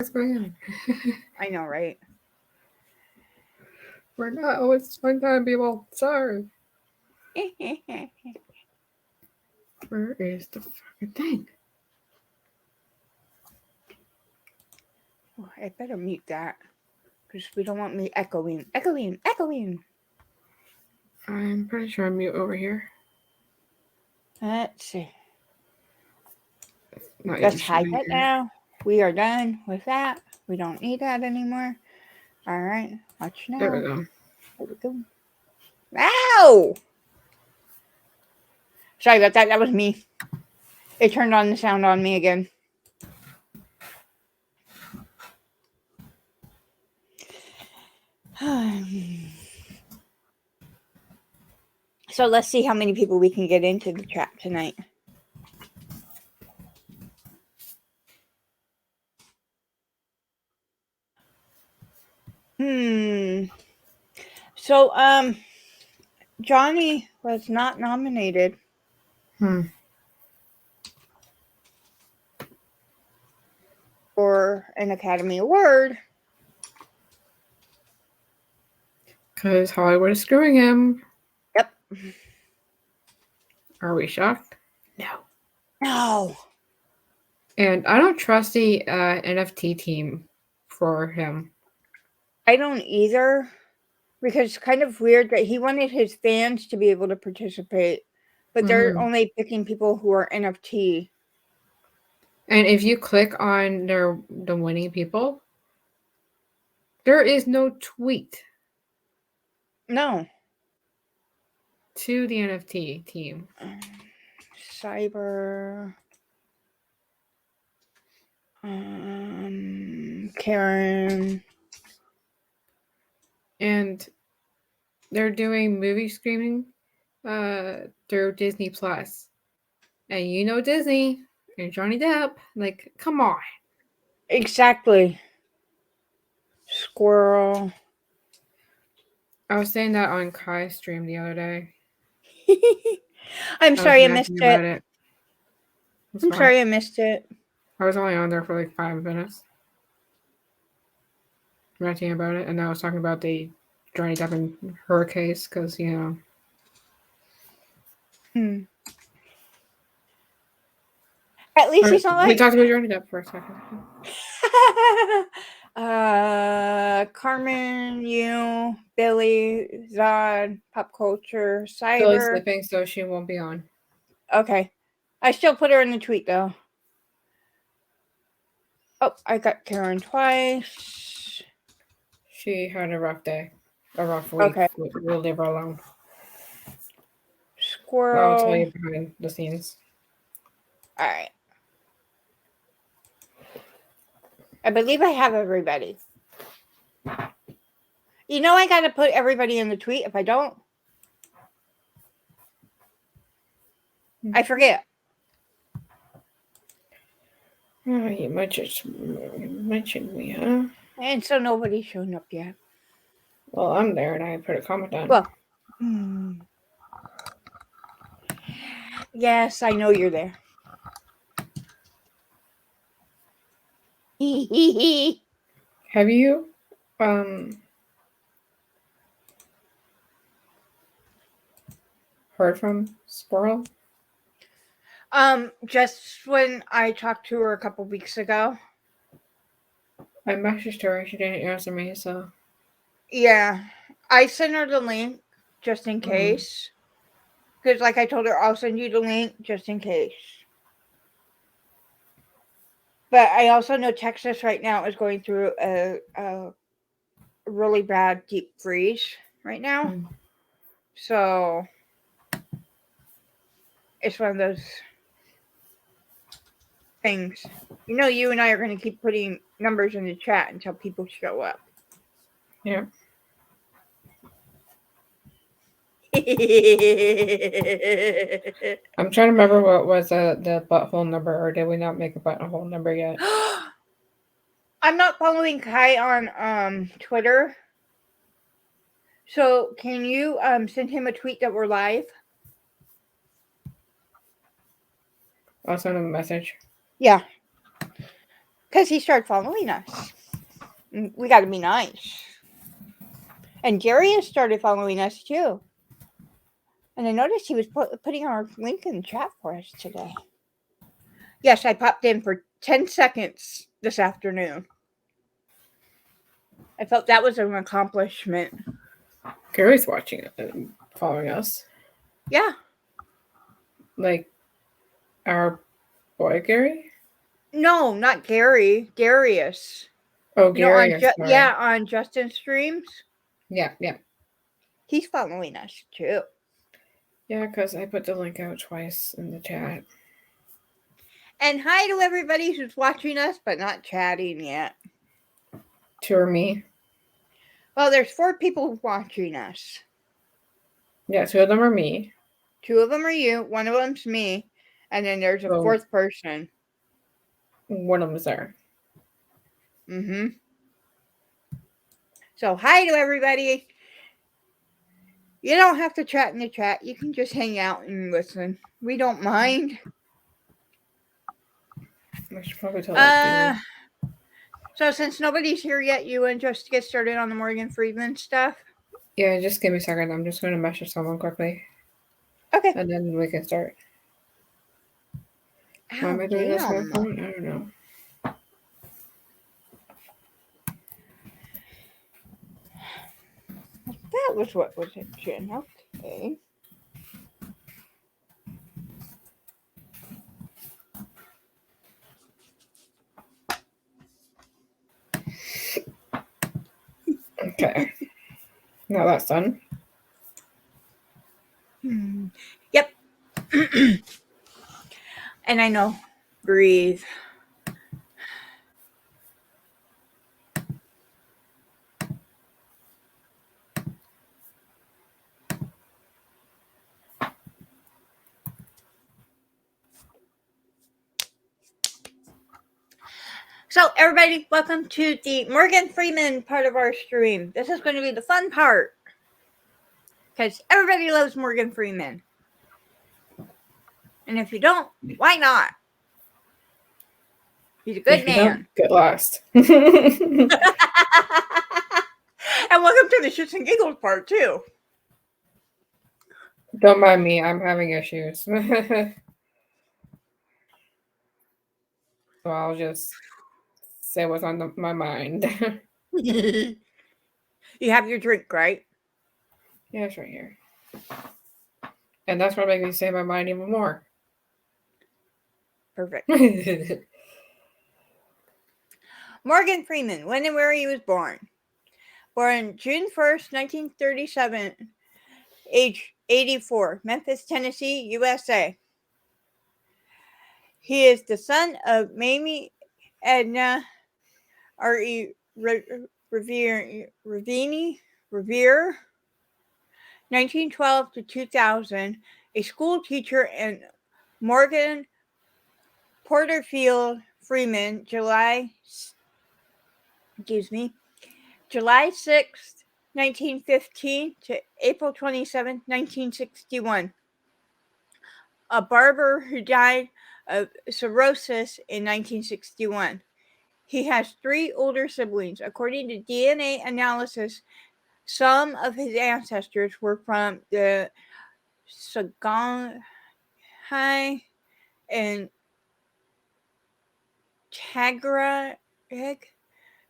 what's going on. I know, right? We're not always fun time, people. Sorry. Where is the fucking thing? Oh, I better mute that because we don't want me echoing. Echoing. I'm pretty sure I'm mute over here. Let's see. Not Let's even hide showing that here. now. We are done with that. We don't need that anymore. All right. Watch There we now. go. There we go. Ow! Sorry about that. That was me. It turned on the sound on me again. So let's see how many people we can get into the chat tonight. So Johnny was not nominated. For an Academy Award. Because Hollywood is screwing him. Yep. Are we shocked? No. And I don't trust the NFT team for him. I don't either. Because it's kind of weird that he wanted his fans to be able to participate, but they're only picking people who are NFT. And if you click on the winning people, there is no tweet. No. To the NFT team. Cyber. Karen. And they're doing movie streaming through Disney Plus. And you know Disney and Johnny Depp. Like, come on. Exactly. Squirrel. I was saying that on Kai's stream the other day. I'm sorry I missed it. I'm sorry I missed it. I was only on there for like 5 minutes. Ranting about it. And I was talking about the Johnny Depp and her case because, you know. At least he's not like... We talked about Johnny Depp for a second. Carmen, you, Billy, Zod, Pop Culture, Cyber. Billy's sleeping, so she won't be on. Okay. I still put her in the tweet, though. Oh, I got Karen twice. She had a rough day. A rough week. Okay. We'll leave her alone. Squirrel. I'll tell you behind the scenes. All right. I believe I have everybody. You know I got to put everybody in the tweet. If I don't, I forget. Oh, you mentioned me, huh? And so nobody's shown up yet. Well, I'm there and I put a comment on. Well, yes, I know you're there. Have you heard from Squirrel? Just when I talked to her a couple weeks ago. I messaged her and she didn't answer me, so. Yeah. I sent her the link just in case. Because like I told her, I'll send you the link just in case. But I also know Texas right now is going through a really bad deep freeze right now. So it's one of those things. You know, you and I are going to keep putting numbers in the chat until people show up. Yeah. I'm trying to remember what was the butthole number, or did we not make a butthole number yet? I'm not following Kai on Twitter. So can you send him a tweet that we're live? I'll send him a message. Yeah. Because he started following us. We got to be nice. And Darius started following us too. And I noticed he was putting our link in the chat for us today. Yes, I popped in for 10 seconds this afternoon. I felt that was an accomplishment. Gary's watching it and following us. Yeah. Like our boy Gary? No, not Gary. Darius. Oh, Gary. On Justin's streams. Yeah. He's following us too. Yeah, because I put the link out twice in the chat. And hi to everybody who's watching us but not chatting yet. Two are me. Well, there's 4 people watching us. Yeah, 2 of them are me. 2 of them are you. 1 of them's me. And then there's a 4th person. One of them's there. Mm-hmm. So hi to everybody. You don't have to chat in the chat. You can just hang out and listen. We don't mind. I should probably tell that dude. So since nobody's here yet, you want just to get started on the Morgan Freeman stuff? Yeah, just give me a second. I'm just going to message someone quickly. Okay. And then we can start. Why am I doing this on my phone? I don't know. That was what was it, Jen? Okay. Okay. Now that's done. Yep. And I know. Breathe. So, everybody, welcome to the Morgan Freeman part of our stream. This is going to be the fun part. Because everybody loves Morgan Freeman. And if you don't, why not? He's a good man. Get lost. And welcome to the shits and giggles part, too. Don't mind me. I'm having issues. So I'll just say what's on my mind. You have your drink, right? Yeah, it's right here. And that's what makes me say my mind even more. Perfect. Morgan Freeman, when and where he was born. Born June 1st, 1937, age 84, Memphis, Tennessee, USA. He is the son of Mamie Edna R.E. Revere, 1912 to 2000, a school teacher, and Morgan Porterfield Freeman, July 6th, 1915 to April 27th, 1961. A barber who died of cirrhosis in 1961. He has 3 older siblings. According to DNA analysis, some of his ancestors were from the Songhai and Tagreg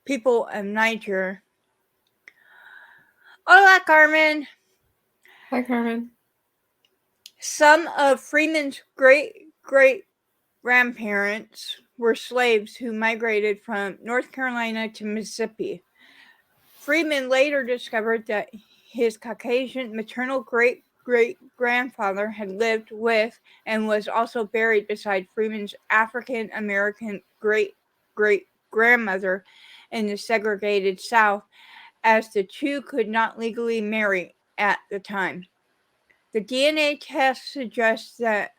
people of Niger. Hola, Carmen. Hi, Carmen. Some of Freeman's great-great-grandparents were slaves who migrated from North Carolina to Mississippi. Freeman later discovered that his Caucasian maternal great-great-grandfather had lived with and was also buried beside Freeman's African-American great-great-grandmother in the segregated South, as the two could not legally marry at the time. The DNA test suggests that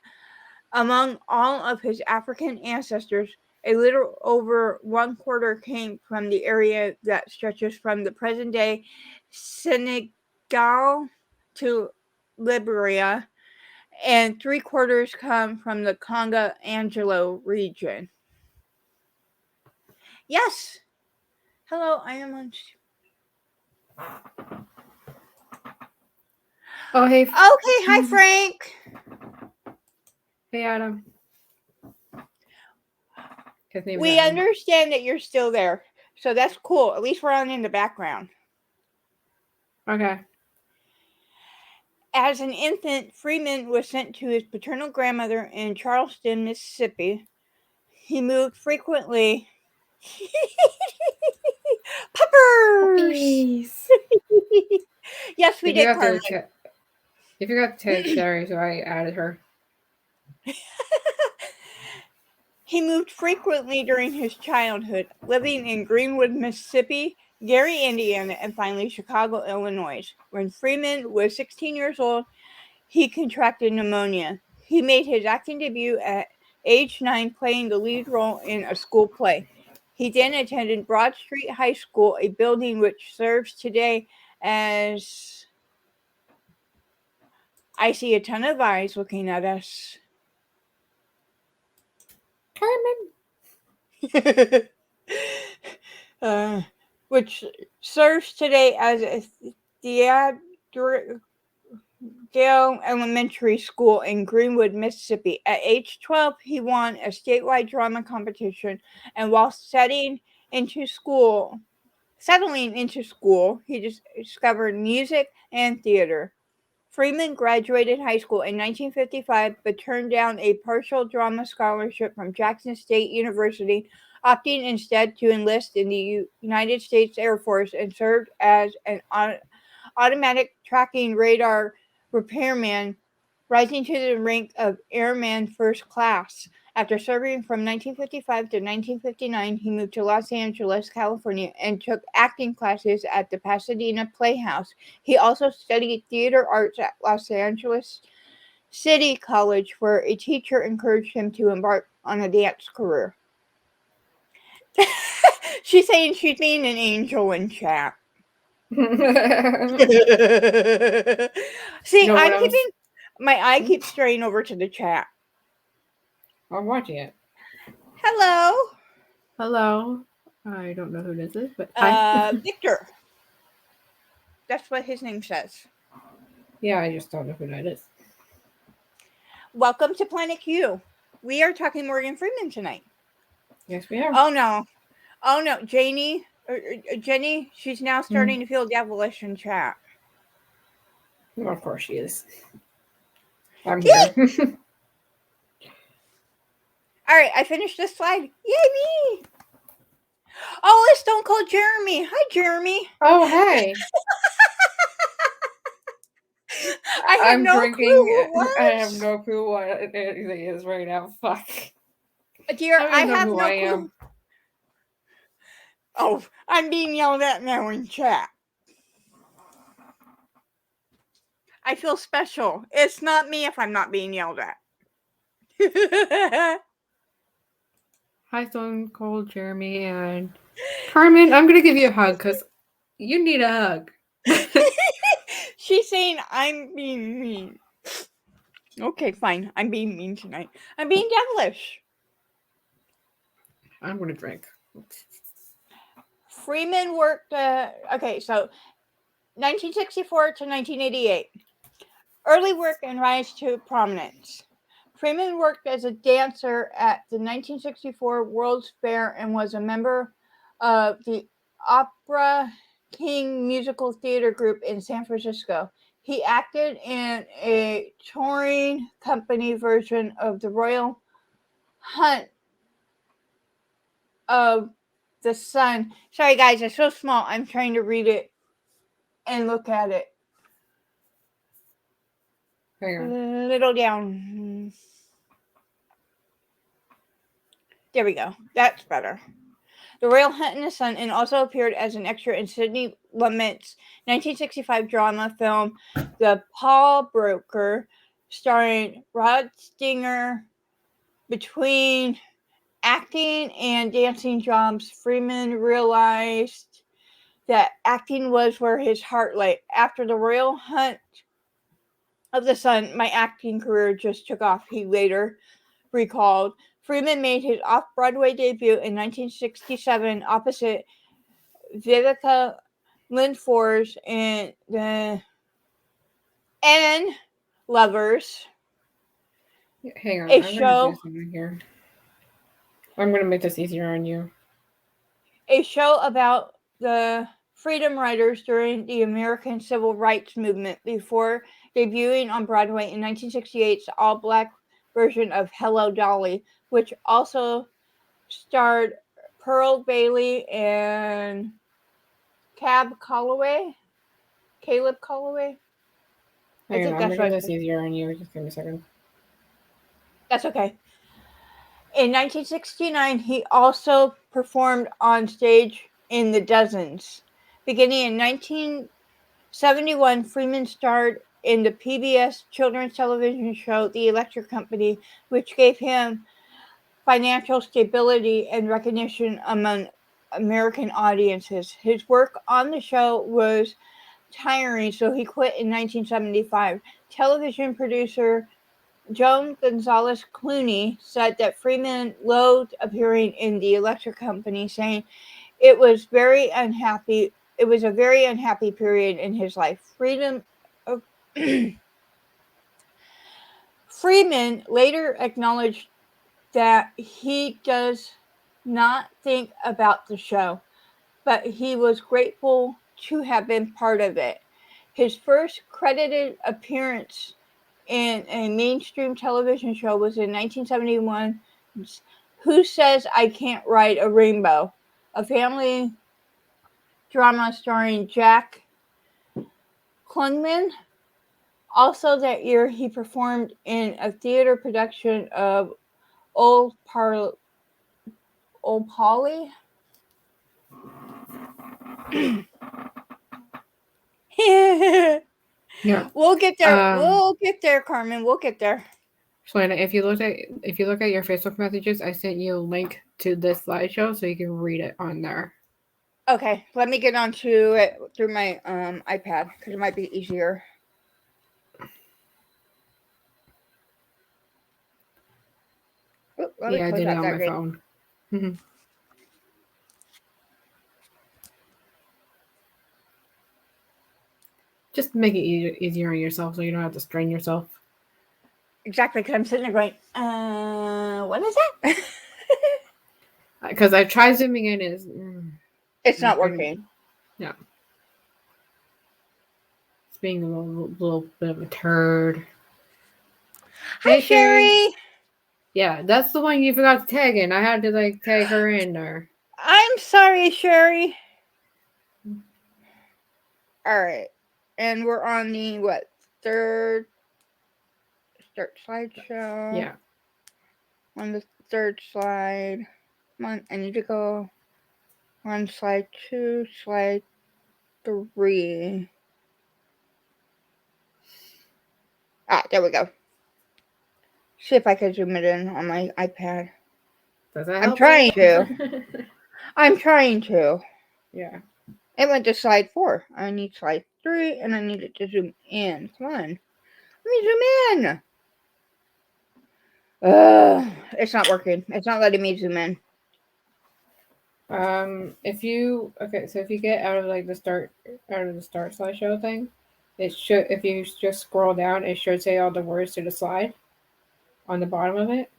among all of his African ancestors, a little over 1/4 came from the area that stretches from the present-day Senegal to Liberia, and 3/4 come from the Congo-Angelo region. Yes. Hello, I am on. Oh, hey. Okay, hi, Frank. Hey, Adam. His name is We Adam. understand that you're still there, so that's cool. At least we're on in the background. Okay. As an infant, Freeman was sent to his paternal grandmother in Charleston, Mississippi. He moved frequently. Puppers! Puppies. Yes, we If you did, got Carmen. if you got to Sherry, so I added her. He moved frequently during his childhood, living in Greenwood, Mississippi, Gary, Indiana, and finally Chicago, Illinois. When Freeman was 16 years old, he contracted pneumonia. He made his acting debut at age 9, playing the lead role in a school play. He then attended Broad Street High School, a building which serves today as. I see a ton of eyes looking at us. Carmen. Which serves today as a Dale Elementary School in Greenwood, Mississippi. At age 12, he won a statewide drama competition, and while settling into school, he discovered music and theater. Freeman graduated high school in 1955 but turned down a partial drama scholarship from Jackson State University, opting instead to enlist in the United States Air Force and served as an automatic tracking radar repairman, rising to the rank of Airman First Class. After serving from 1955 to 1959, he moved to Los Angeles, California, and took acting classes at the Pasadena Playhouse. He also studied theater arts at Los Angeles City College, where a teacher encouraged him to embark on a dance career. She's saying she's being an angel in chat. See, No, I'm keeping my eye keeps straying over to the chat. I'm watching it. Hello. Hello. I don't know who this is, but hi. Victor. That's what his name says. Yeah, I just don't know who that is. Welcome to Planet Q. We are talking Morgan Freeman tonight. Yes, we are. Oh no, Jenny, she's now starting to feel devilish in chat. Well, of course she is. I'm here. All right, I finished this slide. Yay me! Oh, it's Stone Cold Jeremy. Hi, Jeremy. Oh, hey. I have no clue what I have no clue what anything is right now. Fuck. Dear, I know have who no I clue. am. Oh, I'm being yelled at now in chat. I feel special. It's not me if I'm not being yelled at. Hi, Stone Cold Jeremy and Carmen. I'm gonna give you a hug because you need a hug. She's saying I'm being mean. Okay, fine. I'm being mean tonight. I'm being devilish. I'm gonna drink. Freeman worked. Okay, so 1964 to 1988. Early work and rise to prominence. Freeman worked as a dancer at the 1964 World's Fair and was a member of the Opera King musical theater group in San Francisco. He acted in a touring company version of the Royal Hunt of the Sun. Sorry, guys, it's so small. I'm trying to read it and look at it. Hang on. Little down. There we go. That's better. The Royal Hunt in the Sun, and also appeared as an extra in Sidney Lumet's 1965 drama film The Pawnbroker, starring Rod Stinger. Between acting and dancing jobs, Freeman realized that acting was where his heart lay. After the Royal Hunt of the Sun, my acting career just took off, he later recalled. Freeman made his off-Broadway debut in 1967 opposite Vivica Lindfors in the N Lovers, Hang on, a I'm gonna do show something here. I'm gonna make this easier on you. about the freedom riders during the American Civil Rights Movement before debuting on Broadway in 1968's all-black version of Hello, Dolly, which also starred Pearl Bailey and Caleb Calloway. I Hang on, think I'm that's making right. this easier on you. Just give me a second. That's okay. In 1969, he also performed on stage in The Dozens. Beginning in 1971, Freeman starred in the PBS children's television show The Electric Company, which gave him financial stability and recognition among American audiences. His work on the show was tiring, so he quit in 1975. Television producer Joan Gonzalez Clooney said that Freeman loathed appearing in The Electric Company, saying it was very unhappy. It was a very unhappy period in his life. Freeman later acknowledged that he does not think about the show, but he was grateful to have been part of it. His first credited appearance in a mainstream television show was in 1971. Who Says I Can't Ride a Rainbow, a family drama starring Jack Klugman. Also that year, he performed in a theater production of Old Polly. Yeah. We'll get there. We'll get there, Carmen. We'll get there. Selena, if you look at your Facebook messages, I sent you a link to this slideshow so you can read it on there. Okay, let me get onto it through my iPad because it might be easier. Yeah, I did it on my phone. Just make it easier on yourself so you don't have to strain yourself. Exactly, because I'm sitting there going, what is that? Because I tried zooming in, it's not working. Yeah. It's being a little bit of a turd. Hi, Sherry. Yeah, that's the one you forgot to tag in. I had to tag her in there. I'm sorry, Sherry. All right, and we're on the third start slideshow. Yeah. On the third slide. Come on, I need to go on slide 2, slide 3. There we go. See if I can zoom it in on my iPad. Does that help? I'm trying to. I'm trying to. Yeah. It went to slide 4. I need slide 3, and I need it to zoom in. Come on. Let me zoom in. It's not working. It's not letting me zoom in. If you get out of the start slideshow thing, it should, if you just scroll down, it should say all the words to the slide on the bottom of it.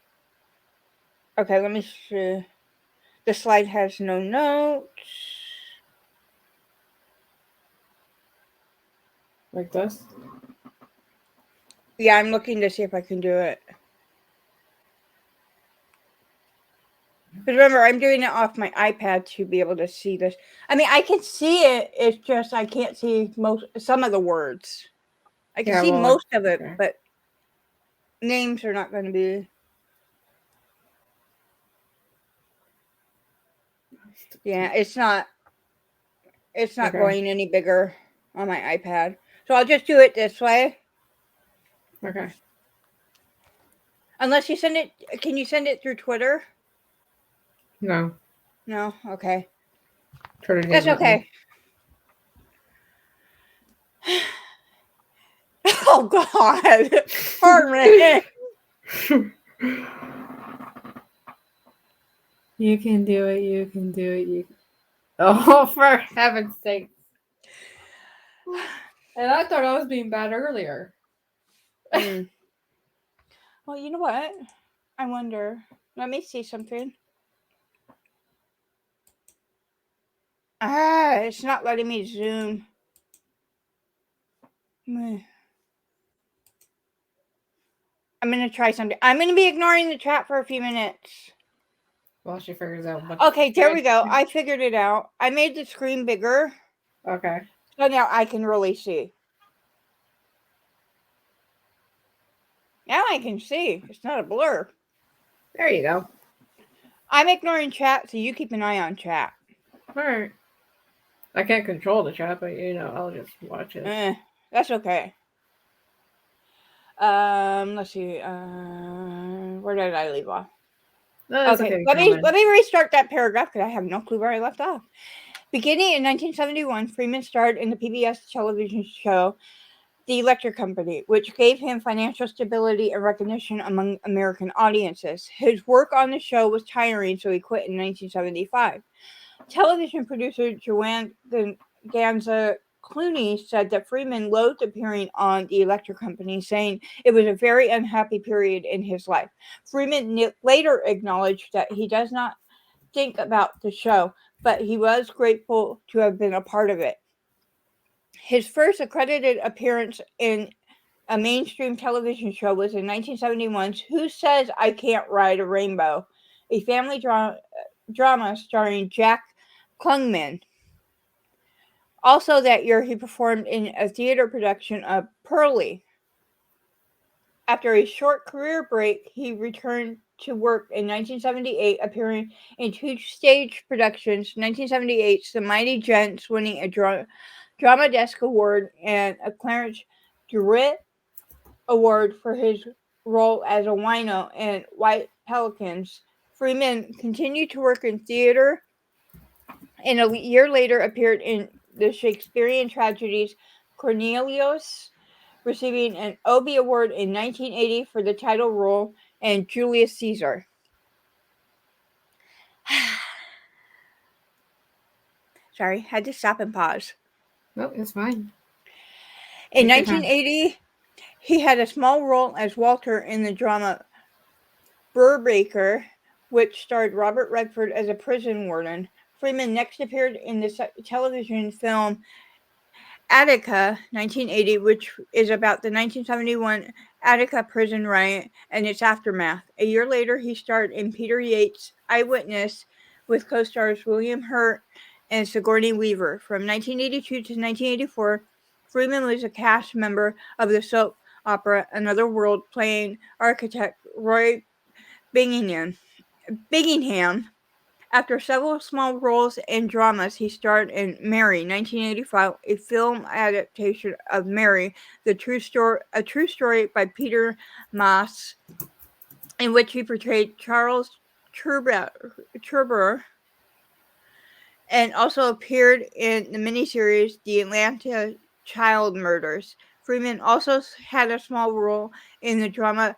Okay, let me see. The slide has no notes. Like this? Yeah, I'm looking to see if I can do it. But remember, I'm doing it off my iPad to be able to see this. I mean, I can see it. It's just I can't see some of the words. I can see most of it, okay. But names are not going to be. Yeah, it's not. It's not going any bigger on my iPad. So I'll just do it this way. Okay. Unless you send it. Can you send it through Twitter? No. No? Okay. Twitter That's okay. Oh, God. Pardon me. You can do it. You can do it. You. Oh, for heaven's sake! And I thought I was being bad earlier. Mm. Well, you know what? I wonder. Let me see something. Ah, it's not letting me zoom. Mm. I'm gonna try something. I'm gonna be ignoring the chat for a few minutes. While she figures out what. Okay, there we go. I figured it out. I made the screen bigger, Okay. so now I can really see. Now I can see. It's not a blur. There you go. I'm ignoring chat, so you keep an eye on chat. All right. I can't control the chat, but I'll just watch it. That's okay. Let's see. Where did I leave off? No, that's Okay, okay. let me restart that paragraph because I have no clue where I left off. Beginning in 1971, Freeman starred in the PBS television show The Electric Company, which gave him financial stability and recognition among American audiences. His work on the show was tiring, so he quit in 1975. Television producer Joanne Ganza Clooney said that Freeman loathed appearing on The Electric Company, saying it was a very unhappy period in his life. Freeman later acknowledged that he does not think about the show, but he was grateful to have been a part of it. His first accredited appearance in a mainstream television show was in 1971's Who Says I Can't Ride a Rainbow, a family drama starring Jack Klugman. Also that year, he performed in a theater production of Pearlie. After a short career break, he returned to work in 1978, appearing in two stage productions, 1978's The Mighty Gents, winning a Drama Desk Award and a Clarence DeWitt Award for his role as a wino in White Pelicans. Freeman continued to work in theater and a year later appeared in the Shakespearean tragedies Cornelius, receiving an Obie Award in 1980 for the title role, and Julius Caesar. Sorry, had to stop and pause. No, it's fine. In Take your time. 1980, he had a small role as Walter in the drama Brubaker, which starred Robert Redford as a prison warden. Freeman next appeared in the television film Attica, 1980, which is about the 1971 Attica prison riot and its aftermath. A year later, he starred in Peter Yates' Eyewitness with co-stars William Hurt and Sigourney Weaver. From 1982 to 1984, Freeman was a cast member of the soap opera Another World, playing architect Roy Bingham. After several small roles in dramas, he starred in Mary, 1985, a film adaptation of Mary, a true story by Peter Maas, in which he portrayed Charles Truber, and also appeared in the miniseries The Atlanta Child Murders. Freeman also had a small role in the drama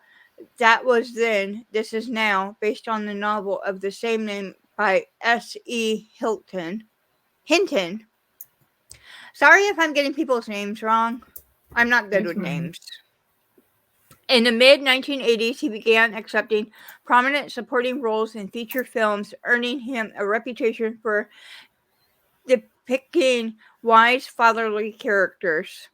That Was Then, This Is Now, based on the novel of the same name by S.E. Hinton. Sorry if I'm getting people's names wrong. I'm not good with names. In the mid-1980s, he began accepting prominent supporting roles in feature films, earning him a reputation for depicting wise, fatherly characters.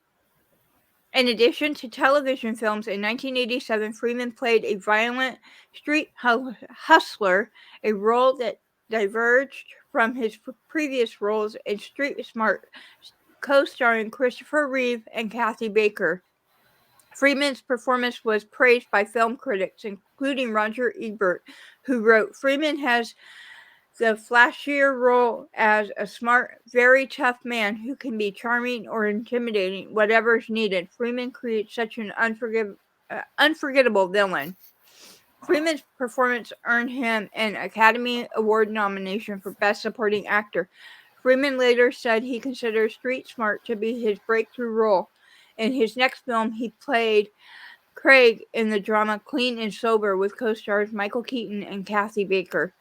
In addition to television films, in 1987, Freeman played a violent street hustler, a role that diverged from his previous roles in Street Smart, co-starring Christopher Reeve and Kathy Baker. Freeman's performance was praised by film critics, including Roger Ebert, who wrote, "Freeman has the flashier role as a smart, very tough man who can be charming or intimidating, whatever is needed. Freeman creates such an unforgettable villain." Freeman's performance earned him an Academy Award nomination for Best Supporting Actor. Freeman later said he considers Street Smart to be his breakthrough role. In his next film, he played Craig in the drama Clean and Sober with co-stars Michael Keaton and Kathy Baker.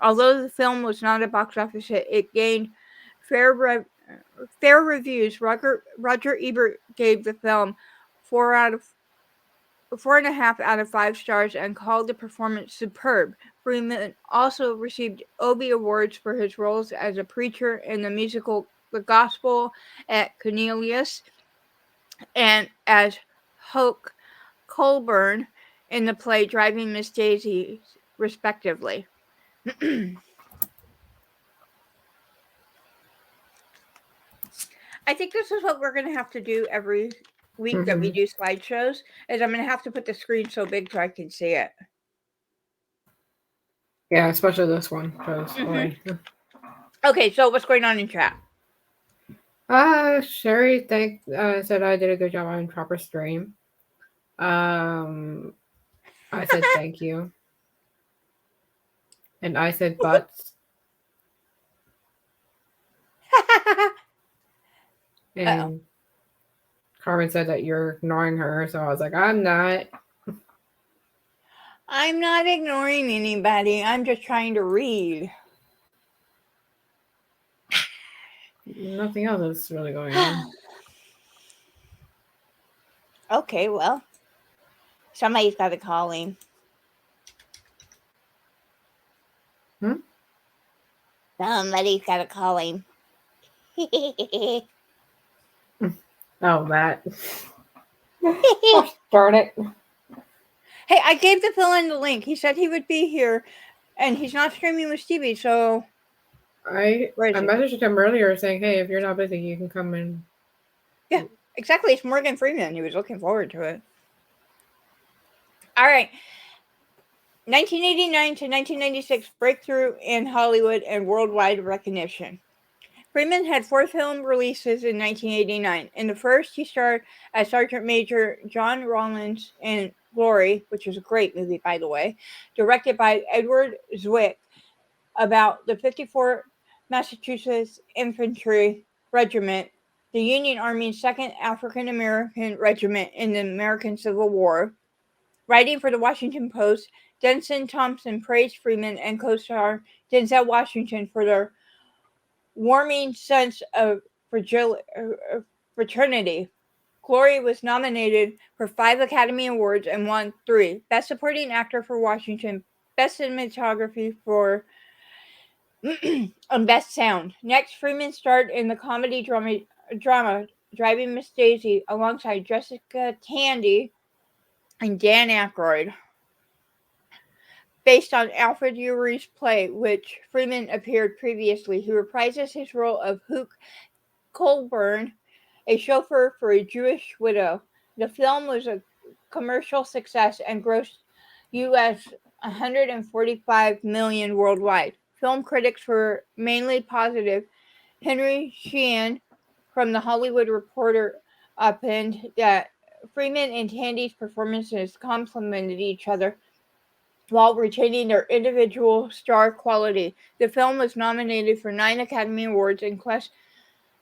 Although the film was not a box office hit, it gained fair reviews. Roger Ebert gave the film 4.5 out of 5 stars and called the performance superb. Freeman also received Obie Awards for his roles as a preacher in the musical The Gospel at Cornelius and as Hoke Colburn in the play Driving Miss Daisy, respectively. I think this is what we're going to have to do every week that we do slideshows, is I'm going to have to put the screen so big so I can see it. Yeah, especially this one. Okay, so what's going on in chat? Sherry said I did a good job on proper stream. I said thank you. And I said butts. And Carmen said that you're ignoring her, so I was like, I'm not. I'm not ignoring anybody. I'm just trying to read. Nothing else is really going on. Okay, well, somebody's got to call him. Somebody's got to call him. Oh, Matt. Oh, darn it. Hey, I gave the fill-in the link. He said he would be here, and he's not streaming with Stevie, so... I messaged him earlier saying, hey, if you're not busy, you can come in. Yeah, exactly. It's Morgan Freeman. He was looking forward to it. All right. 1989 to 1996, breakthrough in Hollywood and worldwide recognition. Freeman had 4 film releases in 1989. In the first, he starred as Sergeant Major John Rawlins in Glory, which is a great movie, by the way, directed by Edward Zwick, about the 54th Massachusetts Infantry Regiment, the Union Army's 2nd African American Regiment in the American Civil War. Writing for the Washington Post, Denson Thompson praised Freeman and co-star Denzel Washington for their warming sense of fraternity. Glory was nominated for 5 Academy Awards and won 3. Best Supporting Actor for Washington, Best Cinematography for and Best Sound. Next, Freeman starred in the comedy drama Driving Miss Daisy alongside Jessica Tandy and Dan Aykroyd. Based on Alfred Urey's play, which Freeman appeared previously, he reprises his role of Hoke Colburn, a chauffeur for a Jewish widow. The film was a commercial success and grossed U.S. $145 million worldwide. Film critics were mainly positive. Henry Sheehan from The Hollywood Reporter opined that Freeman and Tandy's performances complemented each other while retaining their individual star quality. The film was nominated for 9 Academy Awards,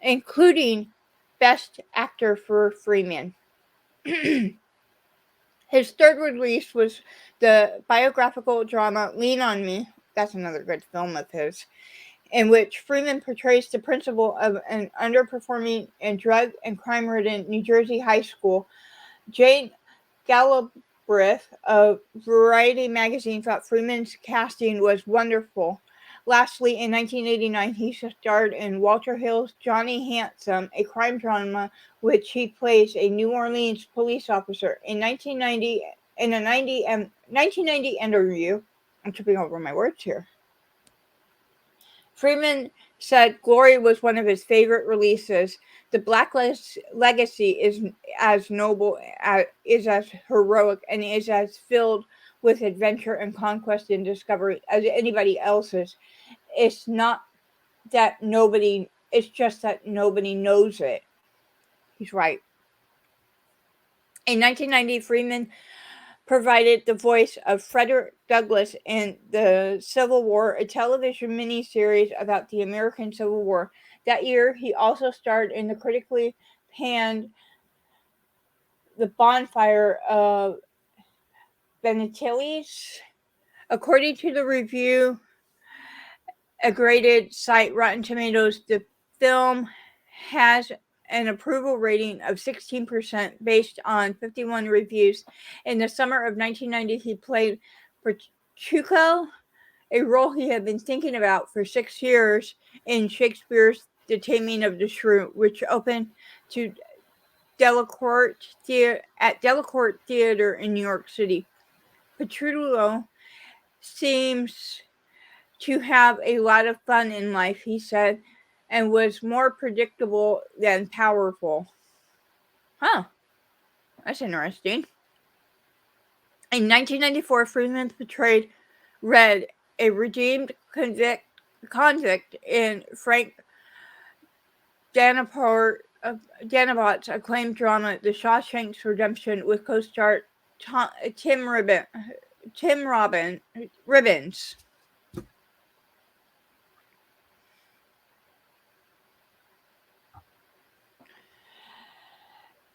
including Best Actor for Freeman. His third release was the biographical drama Lean on Me. That's another good film of his, in which Freeman portrays the principal of an underperforming and drug and crime-ridden New Jersey high school. Jane Galbraith of Variety magazine thought Freeman's casting was wonderful. Lastly, in 1989, he starred in Walter Hill's Johnny Handsome, a crime drama which he plays a New Orleans police officer. In a 1990 interview, I'm tripping over my words here. Freeman said Glory was one of his favorite releases. The Black Legacy is as noble, is as heroic, and is as filled with adventure and conquest and discovery as anybody else's. It's not that nobody, it's just that nobody knows it. He's right. In 1990, Freeman provided the voice of Frederick Douglass in The Civil War, a television miniseries about the American Civil War. That year, he also starred in the critically panned The Bonfire of Benetilis. According to the review a graded site Rotten Tomatoes. The film has an approval rating of 16% based on 51 reviews. In the summer of 1990, he played Petruchio, a role he had been thinking about for 6 years in Shakespeare's The Taming of the Shrew, which opened to at Delacorte Theater in New York City. Petruchio seems to have a lot of fun in life, he said, and was more predictable than powerful. Huh, that's interesting. In 1994, Freeman portrayed Red, a redeemed convict in Frank Danabot's acclaimed drama The Shawshank Redemption with co-star Tim Ribbons.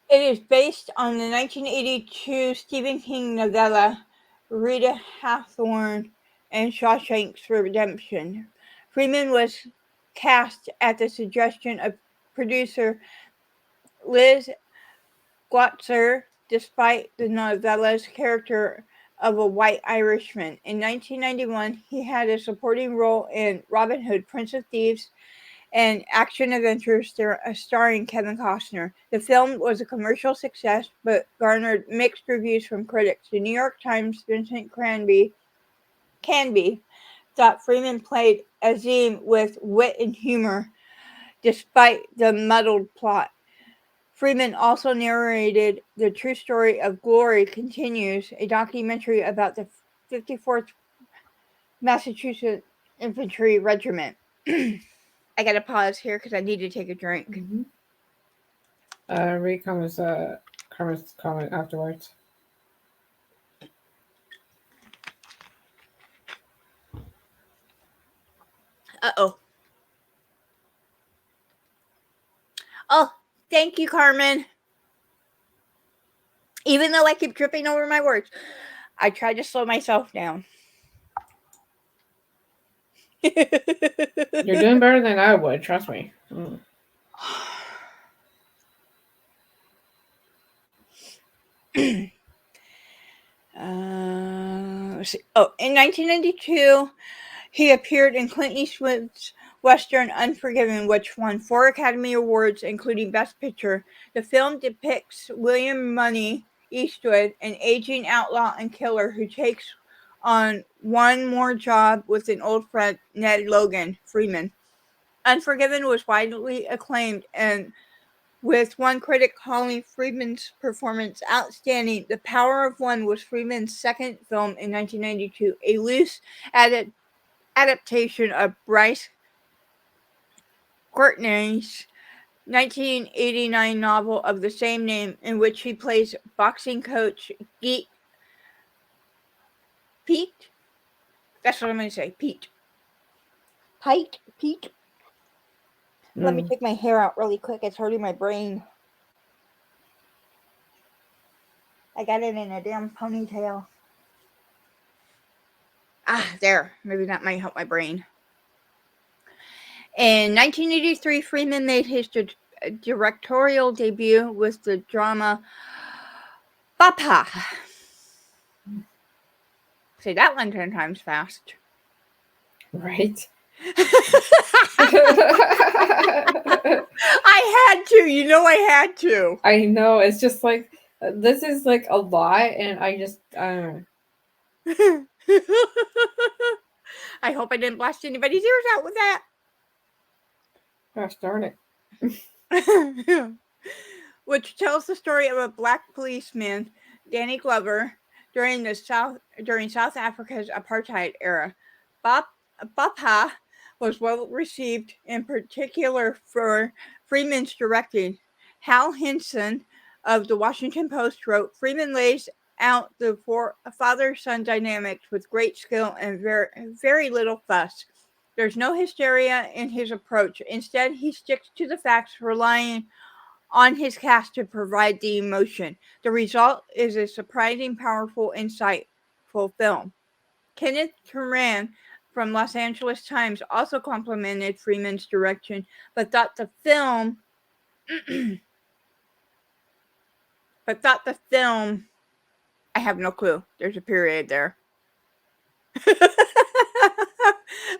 It is based on the 1982 Stephen King novella Rita Hawthorne and Shawshank's Redemption. Freeman was cast at the suggestion of producer Liz Glotzer, despite the novella's character of a white Irishman. In 1991, he had a supporting role in Robin Hood, Prince of Thieves, and action adventure starring Kevin Costner. The film was a commercial success, but garnered mixed reviews from critics. The New York Times' Vincent Canby thought Freeman played Azim with wit and humor, despite the muddled plot. Freeman also narrated The True Story of Glory Continues, a documentary about the 54th Massachusetts Infantry Regiment. I gotta pause here because I need to take a drink. Mm-hmm. Read Carmen's comment afterwards. Uh-oh. Oh, thank you, Carmen. Even though I keep tripping over my words, I try to slow myself down. You're doing better than I would, trust me. Let's see. Oh, in 1992, he appeared in Clint Eastwood's Western Unforgiven, which won 4 Academy Awards, including Best Picture. The film depicts William Money Eastwood, an aging outlaw and killer who takes on one more job with an old friend, Ned Logan Freeman. Unforgiven was widely acclaimed, and with one critic calling Freeman's performance outstanding. The Power of One was Freeman's second film in 1992, a loose adaptation of Bryce Courtenay's 1989 novel of the same name, in which he plays boxing coach Pete. That's what I'm going to say, Pete. Let me take my hair out really quick. It's hurting my brain. I got it in a damn ponytail. There. Maybe that might help my brain. In 1983, Freeman made his directorial debut with the drama Papa. Say that one 10 times fast. Right? I had to. You know I had to. I know. It's just like, this is like a lot, and I just, I don't know. I hope I didn't blast anybody's ears out with that. Gosh darn it. Which tells the story of a black policeman, Danny Glover, during South Africa's apartheid era. Bapa was well received, in particular for Freeman's directing. Hal Hinson of the Washington Post wrote, Freeman lays out the father-son dynamics with great skill and very little fuss. There's no hysteria in his approach. Instead, he sticks to the facts, relying on his cast to provide the emotion. The result is a surprising, powerful, insightful film. Kenneth Turan from Los Angeles Times also complimented Freeman's direction, but thought the film I have no clue. There's a period there.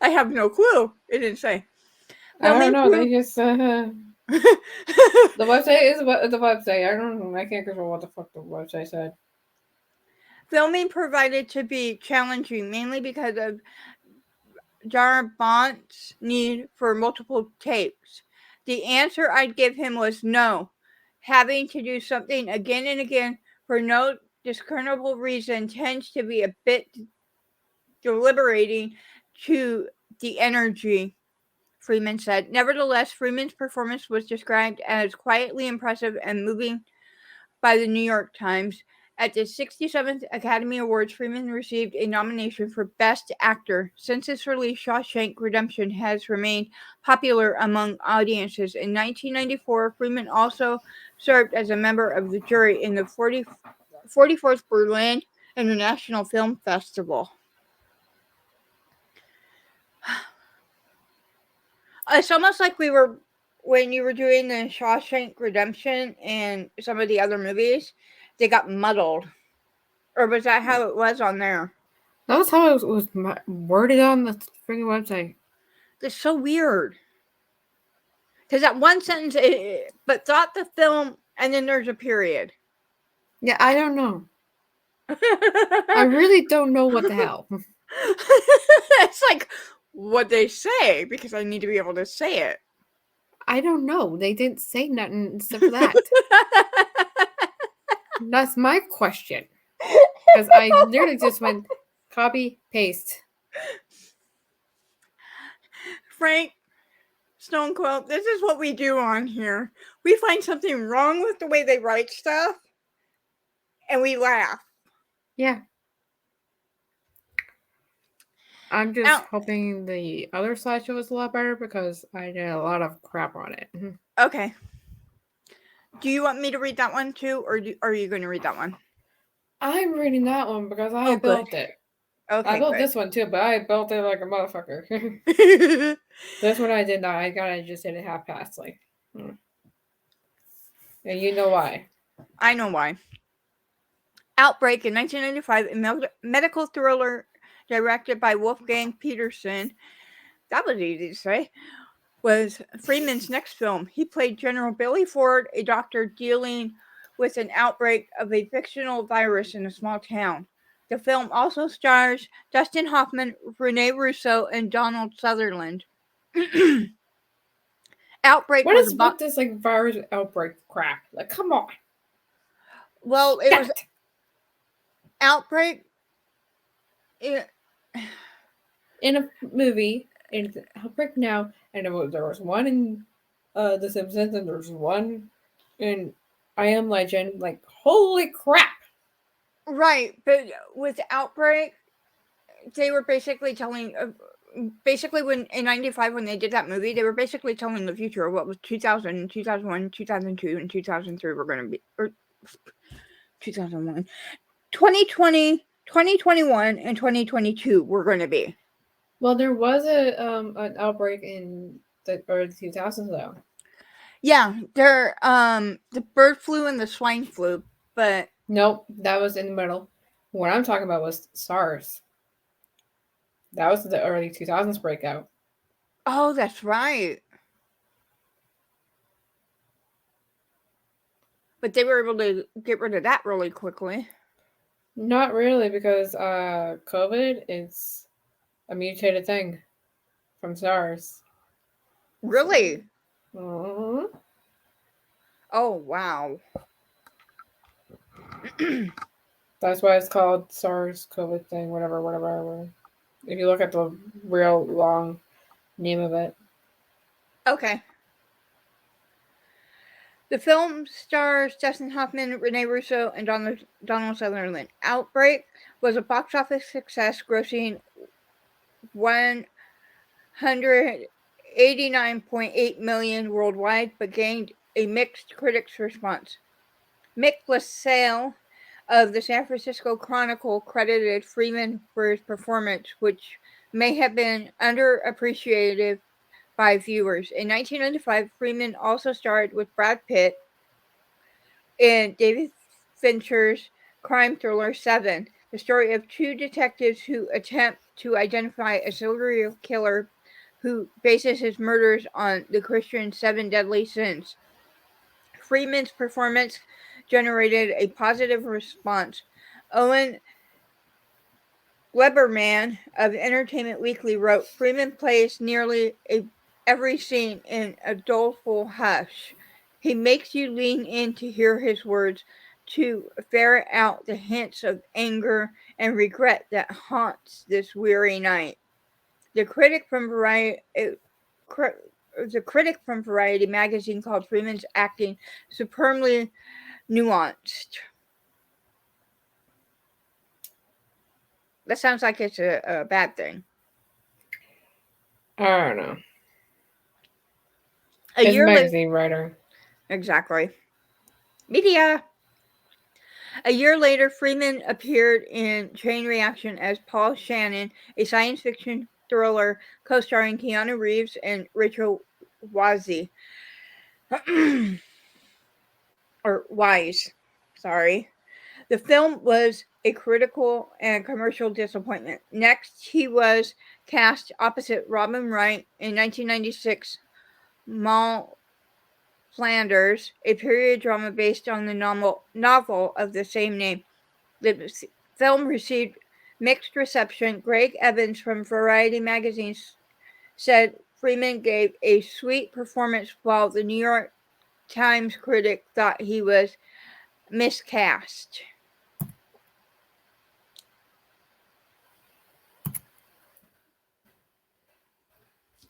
I have no clue. It didn't say. I don't Filming know. They just the website is what the website. I don't know. I can't control what the fuck the website said. Filming provided to be challenging, mainly because of Darabant's need for multiple takes. The answer I'd give him was no. Having to do something again and again for no discernible reason tends to be a bit deliberating to the energy, Freeman said. Nevertheless, Freeman's performance was described as quietly impressive and moving by the New York Times. At the 67th Academy Awards, Freeman received a nomination for Best Actor. Since its release, Shawshank Redemption has remained popular among audiences. In 1994, Freeman also served as a member of the jury in the 44th Berlin International Film Festival. It's almost like when you were doing the Shawshank Redemption and some of the other movies, they got muddled. Or was that how it was on there? That was how it was worded on the freaking website. It's so weird. Because that one sentence, but thought the film, and then there's a period. Yeah, I don't know. I really don't know what the hell. It's like what they say, because I need to be able to say it. I don't know. They didn't say nothing except for that. That's my question. Because I literally just went copy, paste. Frank, Stone Cold, this is what we do on here. We find something wrong with the way they write stuff, and we laugh. Yeah. I'm just hoping the other slideshow was a lot better because I did a lot of crap on it. Okay. Do you want me to read that one too, or are you going to read that one? I'm reading that one because I built it. Okay, I built this one too, but I built it like a motherfucker. This one I did not. I just did it half-passedly. And you know why. I know why. Outbreak in 1995, a medical thriller directed by Wolfgang Peterson, that was easy to say, was Freeman's next film. He played General Billy Ford, a doctor dealing with an outbreak of a fictional virus in a small town. The film also stars Dustin Hoffman, Rene Russo, and Donald Sutherland. Outbreak what was is about this like virus outbreak crap? Like, come on. Well, it was Outbreak. In a movie, in Outbreak now, and there was one in The Simpsons, and there's one in I Am Legend. Like, holy crap! Right, but with Outbreak, they were basically telling. Basically, when in '95 when they did that movie, they were basically telling the future of what was 2000, 2001, 2002, and 2003 were going to be, or 2001, 2020, 2021, and 2022 were going to be. Well, there was an outbreak in the early 2000s though. Yeah, the bird flu and the swine flu, but nope, that was in the middle. What I'm talking about was SARS. That was the early 2000s breakout. Oh, that's right. But they were able to get rid of that really quickly. Not really, because COVID is a mutated thing from SARS. Really? So, Oh, wow. That's why it's called SARS COVID thing, whatever. If you look at the real long name of it. Okay. The film stars Dustin Hoffman, Rene Russo, and Donald Sutherland. Outbreak was a box office success, grossing $189.8 million worldwide, but gained a mixed critics' response. Mick LaSalle of the San Francisco Chronicle credited Freeman for his performance, which may have been underappreciated by viewers. In 1995, Freeman also starred with Brad Pitt in David Fincher's crime thriller Seven, the story of two detectives who attempt to identify a serial killer who bases his murders on the Christian seven deadly sins. Freeman's performance generated a positive response. Owen Weberman of Entertainment Weekly wrote, Freeman plays nearly every scene in a doleful hush. He makes you lean in to hear his words, to ferret out the hints of anger and regret that haunts this weary night. The critic from Variety, the critic from Variety magazine called Freeman's acting superbly nuanced. That sounds like it's a bad thing. I don't know. A As a year later, magazine writer. exactly. Media. A year later, Freeman appeared in Chain Reaction as Paul Shannon, a science fiction thriller co-starring Keanu Reeves and Rachel Wise. or Wise, sorry. The film was a critical and commercial disappointment. Next, he was cast opposite Robin Wright in 1996 Mal Flanders, a period drama based on the novel of the same name. The film received mixed reception. Greg Evans from Variety magazine said Freeman gave a sweet performance, while the New York Times critic thought he was miscast.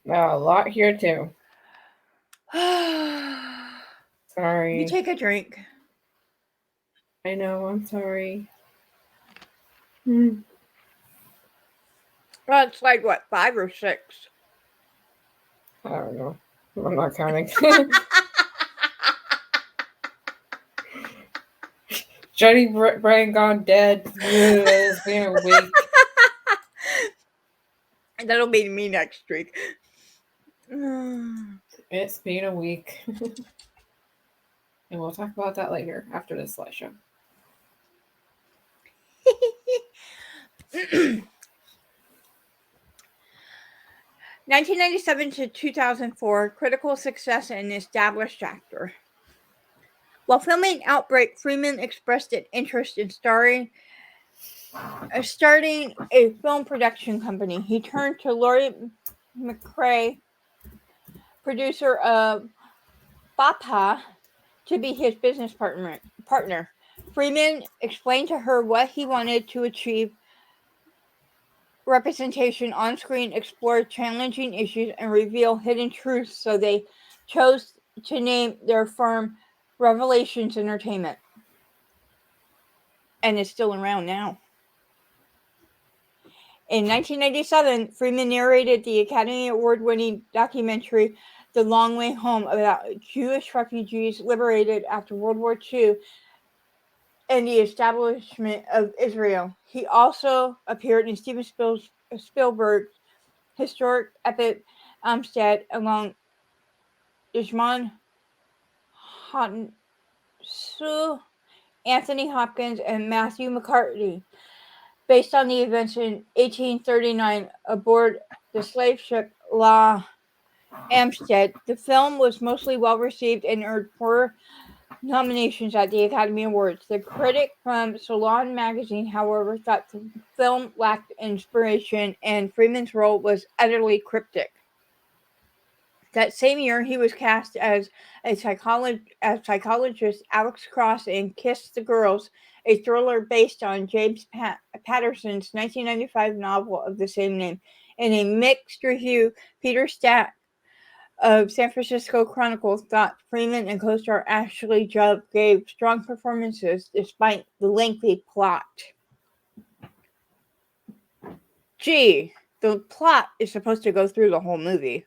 A lot here too. You Sorry. take a drink. I know, I'm sorry. Hmm. Well, it's like what, 5 or 6? I don't know. I'm not counting. Johnny Bryan gone dead. It's been a week. That'll be me next week. It's been a week. And we'll talk about that later after this slideshow. 1997 to 2004, critical success and established actor. While filming Outbreak, Freeman expressed an interest in starting a film production company. He turned to Laurie McRae, producer of Papa, to be his business partner. Freeman explained to her what he wanted to achieve: representation on screen, explore challenging issues, and reveal hidden truths, so they chose to name their firm Revelations Entertainment. And it's still around now. In 1997, Freeman narrated the Academy Award-winning documentary The Long Way Home about Jewish refugees liberated after World War II and the establishment of Israel. He also appeared in Steven Spielberg's historic epic Amistad along Ishman Hansu, Anthony Hopkins, and Matthew McCarthy, based on the events in 1839 aboard the slave ship La Amistad. The film was mostly well received and earned 4 nominations at the Academy Awards. The critic from Salon magazine, however, thought the film lacked inspiration and Freeman's role was utterly cryptic. That same year, he was cast as psychologist Alex Cross in Kiss the Girls, a thriller based on James Patterson's 1995 novel of the same name. In a mixed review, Peter Stack of San Francisco Chronicle thought Freeman and co-star Ashley Judd gave strong performances despite the lengthy plot. Gee, the plot is supposed to go through the whole movie.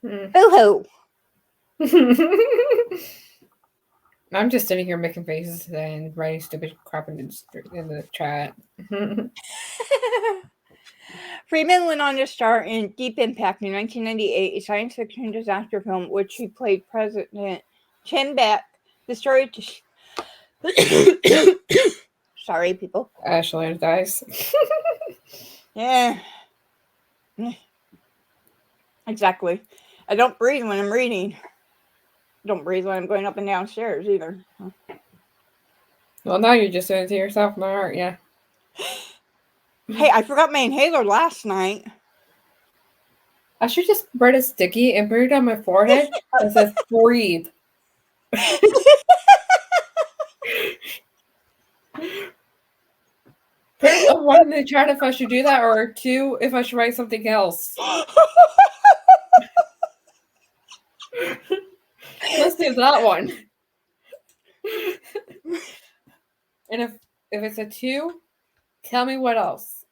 Hoo-hoo! I'm just sitting here making faces and writing stupid crap in the chat. Freeman went on to star in Deep Impact in 1998, a science fiction disaster film which he played President Chen Beck. The story Sorry, people. Ashley dies. Yeah. Exactly. I don't breathe when I'm reading. I don't breathe when I'm going up and down stairs either. Well, now you're just doing it to yourself, now, aren't you? Hey, I forgot my inhaler last night. I should just burn a sticky and put it on my forehead that says breathe. Put a one in the chat if I should do that, or two if I should write something else. Let's do that one. And if it's a two, tell me what else.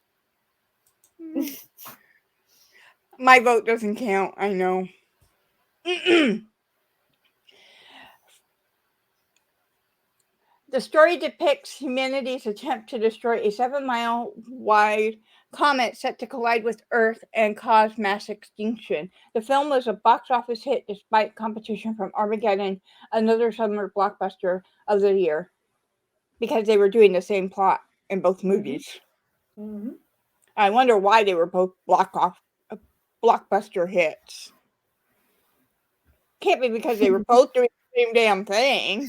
My vote doesn't count, I know. The story depicts humanity's attempt to destroy a 7-mile wide comet set to collide with Earth and cause mass extinction. The film was a box office hit despite competition from Armageddon, another summer blockbuster of the year, because they were doing the same plot in both movies. Mm-hmm. I wonder why they were both blockbuster hits. Can't be because they were both doing the same damn thing.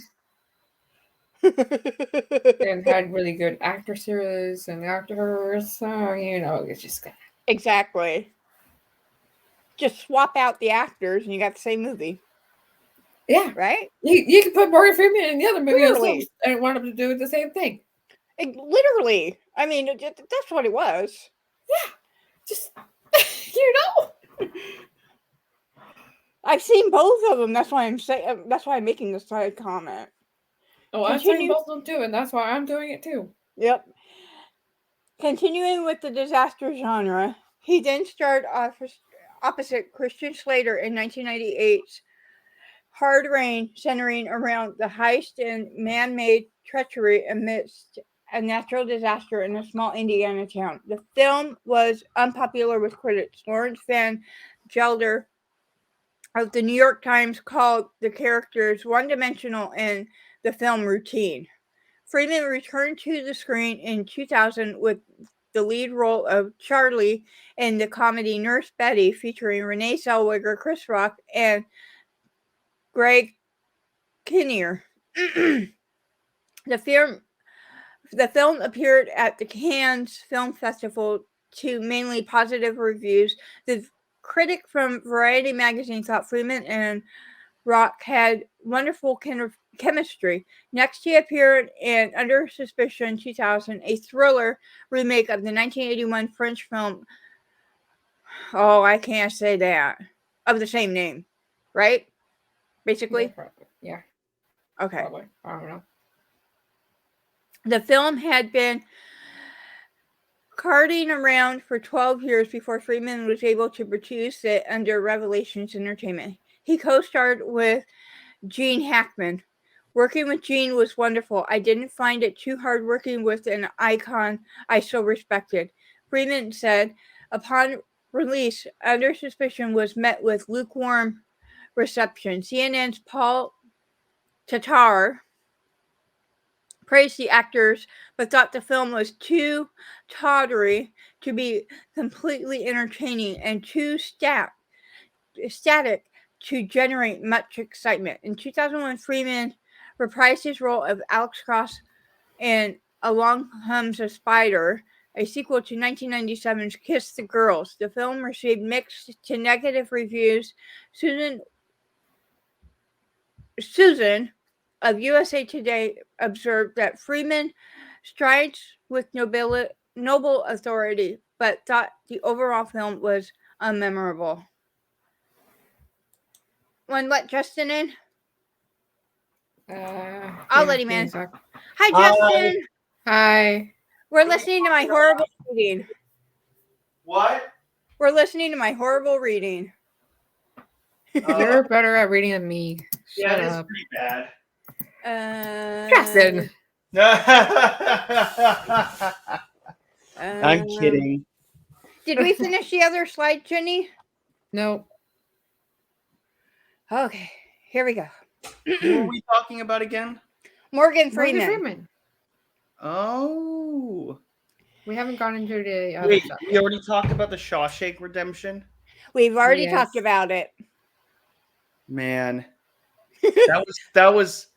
And had really good actresses and actors, so it's just good. Exactly. Just swap out the actors and you got the same movie. Yeah. Right? You can put Morgan Freeman in the other movie Literally. and want him to do the same thing. Literally. I mean, that's what it was. Yeah. Just, I've seen both of them. That's why I'm saying. That's why I'm making this side comment. Oh, I've seen both of them too, and that's why I'm doing it too. Yep. Continuing with the disaster genre, he then starred opposite Christian Slater in 1998's Hard Rain, centering around the heist and man-made treachery amidst a natural disaster in a small Indiana town. The film was unpopular with critics. Lawrence Van Gelder of the New York Times called the characters one-dimensional and the film routine. Freeman returned to the screen in 2000 with the lead role of Charlie in the comedy Nurse Betty, featuring Renee Zellweger, Chris Rock, and Greg Kinnear. The film appeared at the Cannes Film Festival to mainly positive reviews. The critic from Variety magazine thought Freeman and Rock had wonderful chemistry. Next, he appeared in Under Suspicion 2000, a thriller remake of the 1981 French film. Oh, I can't say that. Of the same name, right? Basically? Yeah. Okay. Probably. I don't know. The film had been carting around for 12 years before Freeman was able to produce it under Revelations Entertainment. He co-starred with Gene Hackman. Working with Gene was wonderful. I didn't find it too hard working with an icon I so respected. Freeman said, upon release, Under Suspicion was met with lukewarm reception. CNN's Paul Tatar praised the actors, but thought the film was too tawdry to be completely entertaining and too static to generate much excitement. In 2001, Freeman reprised his role of Alex Cross in Along Comes a Spider, a sequel to 1997's Kiss the Girls. The film received mixed to negative reviews. Susan of USA Today observed that Freeman strides with noble authority, but thought the overall film was unmemorable. Want to let Justin in? I'll let him in. Hi, Justin. Hi. We're listening to my horrible reading. What? We're listening to my horrible reading. You're better at reading than me. Yeah, Shut it is up. pretty bad. Justin. I'm kidding. Did we finish the other slide, Jenny? No. Okay, here we go. Who are we talking about again? Morgan Freeman. Morgan Freeman. Oh. We haven't gone into the other Wait, stuff. we already talked about the Shawshank Redemption? We've already Yes. talked about it. Man. That was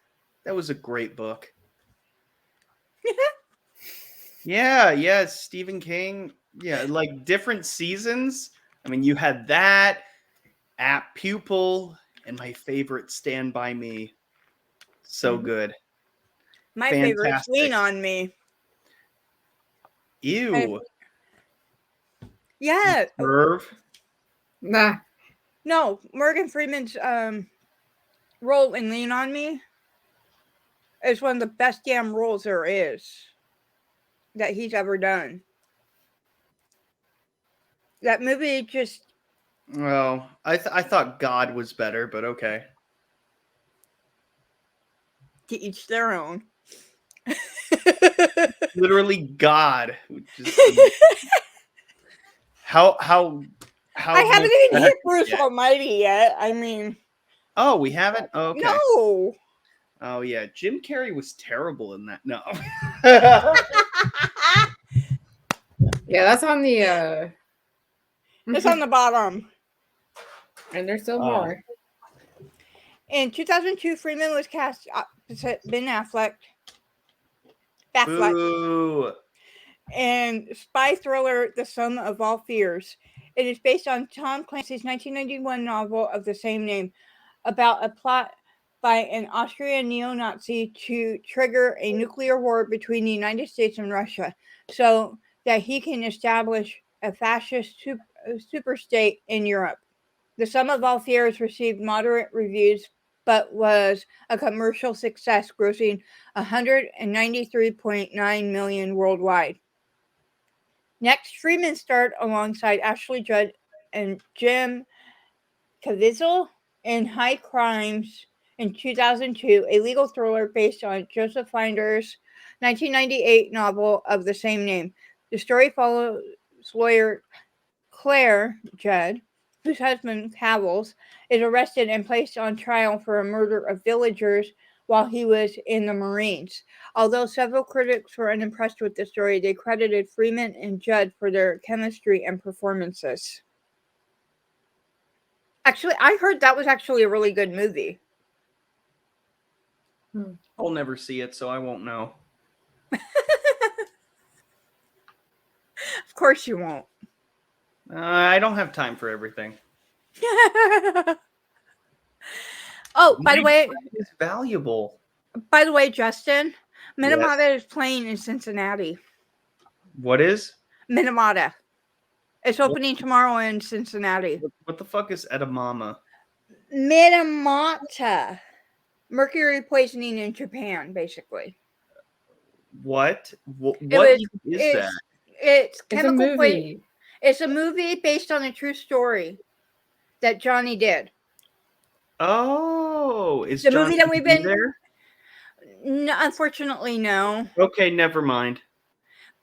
a great book. Yeah, Stephen King. Yeah, like different seasons. I mean, you had that, Apt Pupil, and my favorite, Stand By Me. So good. My Fantastic. favorite's Lean on Me. Ew. Yeah. Irv. Nah. No, Morgan Freeman's role in Lean on Me is one of the best damn roles there is that he's ever done. That movie just... Well, I thought God was better, but okay. To each their own. Literally God. How I haven't even hit Bruce Almighty yet. I mean... Oh, we haven't? Oh, okay. No! Oh, yeah. Jim Carrey was terrible in that. No. Yeah, that's on the It's on the bottom. And there's still Oh. more. In 2002, Freeman was cast opposite Ben Affleck. Boo. And spy thriller The Sum of All Fears. It is based on Tom Clancy's 1991 novel of the same name, about a plot by an Austrian neo-Nazi to trigger a nuclear war between the United States and Russia, so that he can establish a fascist superstate in Europe. The Sum of All Fears received moderate reviews, but was a commercial success, grossing $193.9 million worldwide. Next, Freeman starred alongside Ashley Judd and Jim Caviezel in High Crimes in 2002, a legal thriller based on Joseph Finder's 1998 novel of the same name. The story follows lawyer Claire Judd, whose husband, Cavils, is arrested and placed on trial for a murder of villagers while he was in the Marines. Although several critics were unimpressed with the story, they credited Freeman and Judd for their chemistry and performances. Actually, I heard that was actually a really good movie. I'll never see it, so I won't know. Of course you won't. I don't have time for everything. Oh, by the way, it's valuable. By the way, Justin, Yes. Minamata is playing in Cincinnati. What is? Minamata. It's opening tomorrow in Cincinnati. What the fuck is edamame? Minamata. Mercury poisoning in Japan, basically. What? What is that? It's a chemical movie. It's a movie based on a true story that Johnny did. Oh, is the Johnny movie that we've been there? No, unfortunately, no. Okay, never mind.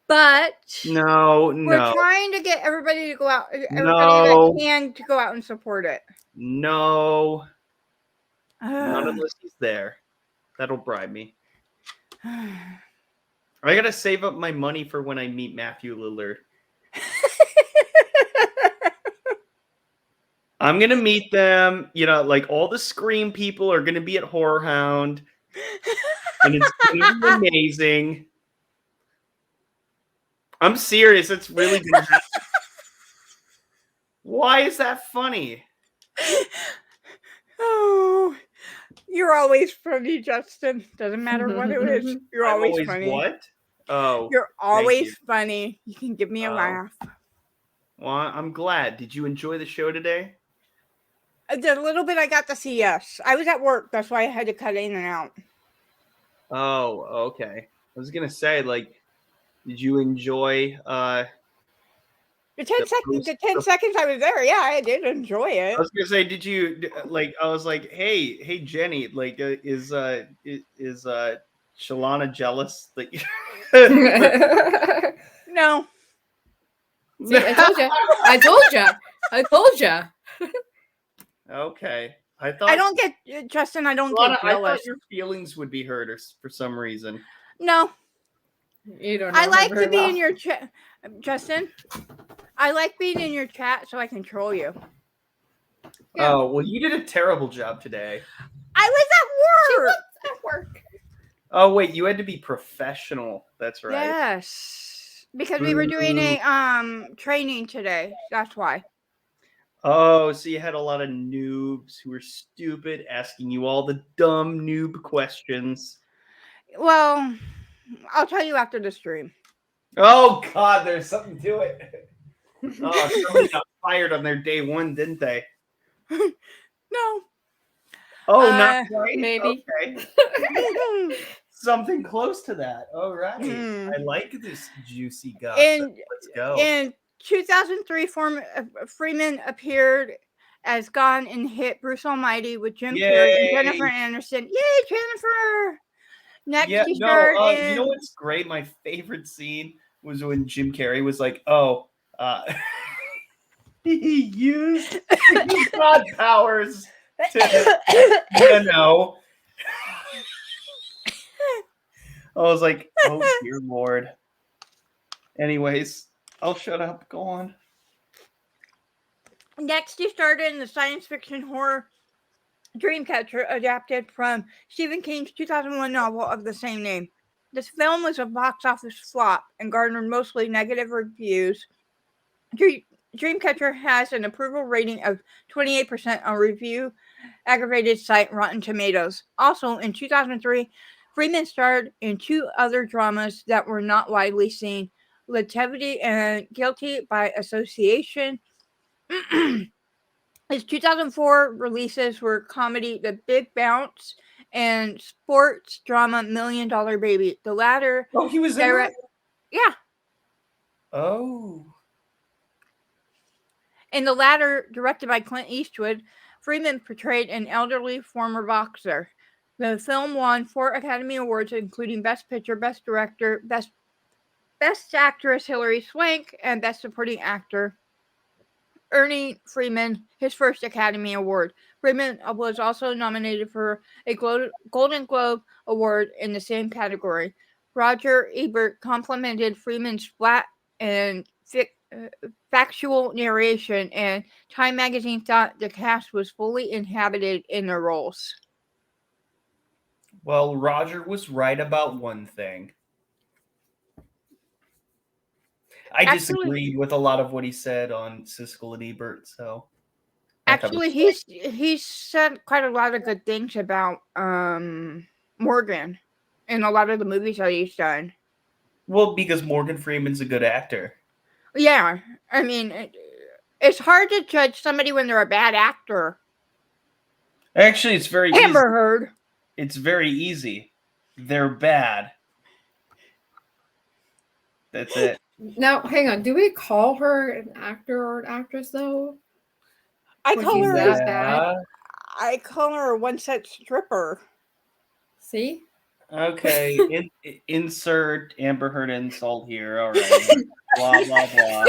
But No. we're trying to get everybody to go out. Everybody that can to go out and support it. No. Not unless he's there. That'll bribe me. I gotta save up my money for when I meet Matthew Lillard. I'm gonna meet them. You know, like all the Scream people are gonna be at Horror Hound, and it's gonna be amazing. I'm serious. It's really gonna happen. Why is that funny? Oh, you're always funny, Justin. Doesn't matter what it is. You're always funny. What? Oh, you're always funny. You can give me a laugh. Well, I'm glad. Did you enjoy the show today? The little bit I got to see, yes. I was at work. That's why I had to cut in and out. Oh, okay. I was gonna say, like, did you enjoy the 10 seconds I was there? Yeah, I did enjoy it. I was gonna say, did you like? I was like, hey, Jenny, like, is Shalana jealous that you? No. See, I told you. I told you. I told you. Okay. I don't get, Justin, I don't Lana, get I thought jealous. your feelings would be hurt for some reason. No, You don't know I her like very to be well. in your chat. Justin, I like being in your chat so I can troll you. Yeah. Oh, well, you did a terrible job today. I was She at work. was at work. Oh, wait, you had to be professional. That's right. Yes, because we were doing a training today. That's why. Oh, so you had a lot of noobs who were stupid asking you all the dumb noob questions. Well, I'll tell you after the stream. Oh, God, there's something to it. Oh, somebody got fired on their day one, didn't they? No. Oh, not quite? Maybe. Okay. Something close to that. All right. I like this juicy gossip. Let's go. In 2003, Freeman appeared as God and hit Bruce Almighty with Jim Carrey and Jennifer Aniston. Yay, Jennifer! Next, he starred in... you know what's great? My favorite scene was when Jim Carrey was like, "Oh, he used his God powers to, you know." I was like, "Oh dear Lord." Anyways, I'll shut up. Go on. Next, he started in the science fiction horror Dreamcatcher, adapted from Stephen King's 2001 novel of the same name. This film was a box office flop and garnered mostly negative reviews. Dreamcatcher has an approval rating of 28% on review aggravated site Rotten Tomatoes. Also, in 2003, Freeman starred in two other dramas that were not widely seen: Lativity and Guilty by Association. His 2004 releases were comedy The Big Bounce and sports drama $1 Million Baby. The latter... Oh, he was in that? Yeah. Oh. In the latter, directed by Clint Eastwood, Freeman portrayed an elderly former boxer. The film won 4 Academy Awards, including Best Picture, Best Director, Best Actress Hilary Swank, and Best Supporting Actor, earning Freeman his first Academy Award. Freeman was also nominated for a Golden Globe Award in the same category. Roger Ebert complimented Freeman's flat and factual narration, and Time magazine thought the cast was fully inhabited in their roles. Well, Roger was right about one thing. I disagreed with a lot of what he said on Siskel and Ebert, so... Actually, he's said quite a lot of good things about Morgan in a lot of the movies that he's done. Well, because Morgan Freeman's a good actor. Yeah, I mean, it's hard to judge somebody when they're a bad actor. Actually, it's very Amber easy. Heard. It's very easy. They're bad. That's it. Now, hang on. Do we call her an actor or an actress, though? I call her that bad. I call her a one-set stripper. See? Okay. Insert Amber Heard insult here. All right. Blah blah blah.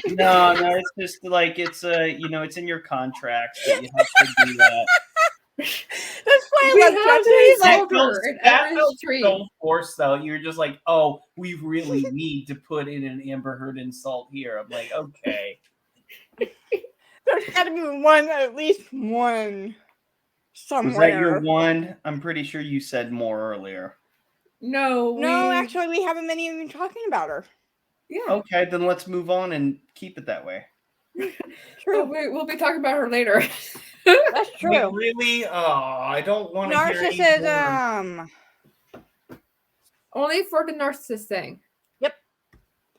No, it's just like it's it's in your contracts that you have to do that. That's why We I have to insult her in every stream. So forced though. You're just like, oh, we really need to put in an Amber Heard insult here. I'm like, okay. There's got to be at least one somewhere. Was that your one? I'm pretty sure you said more earlier. No, actually, we haven't been even talking about her. Yeah. Okay, then let's move on and keep it that way. True. We'll be talking about her later. That's true. Wait, really? Oh, I don't want to hear narcissism. Only for the narcissist thing. Yep.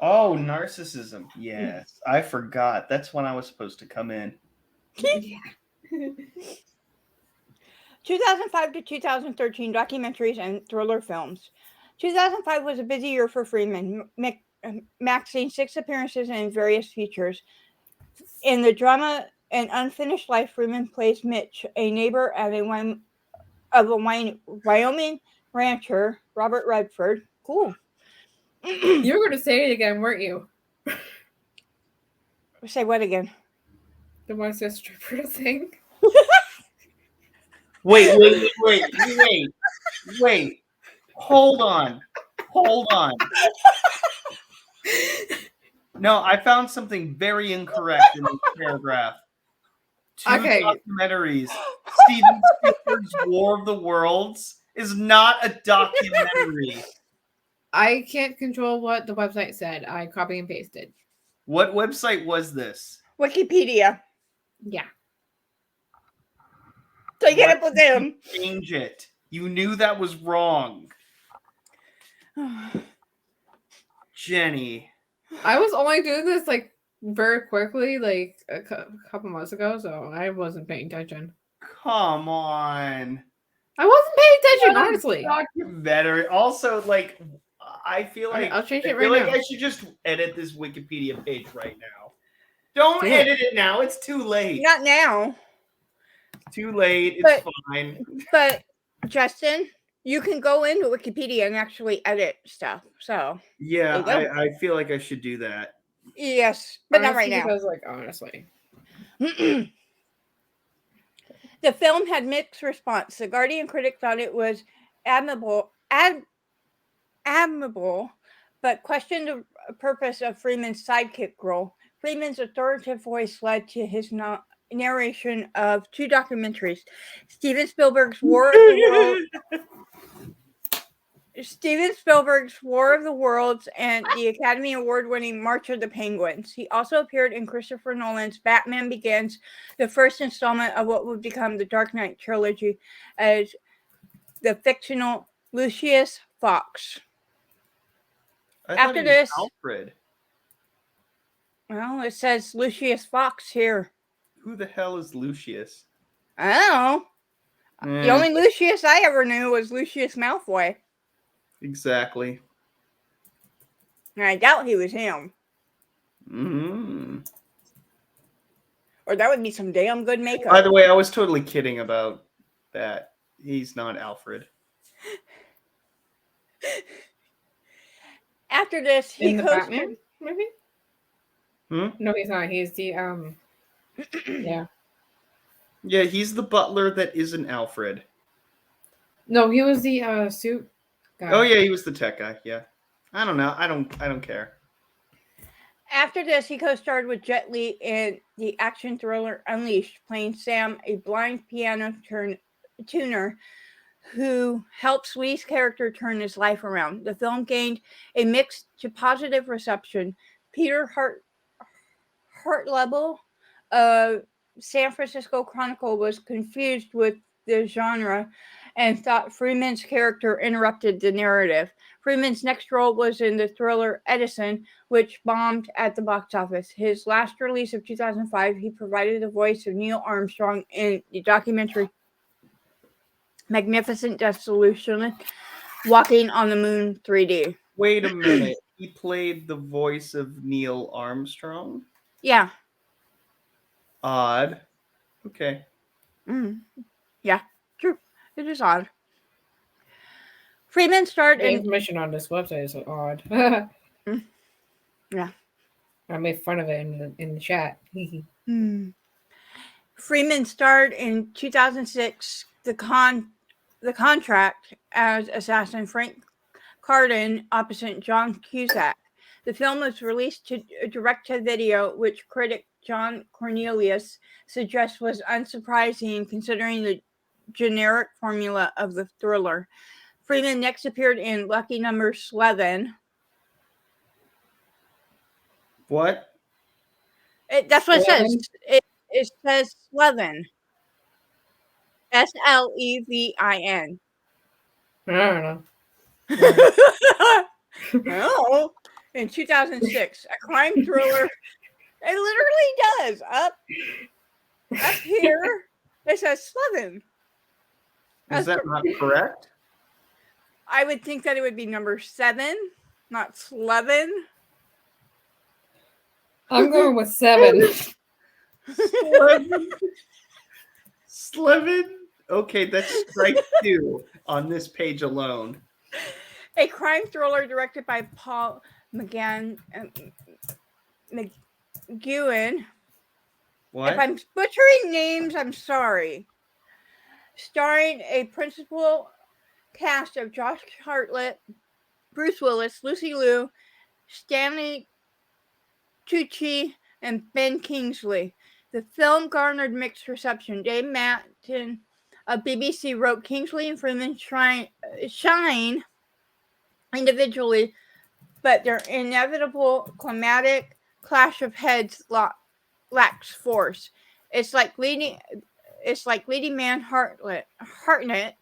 Oh, narcissism. Yes, I forgot. That's when I was supposed to come in. Yeah. 2005 to 2013 documentaries and thriller films. 2005 was a busy year for Freeman, maxing 6 appearances and various features. In the drama An Unfinished Life, Freeman plays Mitch, a neighbor at a Wyoming rancher, Robert Redford. Cool. You were going to say it again, weren't you? Say what again? The what's a stripper thing? Wait. Hold on. No, I found something very incorrect in this paragraph. Two Okay. documentaries. Steven Spielberg's War of the Worlds is not a documentary. I can't control what the website said. I copy and pasted. What website was this? Wikipedia. Yeah. So get up with them. Change it. You knew that was wrong. Jenny. I was only doing this like very quickly, like a couple months ago, so I wasn't paying attention. Come on. I wasn't paying attention, honestly. Documentary. Also, like, I feel like I'll change it I feel right like now. I should just edit this Wikipedia page right now. Don't Do it. edit it now. It's too late. Not now. Too late. It's fine. But Justin, you can go into Wikipedia and actually edit stuff. So Yeah, there you go. I feel like I should do that. Yes, but not right now. Because, like, honestly. The film had mixed response. The Guardian critic thought it was admirable, but questioned the purpose of Freeman's sidekick role. Freeman's authoritative voice led to his narration of two documentaries: Steven Spielberg's War of the Worlds and the Academy Award-winning March of the Penguins. He also appeared in Christopher Nolan's Batman Begins, the first installment of what would become the Dark Knight trilogy, as the fictional Lucius Fox. After this, Alfred. Well, it says Lucius Fox here. Who the hell is Lucius? I don't know. The only Lucius I ever knew was Lucius Malfoy. Exactly. And I doubt he was him. Mm-hmm. Or that would be some damn good makeup. By the way, I was totally kidding about that. He's not Alfred. After this, he in the Batman movie? No, he's not. He's the yeah. Yeah, he's the butler that isn't Alfred. No, he was the suit guy. Oh yeah, he was the tech guy. Yeah. I don't know. I don't care. After this, he co-starred with Jet Li in the action thriller Unleashed, playing Sam, a blind piano tuner who helps Lee's character turn his life around. The film gained a mixed to positive reception. Peter Hartlebel of San Francisco Chronicle was confused with the genre and thought Freeman's character interrupted the narrative. Freeman's next role was in the thriller Edison, which bombed at the box office. His last release of 2005, he provided the voice of Neil Armstrong in the documentary Magnificent Dissolution, Walking on the Moon 3D. Wait a minute. He played the voice of Neil Armstrong? Yeah. Odd. Okay. Yeah, true. It is odd. Freeman starred The information on this website is odd. Yeah. I made fun of it in the chat. Freeman starred in 2006 The Contract as assassin Frank Carden opposite John Cusack. The film was released to direct-to-video, which critic John Cornelius suggests was unsurprising considering the generic formula of the thriller. Freeman next appeared in Lucky Number 11. What? That's what it says. It says Slevin. Slevin. I don't know. No. In 2006, a crime thriller. It literally does. Up here, it says Slevin. Is that not correct? I would think that it would be number 7, not Slevin. I'm going with 7. Slevin? Okay, that's strike 2 on this page alone. A crime thriller directed by Paul Guin. What? If I'm butchering names, I'm sorry. Starring a principal cast of Josh Hartnett, Bruce Willis, Lucy Liu, Stanley Tucci, and Ben Kingsley. The film garnered mixed reception. Dave Mattin of BBC wrote Kingsley and Freeman shine individually, but their inevitable climatic clash of heads lacks force. It's like leading man Hartnett.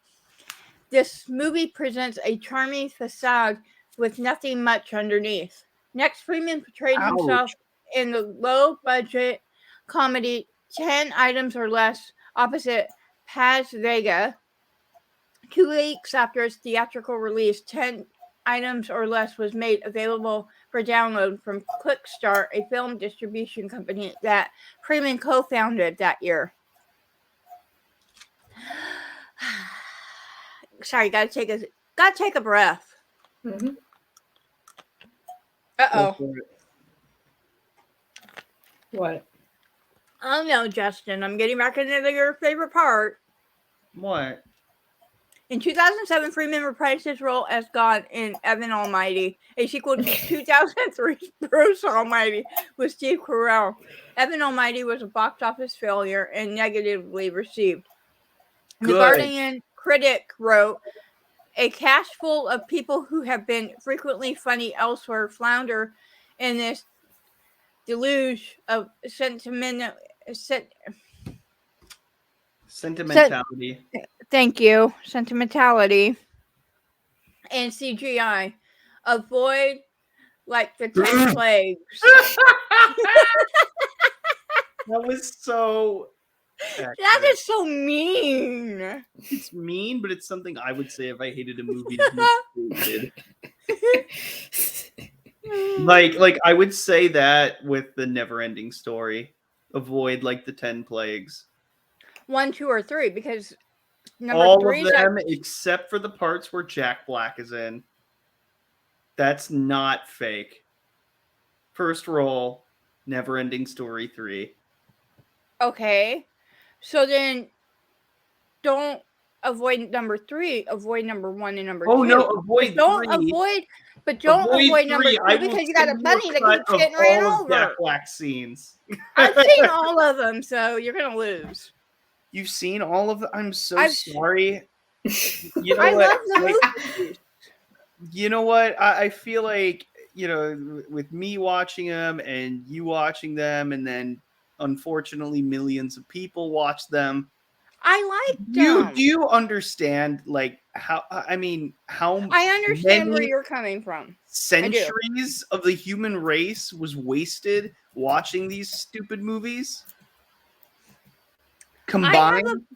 This movie presents a charming facade with nothing much underneath. Next, Freeman portrayed himself in the low-budget comedy 10 Items or Less opposite Paz Vega. 2 weeks after its theatrical release, 10 Items or Less was made available for download from Clickstar, a film distribution company that Freeman co-founded that year. Sorry, gotta take a breath. Mm-hmm. Uh-oh. What? Oh no, Justin, I'm getting back into your favorite part. What? In 2007, Freeman reprised his role as God in Evan Almighty, a sequel to 2003's Bruce Almighty with Steve Carell. Evan Almighty was a box office failure and negatively received. The Guardian critic wrote, "A cast full of people who have been frequently funny elsewhere flounder in this deluge of Sentimentality. Thank you. Sentimentality and CGI. Avoid like the 10 plagues." That was so That is so mean. It's mean, but it's something I would say if I hated a movie as did. Like I would say that with the Never-Ending Story. Avoid like the 10 plagues. 1, 2, or 3, because number all 3 of them except for the parts where Jack Black is in. That's not fake. First roll, Never-Ending Story 3. Okay. So then don't avoid number 3, avoid number 1 and number 2. Oh no, avoid don't 3. Avoid number 2 because you got a bunny that keeps getting ran over. Jack Black scenes. I've seen all of them, so you're gonna lose. You've seen all of them? I'm sorry. You know I what? love the movies. You know what? I feel like, with me watching them and you watching them, and then unfortunately millions of people watch them. I like them. Do you understand how I understand where you're coming from. Centuries of the human race was wasted watching these stupid movies? Combined?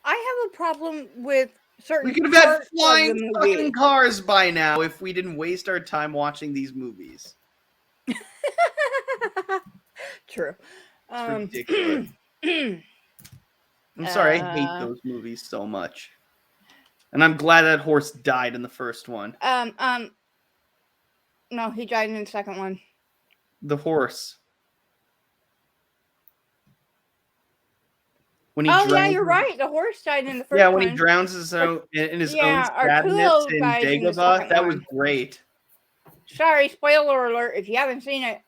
I have a problem with certain. We could have had flying fucking cars by now if we didn't waste our time watching these movies. True. It's ridiculous. I'm sorry, I hate those movies so much. And I'm glad that horse died in the first one. No, he died in the second one. The horse. Yeah, you're right. The horse died in the first one. Yeah, when he drowns in his own sadness in Dagobah. That was great. Sorry, spoiler alert if you haven't seen it.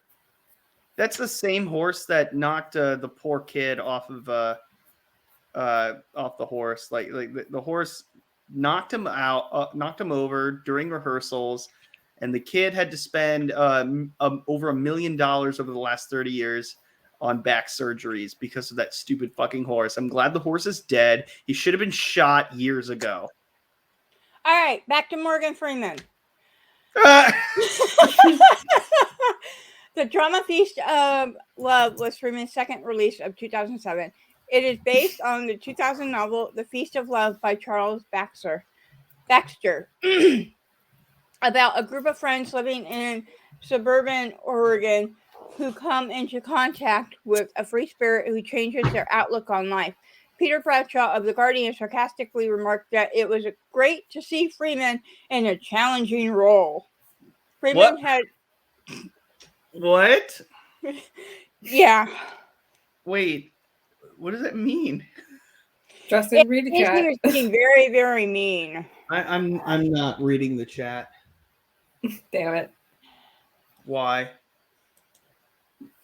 That's the same horse that knocked the poor kid off of the horse. Like the horse knocked him over during rehearsals, and the kid had to spend over $1 million over the last 30 years on back surgeries because of that stupid fucking horse. I'm glad the horse is dead. He should have been shot years ago. All right, back to Morgan Freeman. The Drama Feast of Love was Freeman's second release of 2007. It is based on the 2000 novel The Feast of Love by Charles Baxter. About a group of friends living in suburban Oregon who come into contact with a free spirit who changes their outlook on life. Peter Bradshaw of The Guardian sarcastically remarked that it was great to see Freeman in a challenging role. Freeman had... What? Yeah. Wait, what does that mean? Justin, read the He chat. was being very, very mean. I'm not reading the chat. Damn it. Why?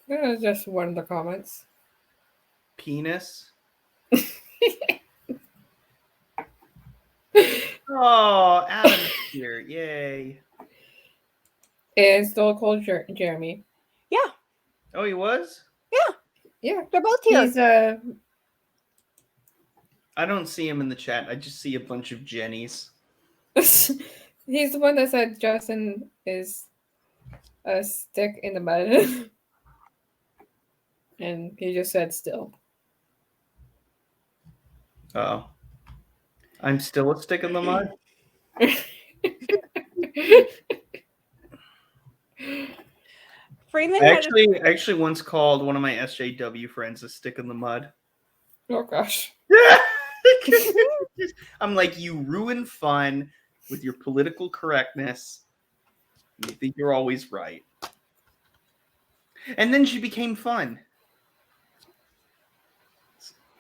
That was just one of the comments. Penis? Oh, Adam's here. Yay. And still called Jeremy. Yeah. Oh, he was? Yeah. They're both here. He's I don't see him in the chat. I just see a bunch of Jennies. he's the one that said Justin is a stick in the mud. And he just said still. Oh. I'm still a stick in the mud? Freeman I had actually once called one of my SJW friends a stick in the mud. Oh gosh. I'm like, you ruin fun with your political correctness. You think you're always right. And then she became fun.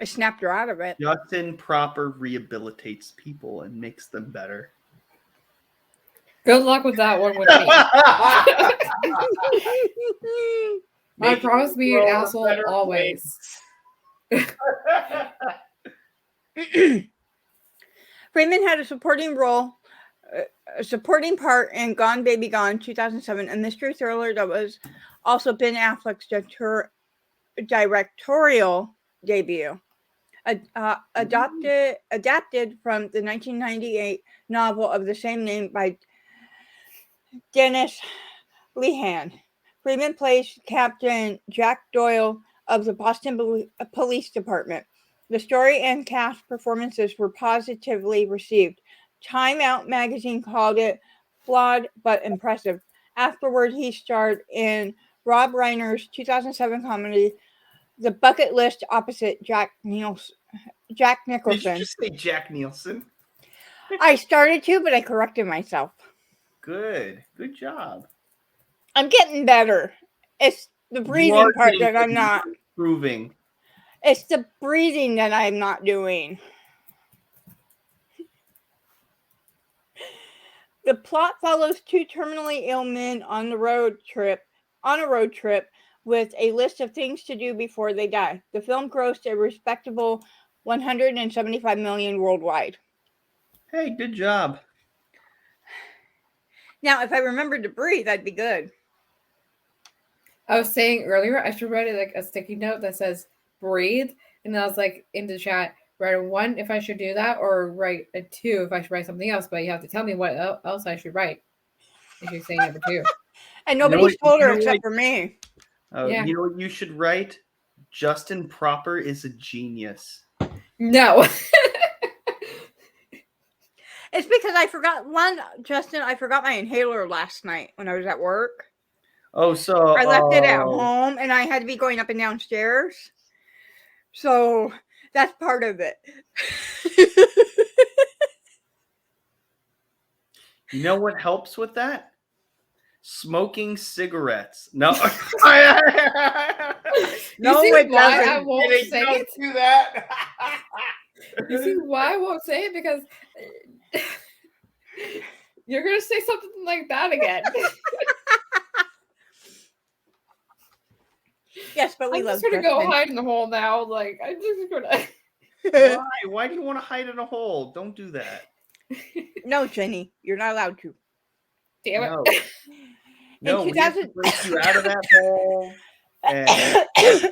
I snapped her out of it. Justin proper rehabilitates people and makes them better. Good luck with that one with me. I promise to be an asshole always. Freeman had a supporting part in Gone Baby Gone 2007, a mystery thriller that was also Ben Affleck's directorial debut. Adapted from the 1998 novel of the same name by Dennis Lehan. Freeman plays Captain Jack Doyle of the Boston Police Department. The story and cast performances were positively received. Time Out magazine called it flawed but impressive. Afterward, he starred in Rob Reiner's 2007 comedy The Bucket List opposite Jack Nicholson. Did you just say Jack Nielsen? I started to, but I corrected myself. Good job. I'm getting better. It's the breathing part that I'm not. Improving. It's the breathing that I'm not doing. The plot follows two terminally ill men on a road trip with a list of things to do before they die. The film grossed a respectable $175 million worldwide. Hey, good job. Now, if I remembered to breathe, I'd be good. I was saying earlier, I should write like a sticky note that says breathe. And I was like in the chat, write a 1 if I should do that, or write a 2 if I should write something else. But you have to tell me what else I should write if you're saying number 2. And nobody's told her except for me. Yeah. You know what you should write? Justin Proper is a genius. No. It's because I forgot Justin, I forgot my inhaler last night when I was at work. Oh, so I left it at home and I had to be going up and down stairs. So that's part of it. You know what helps with that? Smoking cigarettes. No. No, it why I won't say it? Do that. You see why I won't say it? Because you're going to say something like that again. Yes, but we I'm love just going to go hide in the hole now. Like, I'm just going to... Why? Why do you want to hide in a hole? Don't do that. No, Jenny, you're not allowed to. Damn it. No, we have to break you out of that hole and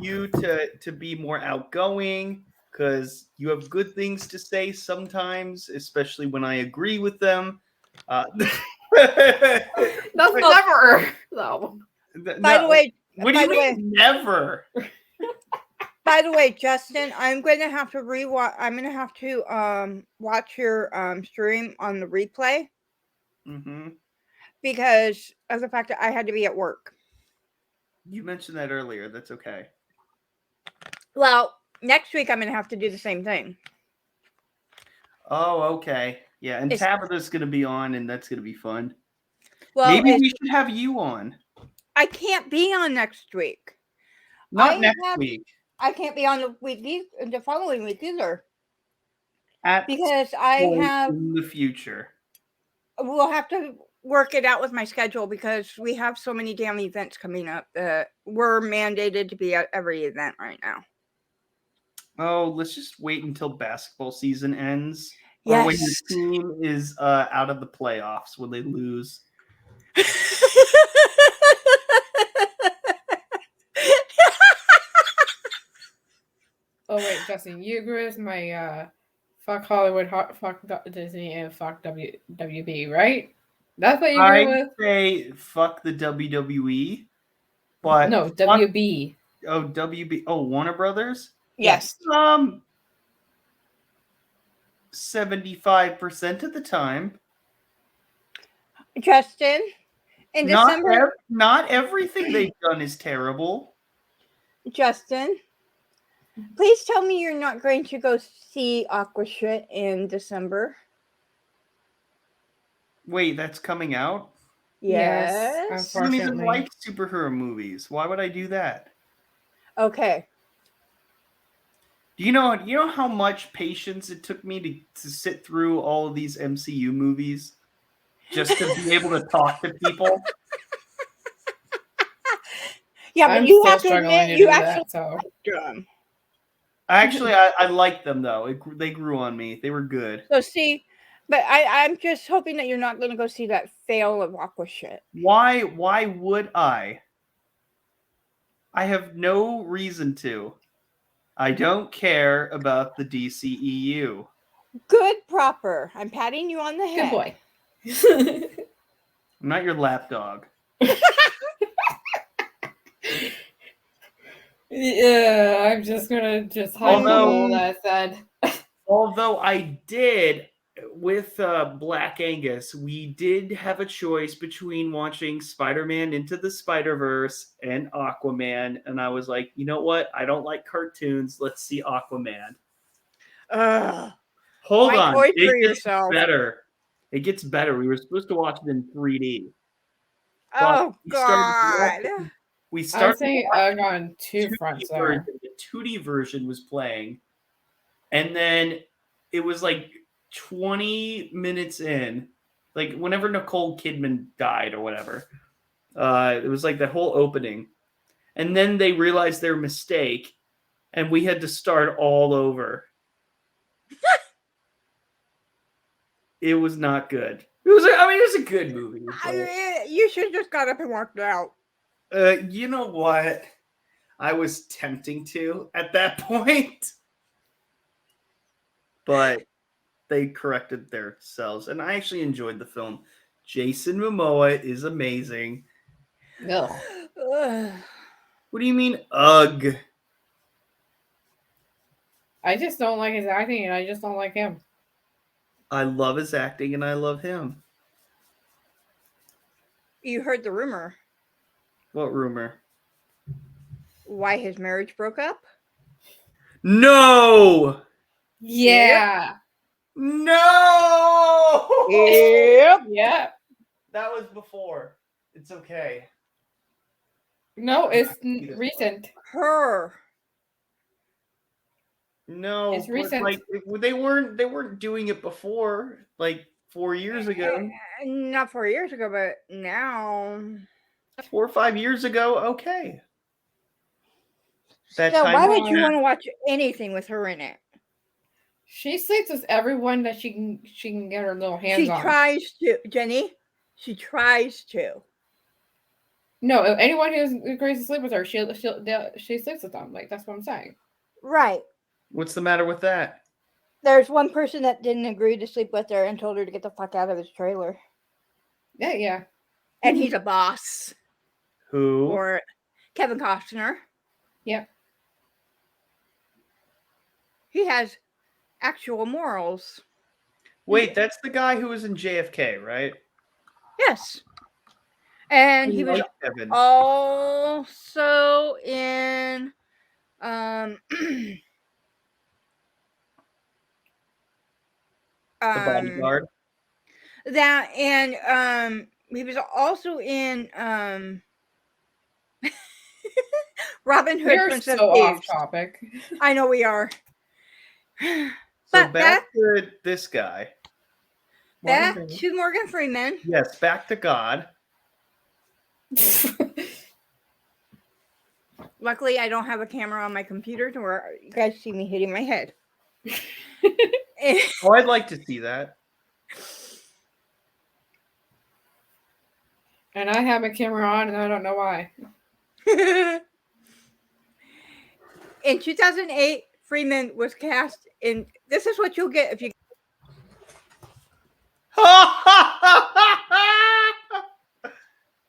you to be more outgoing, because you have good things to say sometimes, especially when I agree with them. That's never. No. By the way, what do you mean never? By the way, Justin, I'm going to have to rewatch. I'm going to have to watch your stream on the replay. Mm-hmm. Because of the fact that I had to be at work. You mentioned that earlier. That's okay. Well, next week I'm going to have to do the same thing. Oh, okay. Yeah, and Tabitha's going to be on, and that's going to be fun. Well, maybe we should have you on. I can't be on next week. Not I next have- week. I can't be on the following week either At because I point have. in the future. We'll have to work it out with my schedule because we have so many damn events coming up that we're mandated to be at every event right now. Oh, let's just wait until basketball season ends. Or when your Yes. team is out of the playoffs, when they lose. Oh wait, Justin, you agree with my fuck Hollywood, fuck Disney, and fuck WB, right? That's what you agree I with? say fuck the WWE, but No, WB. WB. Oh, Warner Brothers. Yes. 75% of the time. Justin, in December, Not everything they've done is terrible. Justin, please tell me you're not going to go see Aqua Shit in December. Wait, that's coming out? Yes. I don't even Unfortunately. like superhero movies. Why would I do that? Okay. Do you know how much patience it took me to sit through all of these MCU movies just to be able to talk to people? Yeah, but I'm you still have to struggling admit to you do actually that, so liked them. Actually, I liked them though. They grew on me. They were good. So see, but I'm just hoping that you're not going to go see that fail of Aqua Shit. Why would I? I have no reason to. I don't care about the DCEU. Good, proper. I'm patting you on the head. good boy. I'm not your lapdog. Yeah, I'm just gonna hide the Although- hole that I said. Although I did with Black Angus, we did have a choice between watching Spider-Man Into the Spider-Verse and Aquaman, and I was like, you know what? I don't like cartoons. Let's see Aquaman. Ugh. Hold Why on, torture it gets yourself? better. It gets better. We were supposed to watch it in 3D. Oh we started God. watching- We I'm started saying watching on two 2D fronts version. there. The 2D version was playing, and then it was like 20 minutes in, like whenever Nicole Kidman died or whatever. It was like the whole opening, and then they realized their mistake, and we had to start all over. It was not good. It was a good movie. But, You should just got up and walked out. you know what? I was tempting to at that point, but they corrected themselves, and I actually enjoyed the film. Jason Momoa is amazing. Ugh. Ugh. What do you mean, ugh? I just don't like his acting, and I just don't like him. I love his acting, and I love him. You heard the rumor What rumor? why his marriage broke up? No! Yeah. No! Yep. Yeah. That was before. It's okay. No, it's Either recent. Her. No, It's but, recent. like they weren't doing it before, like 4 years ago. Not 4 years ago, but now. 4 or 5 years ago, okay. That So time why would you yeah. want to watch anything with her in it? She sleeps with everyone that she can get her little hands She on. tries to, Jenny. She tries to. No, anyone who agrees to sleep with her, she sleeps with them. Like, that's what I'm saying. Right. What's the matter with that? There's one person that didn't agree to sleep with her and told her to get the fuck out of his trailer. Yeah. And he's a boss. Who? Or Kevin Costner. Yep. He has actual morals. Wait, that's the guy who was in JFK, right? Yes. And he was like Kevin. also in The Bodyguard. that and he was also in Robin Hood, We're Princess so off Thieves. topic. I know we are. So But back to this guy. back Morgan to Morgan Freeman. Yes, back to God. Freeman. Luckily, I don't have a camera on my computer to where you guys see me hitting my head. Oh, I'd like to see that. And I have a camera on, and I don't know why. In 2008, Freeman was cast in. This is what you'll get if you.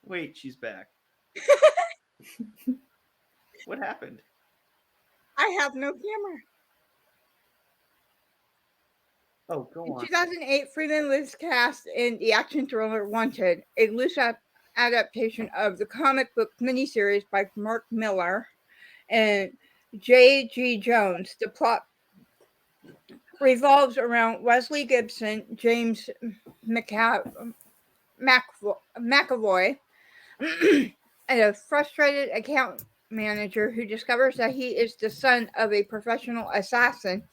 Wait, she's back. What happened? I have no camera. Oh, go In on. 2008, Freeman was cast in the action thriller Wanted, a loose adaptation of the comic book miniseries by Mark Millar and J.G. Jones. The plot revolves around Wesley Gibson, James McAvoy, and a frustrated account manager who discovers that he is the son of a professional assassin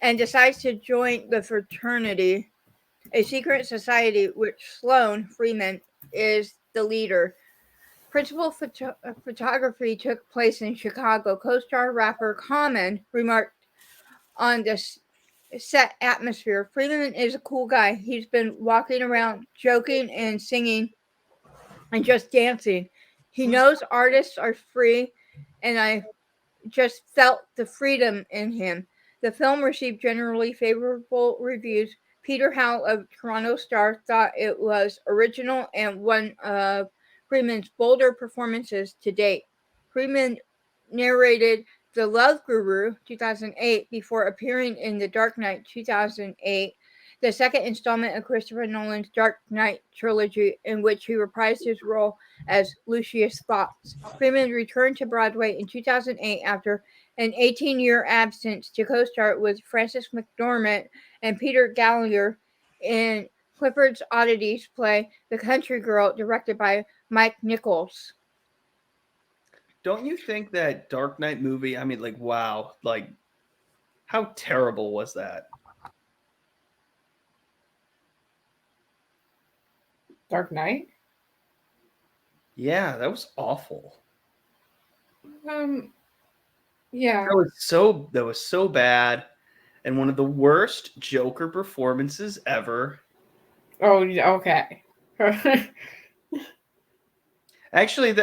and decides to join the fraternity, a secret society which Sloan Freeman is the leader. Principal photography took place in Chicago. Co-star rapper Common remarked on the set atmosphere, Freeman is a cool guy. He's been walking around joking and singing and just dancing. He knows artists are free, and I just felt the freedom in him. The film received generally favorable reviews. Peter Howell of Toronto Star thought it was original and one of Freeman's bolder performances to date. Freeman narrated The Love Guru 2008 before appearing in The Dark Knight 2008, the second installment of Christopher Nolan's Dark Knight trilogy, in which he reprised his role as Lucius Fox. Freeman returned to Broadway in 2008 after an 18-year absence to co-star with Frances McDormand and Peter Gallagher in Clifford's Oddities play The Country Girl, directed by Mike Nichols. Don't you think that Dark Knight movie, I mean, like, wow, like, how terrible was that? Dark Knight? Yeah, that was awful. Yeah. That was so bad, and one of the worst Joker performances ever. Oh, okay. Actually,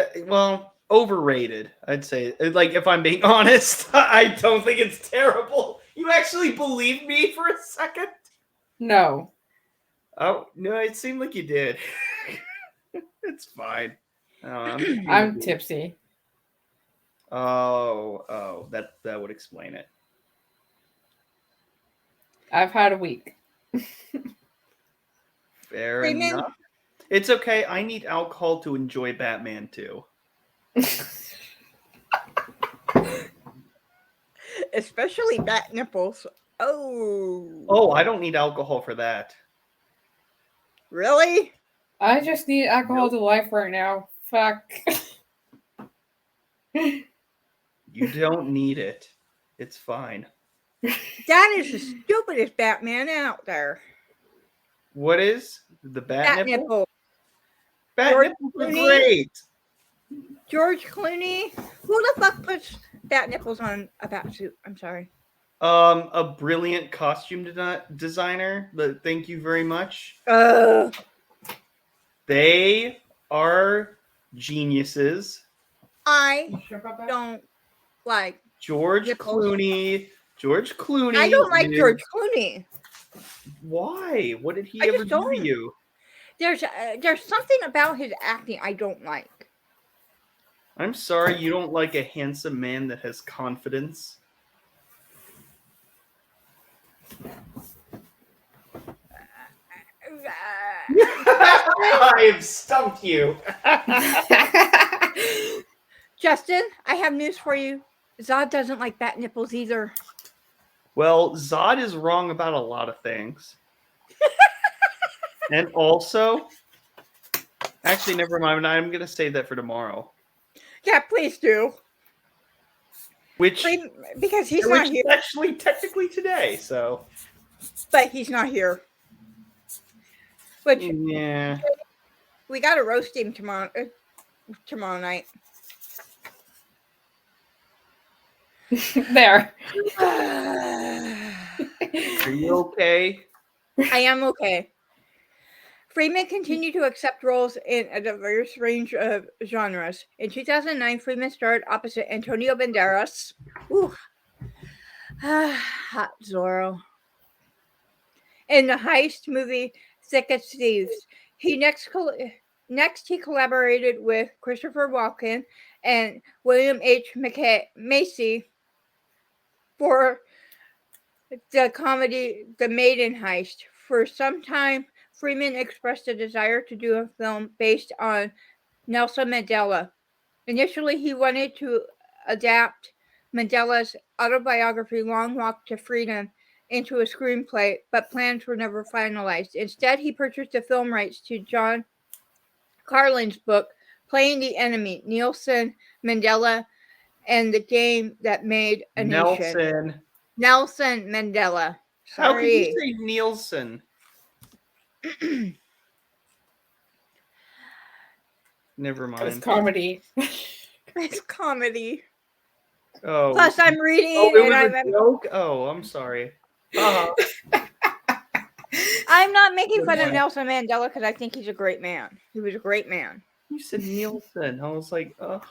overrated. I'd say, like, if I'm being honest, I don't think it's terrible. You actually believe me for a second? No. Oh no, it seemed like you did. It's fine. I'm tipsy. Oh, that would explain it. I've had a week. Fair Freeman? enough. It's okay. I need alcohol to enjoy Batman too. Especially bat nipples. Oh. Oh, I don't need alcohol for that. Really? I just need alcohol to life right now. Fuck. You don't need it. It's fine. That is the stupidest Batman out there. What is the bat Bat nipple? nipple. Bat George nipples are Clooney? great. George Clooney. Who the fuck puts bat nipples on a bat suit? I'm sorry. A brilliant costume designer. Thank you very much. They are geniuses. I don't like George nipples. Clooney. George Clooney. I don't like did- George Clooney. Why? What did he I ever just do don't. to you? There's something about his acting I don't like. I'm sorry you don't like a handsome man that has confidence. I have stumped you. Justin, I have news for you. Zod doesn't like bat nipples either. Well, Zod is wrong about a lot of things. And also, actually, never mind. I'm going to save that for tomorrow. Yeah, please do. Which Because he's not here. is actually technically today, so. But he's not here. Which Yeah. we got to roast him tomorrow night. There. Are you okay? I am okay. Freeman continued to accept roles in a diverse range of genres. In 2009, Freeman starred opposite Antonio Banderas. Ooh. Hot Zorro. In the heist movie Thick as Thieves. Next he collaborated with Christopher Walken and William H. Macy for the comedy The Maiden Heist. For some time, Freeman expressed a desire to do a film based on Nelson Mandela. Initially, he wanted to adapt Mandela's autobiography Long Walk to Freedom into a screenplay, but plans were never finalized. Instead, he purchased the film rights to John Carlin's book, Playing the Enemy, Nelson Mandela and the Game That Made a Nation. Nelson Mandela. How could you Sorry. say Nielsen? Never mind. It's comedy. It's comedy. Oh. Plus, I'm reading Oh, it and was a joke? Oh, I'm sorry. I'm not making fun of Nelson Mandela because I think he's a great man. He was a great man. You said Nielsen. I was like, ugh.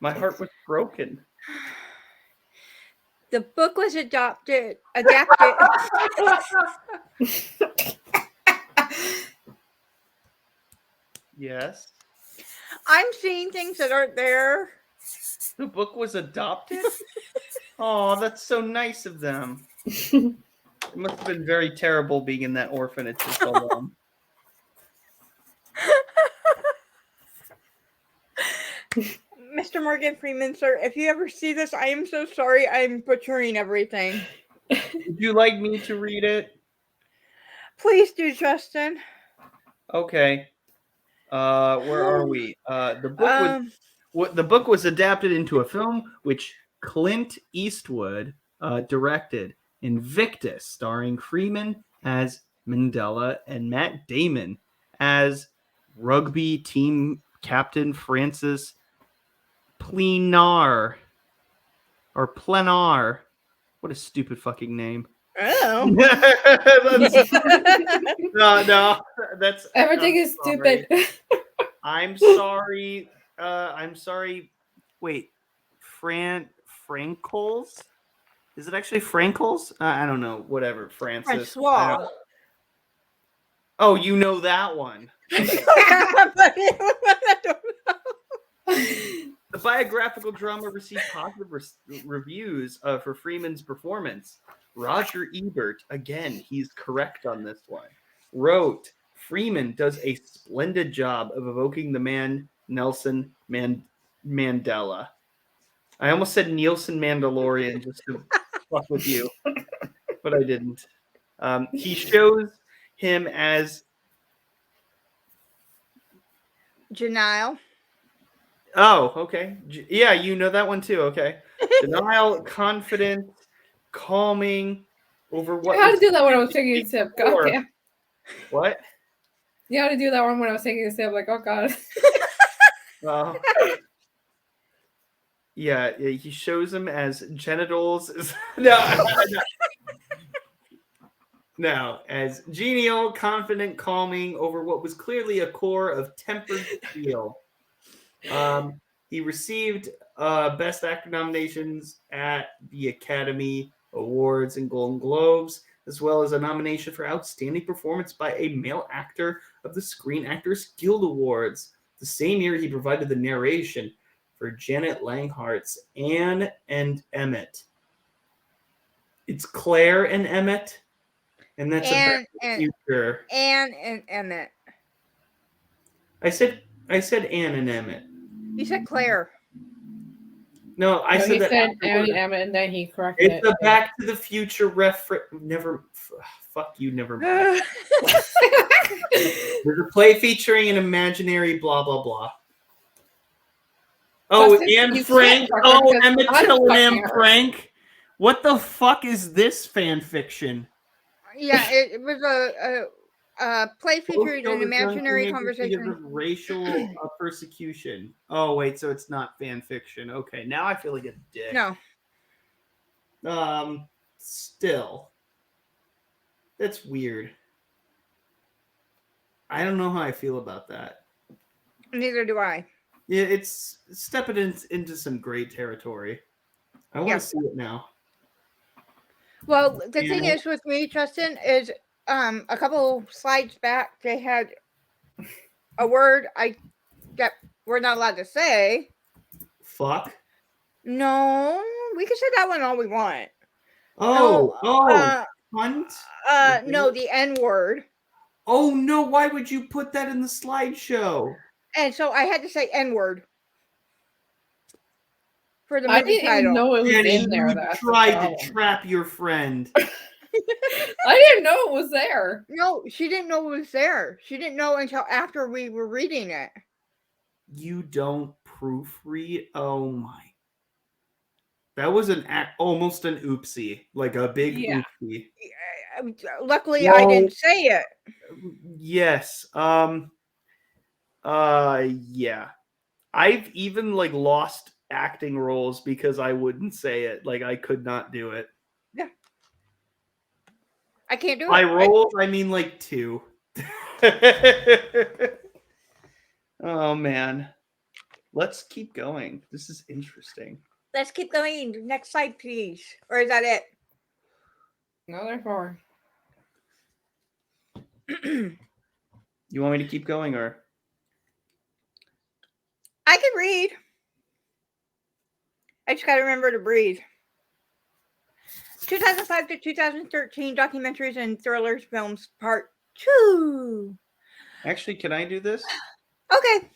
My heart was broken. The book was adapted. Yes. I'm seeing things that aren't there. The book was adopted? Oh, that's so nice of them. It must have been very terrible being in that orphanage for so long. Mr. Morgan Freeman, sir, if you ever see this, I am so sorry. I'm butchering everything. Would you like me to read it? Please do, Justin. Okay. Where are we? The book was adapted into a film which Clint Eastwood directed, Invictus, starring Freeman as Mandela and Matt Damon as rugby team captain Francis Plenar. What a stupid fucking name. Oh. No, that's Everything is stupid. I'm sorry. I'm sorry. Wait, Frankles? Is it actually Frankles? I don't know. Whatever, Francis. Francois. Oh, you know that one. The biographical drama received positive reviews for Freeman's performance. Roger Ebert, again, he's correct on this one, wrote, Freeman does a splendid job of evoking the man Nelson Mandela. I almost said Nielsen Mandalorian just to fuck with you, but I didn't. He shows him as Janelle. Oh, okay. Yeah, you know that one too. Okay. Denial, confident, calming over what. I had to do that when I was taking a sip. God before. damn. What? You had to do that one when I was taking a sip. Like, oh god. Yeah, he shows him as genitals. No. No, as genial, confident, calming over what was clearly a core of tempered steel. He received Best Actor nominations at the Academy Awards and Golden Globes, as well as a nomination for Outstanding Performance by a Male Actor of the Screen Actors Guild Awards. The same year, he provided the narration for Janet Langhart's Anne and Emmett. It's Claire and Emmett, and that's a future. Anne and Emmett. I said Anne and Emmett. You said Claire. No, I No, said he that said afterward. Annie Emma, and then he corrected It's it. a Back to the Future reference. Never. Fuck you. Never mind. There's a play featuring an imaginary blah blah blah. Oh, Justin, and you Frank. can't fuck her Oh, because Emmett I'm Till and fucking M. her. Frank. What the fuck is this fan fiction? Yeah, it was a play featuring an imaginary conversation. Of racial persecution. Oh wait, so it's not fan fiction. Okay, now I feel like a dick. No, Still, that's weird. I don't know how I feel about that. neither do I. Yeah, it's stepping into some gray territory. I want Yeah. to see it now. Well, the thing is with me, Justin, is a couple slides back they had a word that we're not allowed to say. Fuck. No, we can say that one all we want. Hunt. No, the N word. Oh no! Why would you put that in the slideshow? And so I had to say N word for the I movie didn't title. even know it was Danny, in there. you That's the tried to problem. trap your friend. I didn't know it was there. No, she didn't know it was there. She didn't know until after we were reading it. You don't proofread? Oh my. That was almost an oopsie. Like a big Yeah. oopsie. Luckily, I didn't say it. Yes. Yeah. I've even like lost acting roles because I wouldn't say it. Like I could not do it. Yeah. I can't do By it. roles, I mean like 2. Oh man. Let's keep going. This is interesting. Let's keep going. Next slide, please. Or is that it? No, there's more. You want me to keep going or? I can read. I just got to remember to breathe. 2005 to 2013 documentaries and thrillers films part 2. Actually, can I do this? Okay.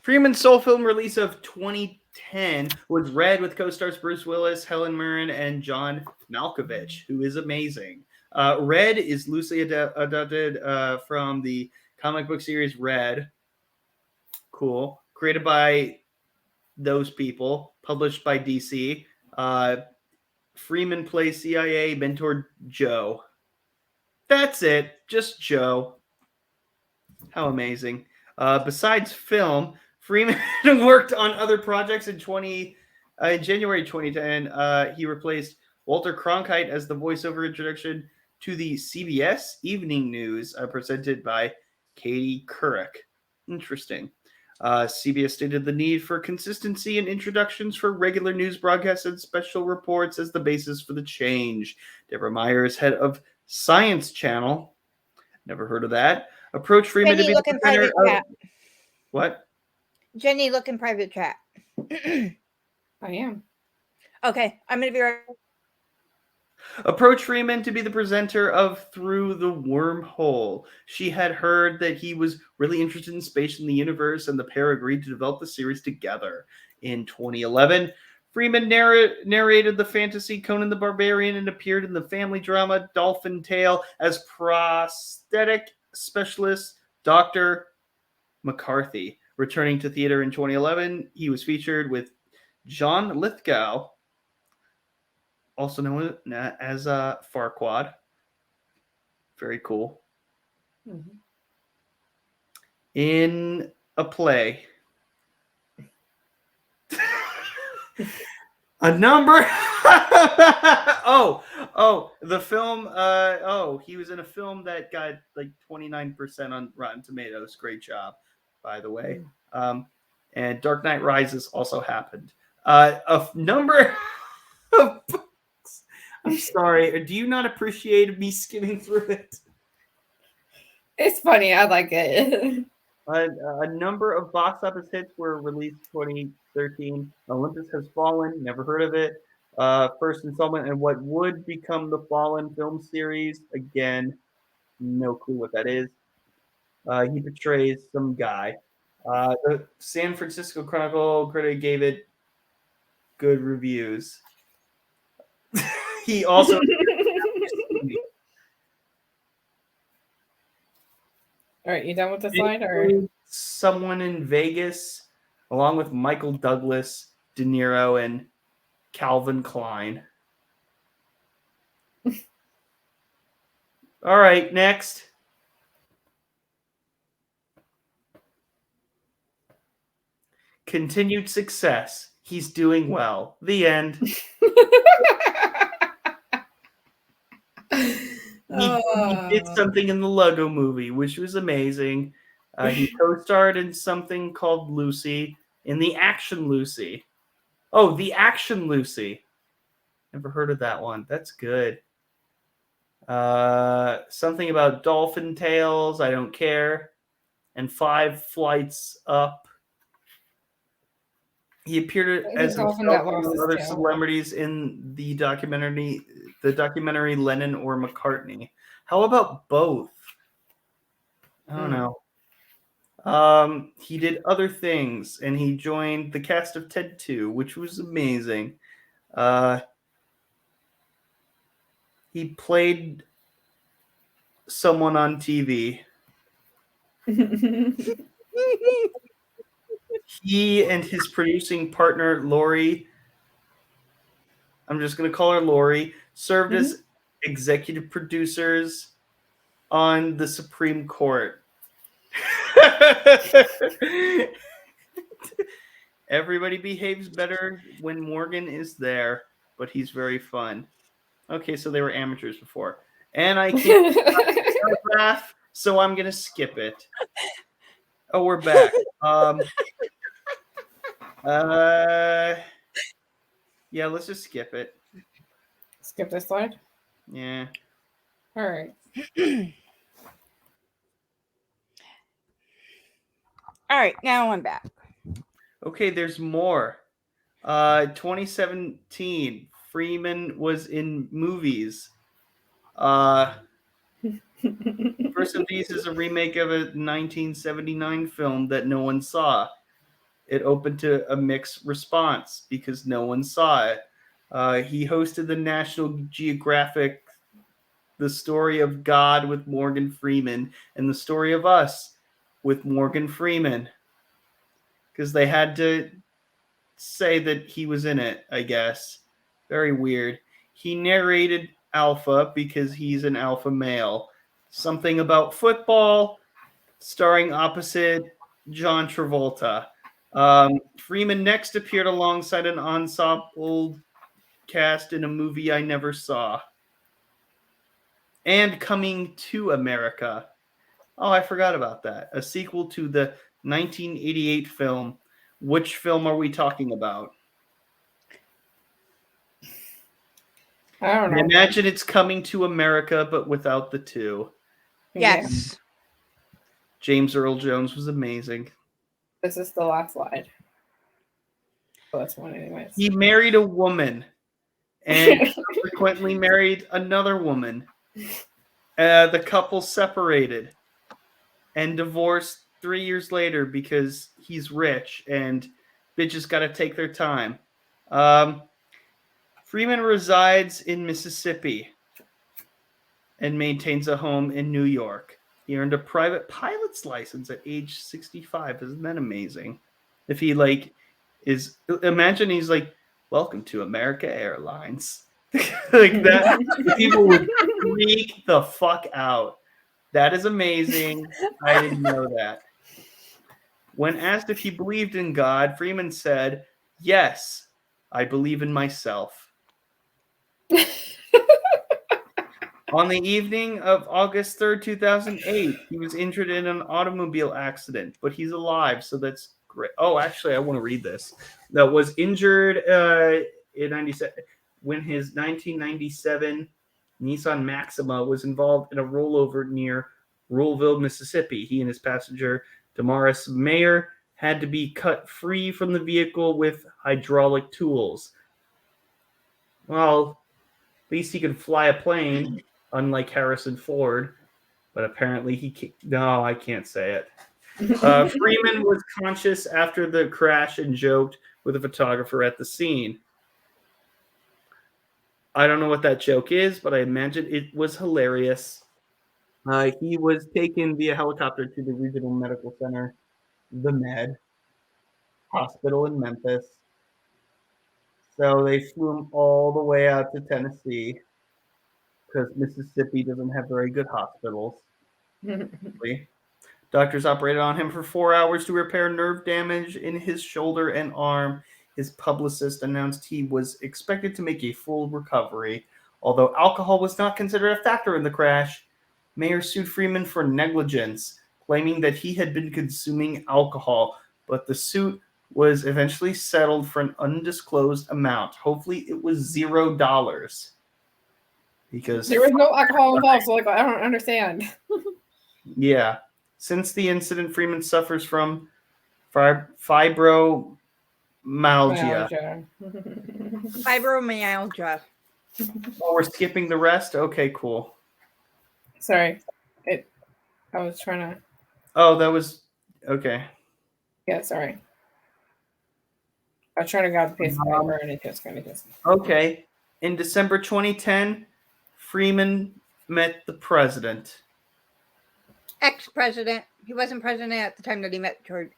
Freeman's sole film release of 2010 was Red with co-stars Bruce Willis, Helen Mirren, and John Malkovich, who is amazing. Red is loosely adapted from the comic book series Red. Cool. Created by those people, published by DC. Freeman plays CIA mentor Joe. That's it. Just Joe. How amazing. Besides film, Freeman worked on other projects in January 2010. He replaced Walter Cronkite as the voiceover introduction to the CBS Evening News presented by Katie Couric. Interesting. CBS stated the need for consistency in introductions for regular news broadcasts and special reports as the basis for the change. Deborah Meyer is head of Science Channel. Never heard of that. Approach Freeman Jenny, to be look the in presenter private chat. What? Jenny, look in private chat. I am. Okay, I'm going to be right. Approach Freeman to be the presenter of Through the Wormhole. She had heard that he was really interested in space and the universe, and the pair agreed to develop the series together. In 2011, Freeman narrated the fantasy Conan the Barbarian and appeared in the family drama Dolphin Tale as prosthetic specialist Dr. McCarthy. Returning to theater in 2011, he was featured with John Lithgow, also known as Farquaad. Very cool. Mm-hmm. In a play. A number. The film. He was in a film that got like 29% on Rotten Tomatoes. Great job, by the way. And Dark Knight Rises also happened. A number of books. I'm sorry. Do you not appreciate me skimming through it? It's funny. I like it. A number of box office hits were released in 2013. Olympus Has Fallen, never heard of it. First installment in what would become the Fallen film series. Again, no clue what that is. He portrays some guy. The San Francisco Chronicle critic gave it good reviews. He also All right, you done with the slide? Or someone in Vegas, along with Michael Douglas, De Niro, and Calvin Klein. All right, next. Continued success. He's doing well. The end. He did something in the Lego movie, which was amazing. He co-starred in something called Lucy, in the Action Lucy. Oh, the Action Lucy. Never heard of that one. That's good. Something about dolphin tails. I don't care. And 5 Flights Up. He appeared as himself and other celebrities in the documentary Lennon or McCartney. How about both? I don't know. He did other things, and he joined the cast of Ted 2, which was amazing. He played someone on TV. He and his producing partner, Lori, I'm just going to call her Lori, served as executive producers on the Supreme Court. Everybody behaves better when Morgan is there, but he's very fun. Okay, so they were amateurs before. And I can't laugh, so I'm going to skip it. Oh, we're back. Yeah, let's just skip it. Skip this slide? Yeah. All right. All right, now I'm back. Okay, there's more. 2017, Freeman was in movies. First of these is a remake of a 1979 film that no one saw. It opened to a mixed response because no one saw it. He hosted the National Geographic The Story of God with Morgan Freeman and The Story of Us with Morgan Freeman. Because they had to say that he was in it, I guess. Very weird. He narrated Alpha because he's an alpha male. Something about football, starring opposite John Travolta. Freeman next appeared alongside an ensemble cast in a movie I never saw. And Coming to America. Oh, I forgot about that. A sequel to the 1988 film. Which film are we talking about? I don't know. I imagine it's Coming to America, but without the 2. Yes. James Earl Jones was amazing. This is the last slide. Oh, that's one anyways. He married a woman and subsequently married another woman. The couple separated and divorced 3 years later because he's rich and bitches got to take their time. Freeman resides in Mississippi and maintains a home in New York. He earned a private pilot's license at age 65. Isn't that amazing? If he imagine he's like, welcome to America Airlines. Like that, people would freak the fuck out. That is amazing. I didn't know that. When asked if he believed in God, Freeman said, yes, I believe in myself. On the evening of August 3rd, 2008, he was injured in an automobile accident, but he's alive, so that's great. Oh, actually, I want to read this. That was injured in 97 when his 1997 Nissan Maxima was involved in a rollover near Ruleville, Mississippi. He and his passenger, Damaris Mayer, had to be cut free from the vehicle with hydraulic tools. Well, at least he could fly a plane, unlike Harrison Ford. But apparently no, I can't say it. Freeman was conscious after the crash and joked with a photographer at the scene. I don't know what that joke is, but I imagine it was hilarious. He was taken via helicopter to the Regional Medical Center, the Med Hospital in Memphis. So they flew him all the way out to Tennessee because Mississippi doesn't have very good hospitals. Doctors operated on him for 4 hours to repair nerve damage in his shoulder and arm. His publicist announced he was expected to make a full recovery. Although alcohol was not considered a factor in the crash, Mayer sued Freeman for negligence, claiming that he had been consuming alcohol, but the suit was eventually settled for an undisclosed amount. Hopefully it was $0. Because There was no alcohol involved, so like I don't understand. yeah. Since the incident, Freeman suffers from fibromyalgia. Fibromyalgia. Oh, we're skipping the rest? Okay, cool. Sorry. I was trying to. Oh, that was... Okay. Yeah, sorry. I was trying to grab the piece of paper and it just kind of just. Okay. In December 2010, Freeman met the president. Ex-president. He wasn't president at the time that he met George.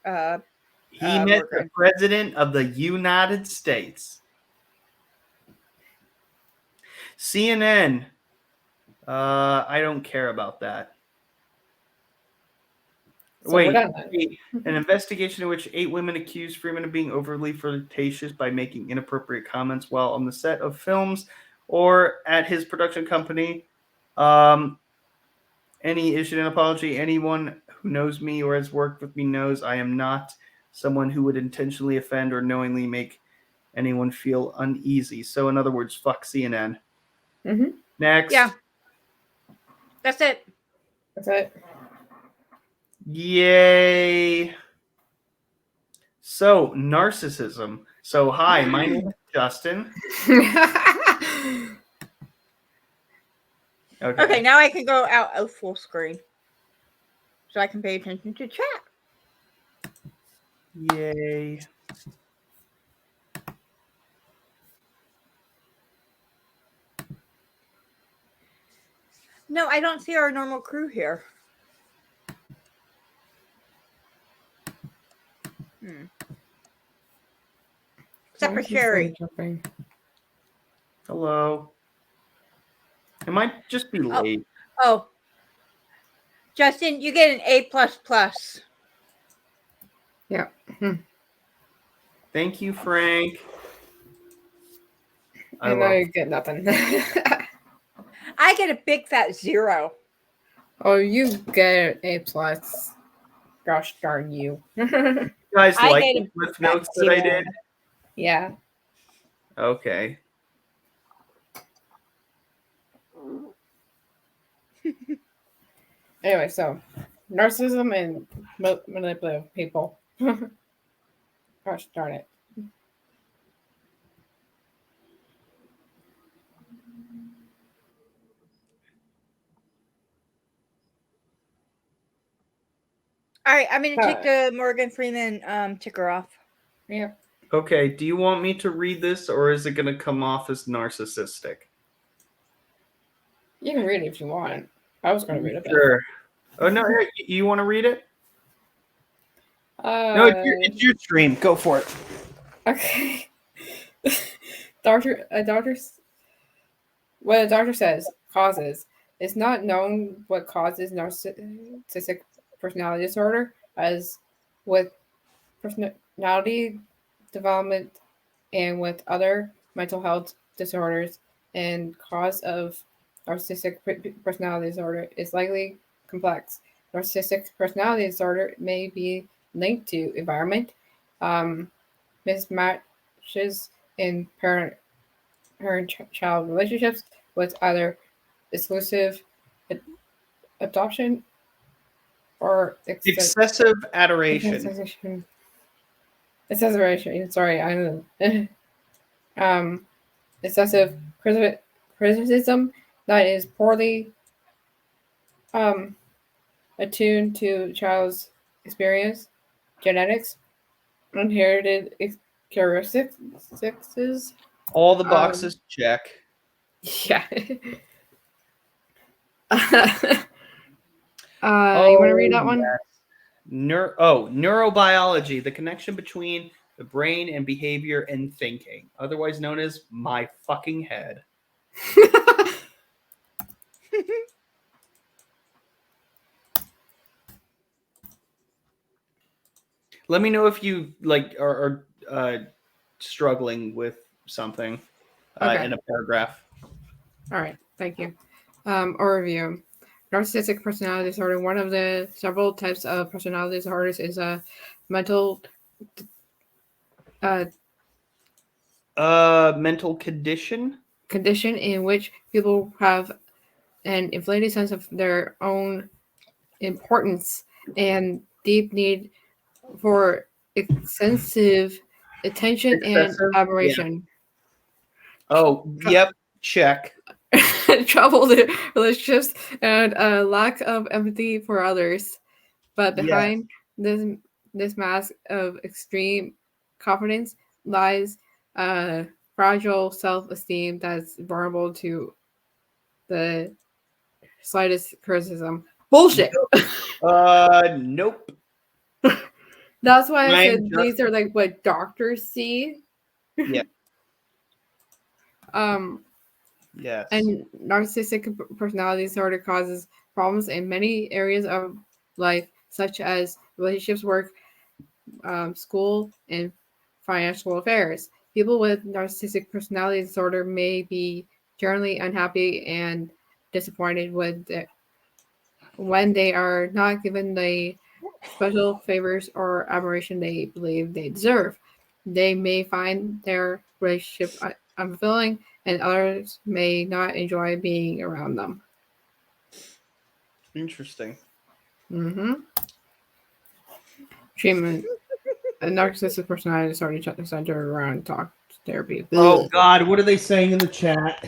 He met the president of the United States. CNN. I don't care about that. So Wait, we're done then. an investigation in which 8 women accused Freeman of being overly flirtatious by making inappropriate comments while on the set of films or at his production company. Any issued an apology. Anyone who knows me or has worked with me knows I am not someone who would intentionally offend or knowingly make anyone feel uneasy. So, in other words, fuck CNN. Mm-hmm. Next. Yeah. That's it. That's it. Yay. So, narcissism. So, hi, my name is Justin. Okay, now I can go out of full screen. So I can pay attention to chat. Yay. No, I don't see our normal crew here. Except for Sherry. Hello. It might just be late. Oh. Justin, you get an A++. Yeah. Thank you, Frank. I know you get nothing. I get a big fat 0. Oh, you get an A+. Gosh darn you. You guys I like get the Cliff Notes that I did? Yeah. Okay. Anyway, so narcissism and manipulative people. Gosh darn it. All right, I'm going to take the Morgan Freeman ticker off. Yeah. Okay, do you want me to read this or is it going to come off as narcissistic? You can read it if you want. I was going to read it. Sure. Oh, no, you want to read it? No, it's your stream. Go for it. Okay. What a doctor says causes. It's not known what causes narcissistic personality disorder, as with personality development and with other mental health disorders, and cause of narcissistic personality disorder is likely complex. Narcissistic personality disorder may be linked to environment, mismatches in parent-child relationships with either exclusive adoption or excessive adoration. Excessive adoration. Sorry, I excessive criticism that is poorly attuned to child's experience, genetics, inherited characteristics. All the boxes check. Yeah. You want to read that one? Yes. Neurobiology, the connection between the brain and behavior and thinking, otherwise known as my fucking head. Let me know if you are struggling with something Okay. in a paragraph. All right. Thank you. Overview. Narcissistic personality disorder. One of the several types of personality disorders is a mental Mental condition. condition in which people have an inflated sense of their own importance and deep need for extensive attention and Excessive? admiration. Oh, yep. Check. Troubled relationships and a lack of empathy for others. But Yes. behind this mask of extreme confidence lies a fragile self-esteem that's vulnerable to the slightest criticism. Bullshit. Nope. That's why I I'm said these are like what doctors see. Yeah. Yes. Yes. And narcissistic personality disorder causes problems in many areas of life, such as relationships, work, school, and financial affairs. People with narcissistic personality disorder may be generally unhappy and disappointed when they are not given the special favors or admiration they believe they deserve. They may find their relationship unfulfilling, and others may not enjoy being around them. Interesting. Mm-hmm. Treatment. A narcissistic personality disorder centered around talk therapy. Oh God, what are they saying in the chat?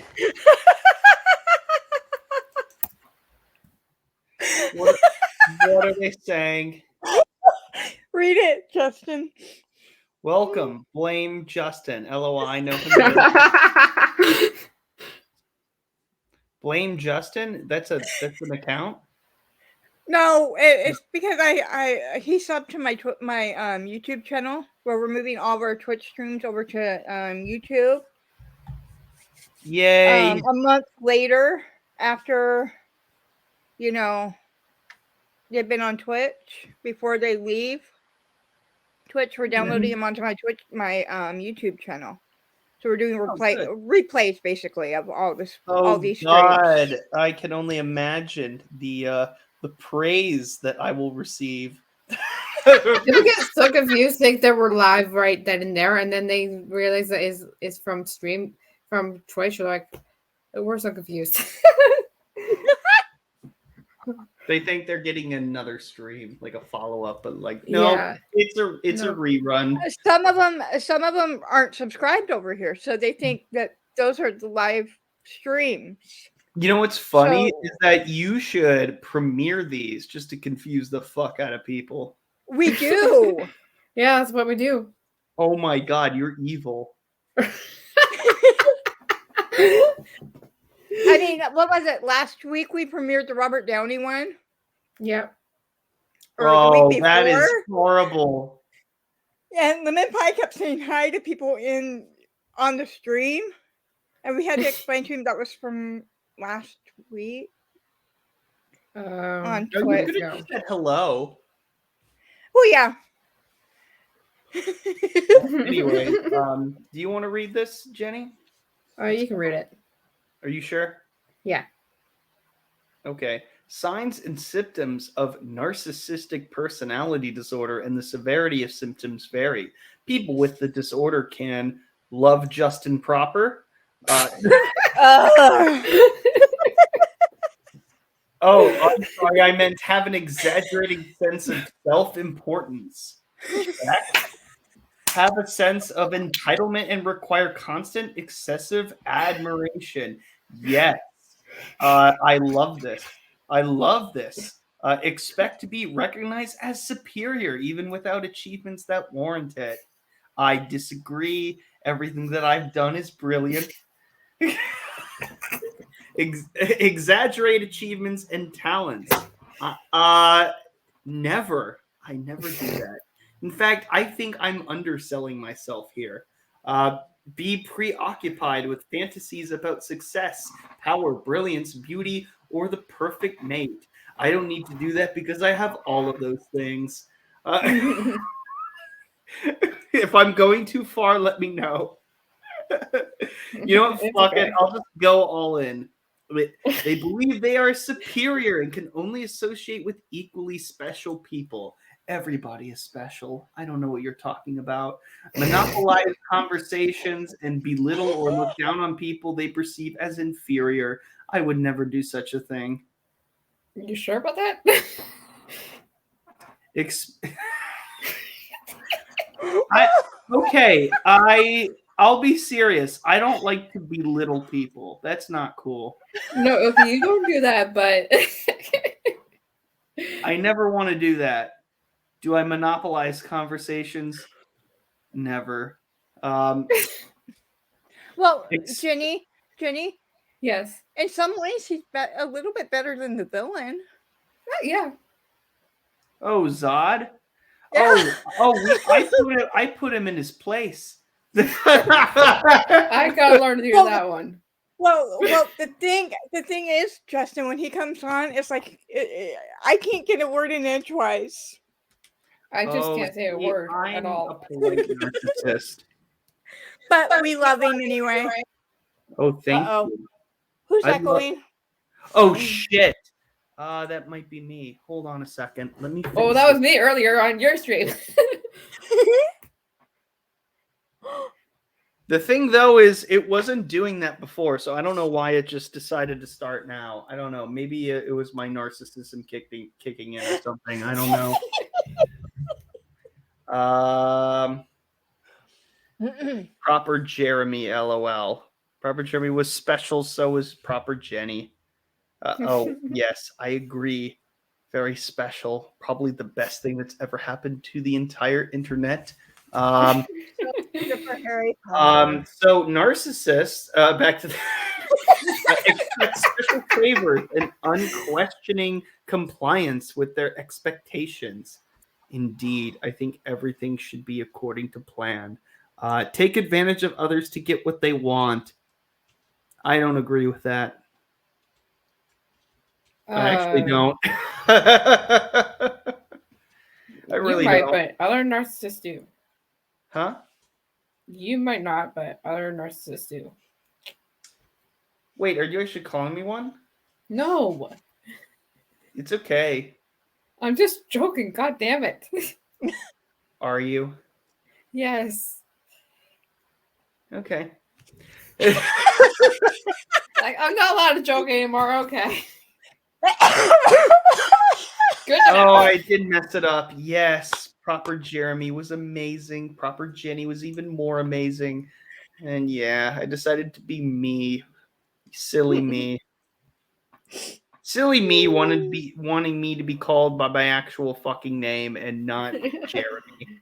What are they saying? Read it, Justin. Welcome. Blame Justin. LOI. No him. Blame Justin? That's an account? No, it's because he subbed to my YouTube channel where we're moving all of our Twitch streams over to YouTube. Yay. A month later, after they've been on Twitch before they leave Twitch, we're downloading them onto my YouTube channel. So we're doing replays basically of all this. all these streams. God, I can only imagine the praise that I will receive. People get so confused, think that we're live right then and there, and then they realize that is from Twitch. They're like, we're so confused. They think they're getting another stream, like a follow up, but like no, Yeah. it's a rerun. Some of them aren't subscribed over here, so they think that those are the live streams. You know what's funny is that you should premiere these just to confuse the fuck out of people. We do. Yeah, that's what we do. Oh my God, you're evil. I mean, what was it? Last week we premiered the Robert Downey one. Yep. Or the week before. That is horrible. And Lemon Pie kept saying hi to people on the stream, and we had to explain to him that was from last week on You Twitch. could have just said hello. Well, yeah. Anyway, do you want to read this, Jenny? You can read it. Are you sure? Yeah. Okay. Signs and symptoms of narcissistic personality disorder and the severity of symptoms vary. People with the disorder can love Justin proper. Oh, I'm sorry. I meant have an exaggerating sense of self-importance. Have a sense of entitlement and require constant, excessive admiration. Yes. I love this. Expect to be recognized as superior, even without achievements that warrant it. I disagree. Everything that I've done is brilliant. Exaggerate achievements and talents. Never. I never do that. In fact, I think I'm underselling myself here. Be preoccupied with fantasies about success, power, brilliance, beauty, or the perfect mate. I don't need to do that because I have all of those things. If I'm going too far, let me know. You know what? It's Fuck okay. it. I'll just go all in. They believe they are superior and can only associate with equally special people. Everybody is special. I don't know what you're talking about. Monopolize conversations and belittle or look down on people they perceive as inferior. I would never do such a thing. You sure about that? I'll be serious. I don't like to belittle people. That's not cool. No, okay, you don't do that, but I never want to do that. Do I monopolize conversations? Never. Well, Ex- Jenny, yes. in some ways, he's a little bit better than the villain. Yeah. Oh, Zod. Yeah. I put him in his place. I gotta learn to do that one. Well, the thing is, Justin, when he comes on, it's like I can't get a word in edgewise. I just can't say a word at I'm all. a polite narcissist. But we love him anyway. Oh, thank Uh-oh. you. Who's I love- echoing? Oh shit. That might be me. Hold on a second. Let me. Oh, that was me earlier on your stream. The thing though is it wasn't doing that before, so I don't know why it just decided to start now. I don't know. Maybe it was my narcissism kicking in or something. I don't know. Proper Jeremy, LOL. Proper Jeremy was special, so was Proper Jenny. Oh, yes, I agree. Very special. Probably the best thing that's ever happened to the entire internet. For Harry Potter. So narcissists, back to the expect special favors and unquestioning compliance with their expectations. Indeed, I think everything should be according to plan. Take advantage of others to get what they want. I don't agree with that. I actually don't. I really you might, don't. but other narcissists do. Huh? You might not, but other narcissists do. Wait, are you actually calling me one? No, It's okay. I'm just joking. God damn it. Are you? Yes. Okay. Like, I'm not allowed to joke anymore. Okay. Good. Oh, I did mess it up. Yes, Proper Jeremy was amazing. Proper Jenny was even more amazing. And yeah, I decided to be me. Silly me. Silly me wanting me to be called by my actual fucking name and not Jeremy.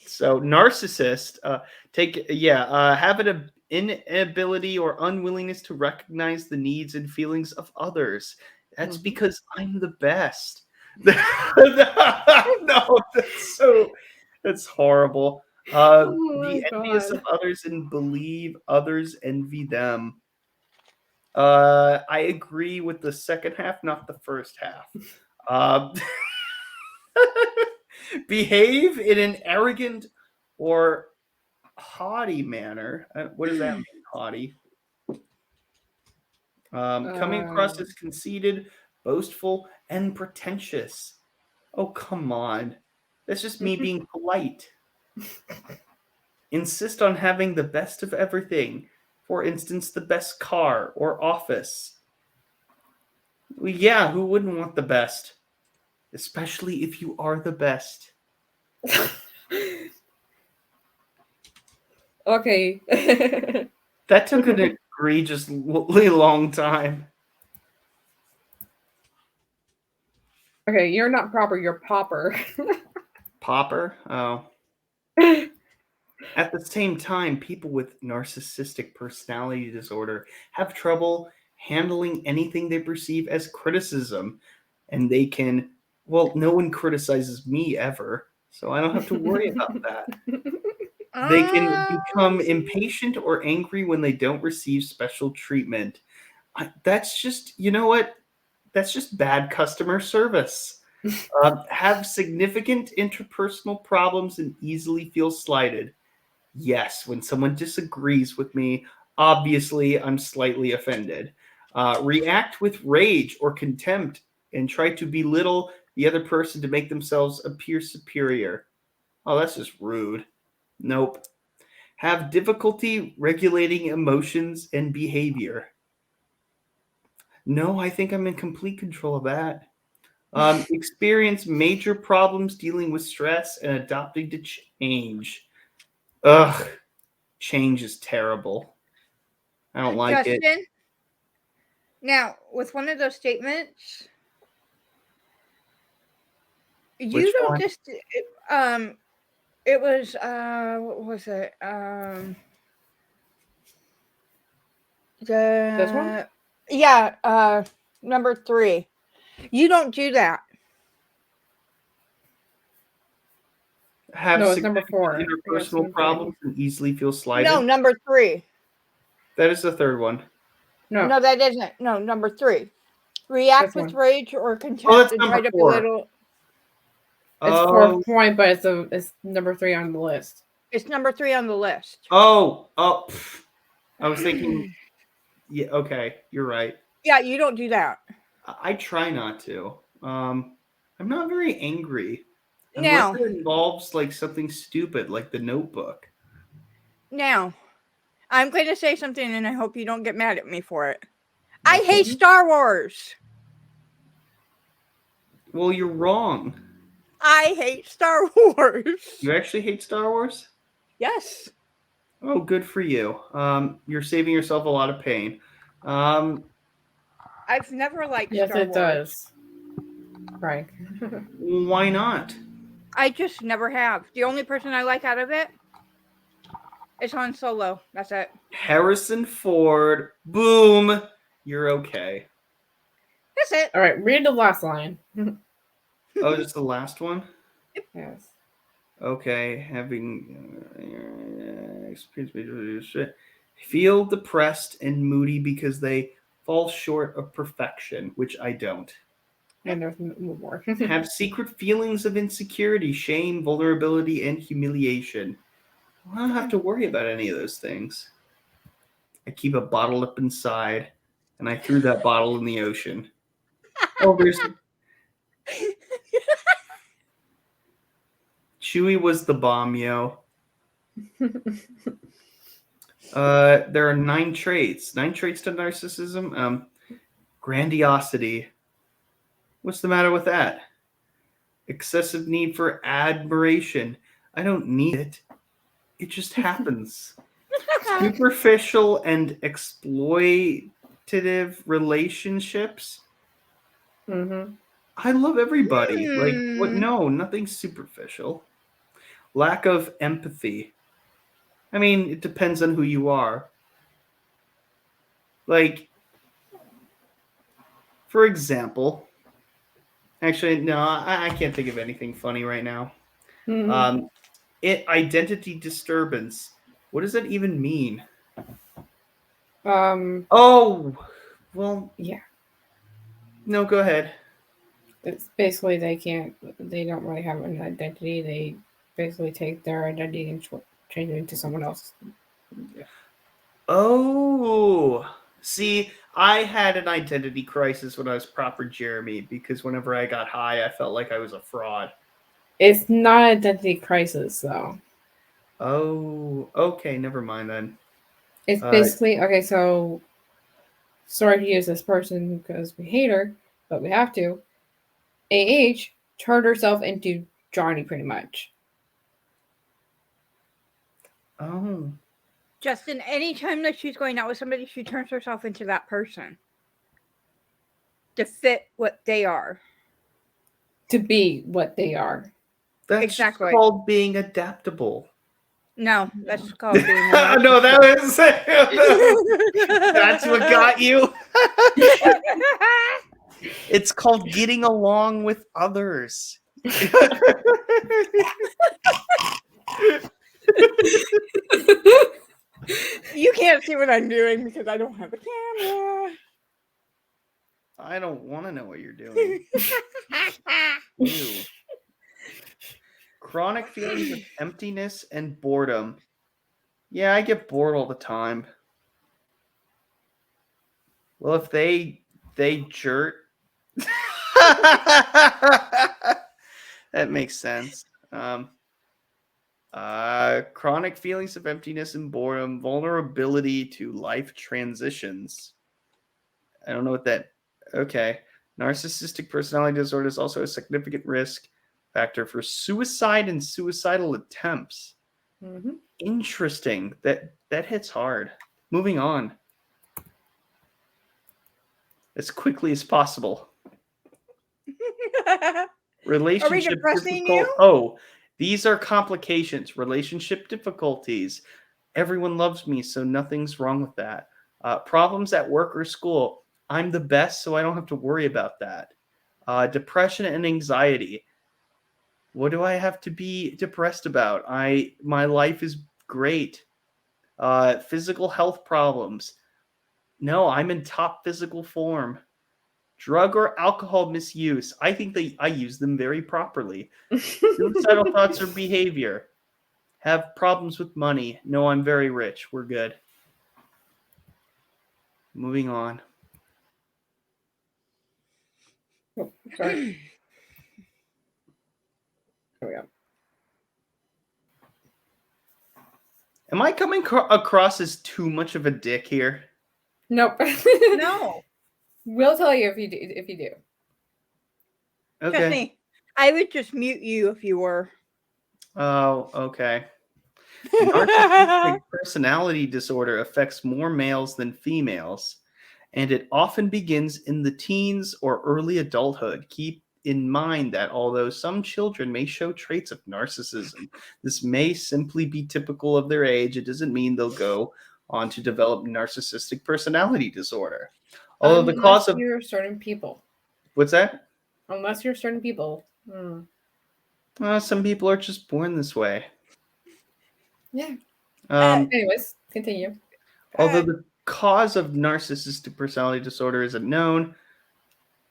So narcissist, have an inability or unwillingness to recognize the needs and feelings of others. That's because I'm the best. No, that's horrible. Be envious of others and believe others envy them. I agree with the second half, not the first half. Behave in an arrogant or haughty manner. What does that mean, haughty? Coming across as conceited, boastful, and pretentious. Oh, come on. That's just me being polite. Insist on having the best of everything. For instance, the best car or office. Well, yeah, who wouldn't want the best? Especially if you are the best. Okay. That took an egregiously long time. Okay, you're not proper, you're popper. Popper? Oh. At the same time, people with narcissistic personality disorder have trouble handling anything they perceive as criticism. And they can, well, no one criticizes me ever, so I don't have to worry about that. They can become impatient or angry when they don't receive special treatment. That's just, you know what? That's just bad customer service. Have significant interpersonal problems and easily feel slighted. Yes, when someone disagrees with me, obviously I'm slightly offended. React with rage or contempt and try to belittle the other person to make themselves appear superior. Oh, that's just rude. Nope. Have difficulty regulating emotions and behavior. No, I think I'm in complete control of that. Experience major problems dealing with stress and adapting to change. Ugh, change is terrible. I don't like it. Justin, now with one of those statements, Which you don't one? just it was what was it? This one? The yeah, number 3. You don't do that. Have No, it's number significant 4. I think it's interpersonal number 3. problems and easily feel slighted. No, number 3. That is the third one. No, No, that isn't. No, number 3. React This with one. rage or Oh, contempt that's and try number to 4. belittle. it's Oh, 4th point, but it's number 3 on the list. It's number 3 on the list. oh. Pff. I was thinking. Yeah. Okay, you're right. Yeah, you don't do that. I try not to. I'm not very angry unless Now, it involves like something stupid, like The Notebook. now, I'm going to say something, and I hope you don't get mad at me for it. I Okay. hate Star Wars. Well, you're wrong. I hate Star Wars. You actually hate Star Wars? Yes. Oh, good for you. You're saving yourself a lot of pain. I've never liked Yes, Star it Wars. does. Right. Why not? I just never have. The only person I like out of it is Han Solo. That's it. Harrison Ford. Boom. You're okay. That's it. All right, read the last line. Oh, just the last one? Yes. Okay. Feel depressed and moody because they fall short of perfection, which I don't. And there's more. Have secret feelings of insecurity, shame, vulnerability, and humiliation. I don't have to worry about any of those things. I keep a bottle up inside, and I threw that bottle in the ocean. Oh, there's Chewie was the bomb, yo. There are 9 traits. 9 traits to narcissism. Grandiosity. What's the matter with that? Excessive need for admiration. I don't need it. It just happens. Superficial and exploitative relationships. Mm-hmm. I love everybody. Like, what? No, nothing superficial. Lack of empathy. I mean, it depends on who you are. Like, for example, actually, no, I can't think of anything funny right now. Mm-hmm. Identity disturbance. What does that even mean? Oh, well, yeah. No, go ahead. It's basically they don't really have an identity. They basically take their identity and change it into someone else. Yeah. Oh, see, I had an identity crisis when I was proper Jeremy because whenever I got high, I felt like I was a fraud. It's not an identity crisis, though. Oh, okay, never mind then. It's basically okay. So, sorry to use this person because we hate her, but we have to. Turned herself into Johnny, pretty much. Oh. Justin, anytime that she's going out with somebody, she turns herself into that person to fit what they are. To be what they are. That's exactly called being adaptable. No, that's called being a No, that was That's what got you. It's called getting along with others. You can't see what I'm doing because I don't have a camera. I don't want to know what you're doing. Ew. Chronic feelings of emptiness and boredom. Yeah, I get bored all the time. Well, if they jerk, that makes sense. Chronic feelings of emptiness and boredom, vulnerability to life transitions. I don't know what that. Okay, narcissistic personality disorder is also a significant risk factor for suicide and suicidal attempts. Mhm. Interesting. That hits hard. Moving on as quickly as possible. Relationship depressing difficult. you? Oh, these are complications. Relationship difficulties. Everyone loves me, so nothing's wrong with that. Problems at work or school. I'm the best, so I don't have to worry about that. Depression and anxiety. What do I have to be depressed about? My life is great. Physical health problems. No, I'm in top physical form. Drug or alcohol misuse. I think I use them very properly. Suicidal thoughts or behavior. Have problems with money. No, I'm very rich. We're good. Moving on. Oh, sorry. There we go. Am I coming across as too much of a dick here? Nope. No. We'll tell you if you do. If you do. Trust Okay. me. I would just mute you if you were. Oh, okay. Narcissistic personality disorder affects more males than females, and it often begins in the teens or early adulthood. Keep in mind that although some children may show traits of narcissism, this may simply be typical of their age. It doesn't mean they'll go on to develop narcissistic personality disorder. Although the cause of you're certain people. what's that? Unless you're certain people. Some people are just born this way. Yeah. Um, Anyways, continue. Although the cause of narcissistic personality disorder isn't known,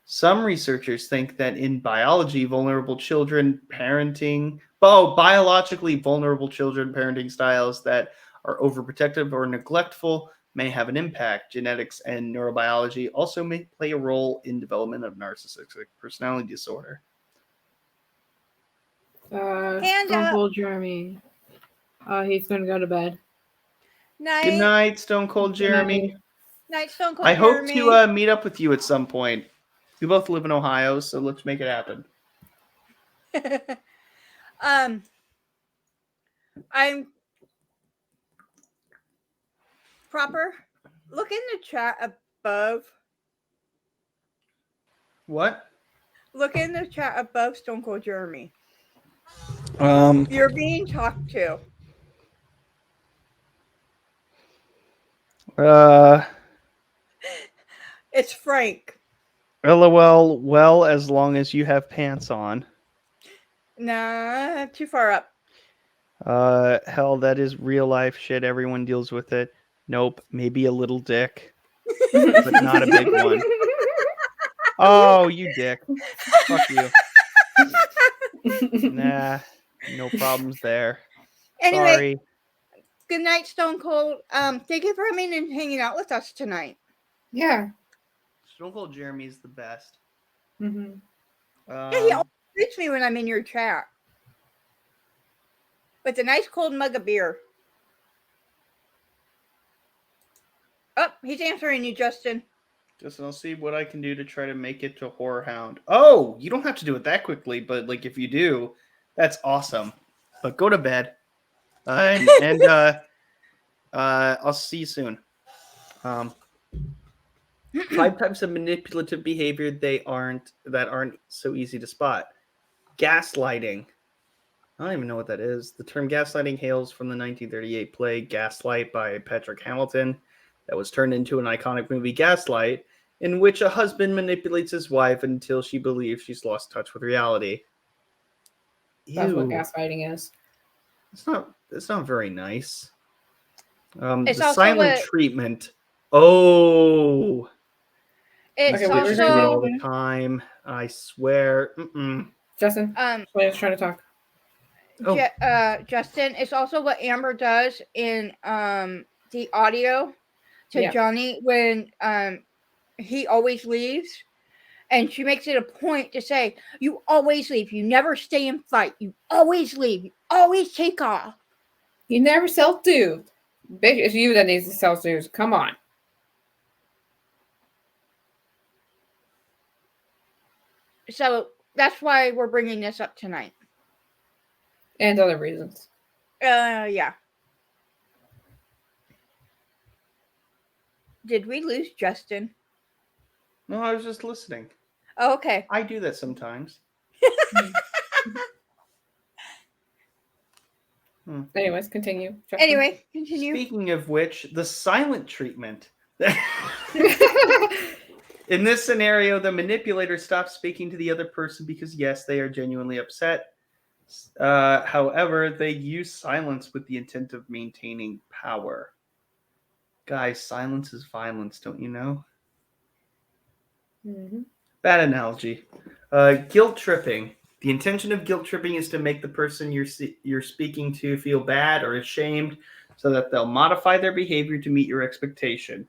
some researchers think that in biologically vulnerable children parenting styles that are overprotective or neglectful may have an impact. Genetics and neurobiology also may play a role in development of narcissistic personality disorder. Hand Stone up. Cold Jeremy. He's gonna go to bed. Night. Good night, Stone Cold Jeremy. Night, Stone Cold I hope Jeremy. to meet up with you at some point. We both live in Ohio, so let's make it happen. I'm proper. Look in the chat above. What? Look in the chat above Stone Cold Jeremy. Um, You're being talked to. It's Frank. LOL, well, as long as you have pants on. Nah, too far up. Hell, that is real life shit. Everyone deals with it. Nope, maybe a little dick, but not a big one. Oh, you dick. Fuck you. Nah, no problems there. Anyway, Sorry. good night, Stone Cold. Thank you for coming and hanging out with us tonight. Yeah. Stone Cold Jeremy is the best. Mm-hmm. Yeah, he always greets me when I'm in your chat. With a nice cold mug of beer. Oh, he's answering you, Justin. Justin, I'll see what I can do to try to make it to Horror Hound. Oh, you don't have to do it that quickly, but like if you do, that's awesome. But go to bed, and I'll see you soon. 5 types of manipulative behavior that aren't so easy to spot. Gaslighting. I don't even know what that is. The term gaslighting hails from the 1938 play Gaslight by Patrick Hamilton that was turned into an iconic movie, Gaslight, in which a husband manipulates his wife until she believes she's lost touch with reality. That's what Ew. gaslighting is. It's not very nice. It's The also silent what- treatment. Oh, It's Okay, we were bitches do it all also the time. I swear. Justin, um I was trying to talk. Oh. Justin, it's also what Amber does in the audio to Yeah. Johnny when he always leaves. And she makes it a point to say, "You always leave. You never stay and fight. You always leave. You always take off." You never self-soothed. Bitch, it's you that needs to self-soothe. Come on. So that's why we're bringing this up tonight. And other reasons. Yeah. Did we lose Justin? No, I was just listening. Oh, okay. I do that sometimes. Anyways, continue. Justin. Anyway, continue. Speaking of which, the silent treatment. In this scenario, the manipulator stops speaking to the other person because, yes, they are genuinely upset. However, they use silence with the intent of maintaining power. Guys, silence is violence, don't you know? Mm-hmm. Bad analogy. Guilt tripping. The intention of guilt tripping is to make the person you're speaking to feel bad or ashamed so that they'll modify their behavior to meet your expectation.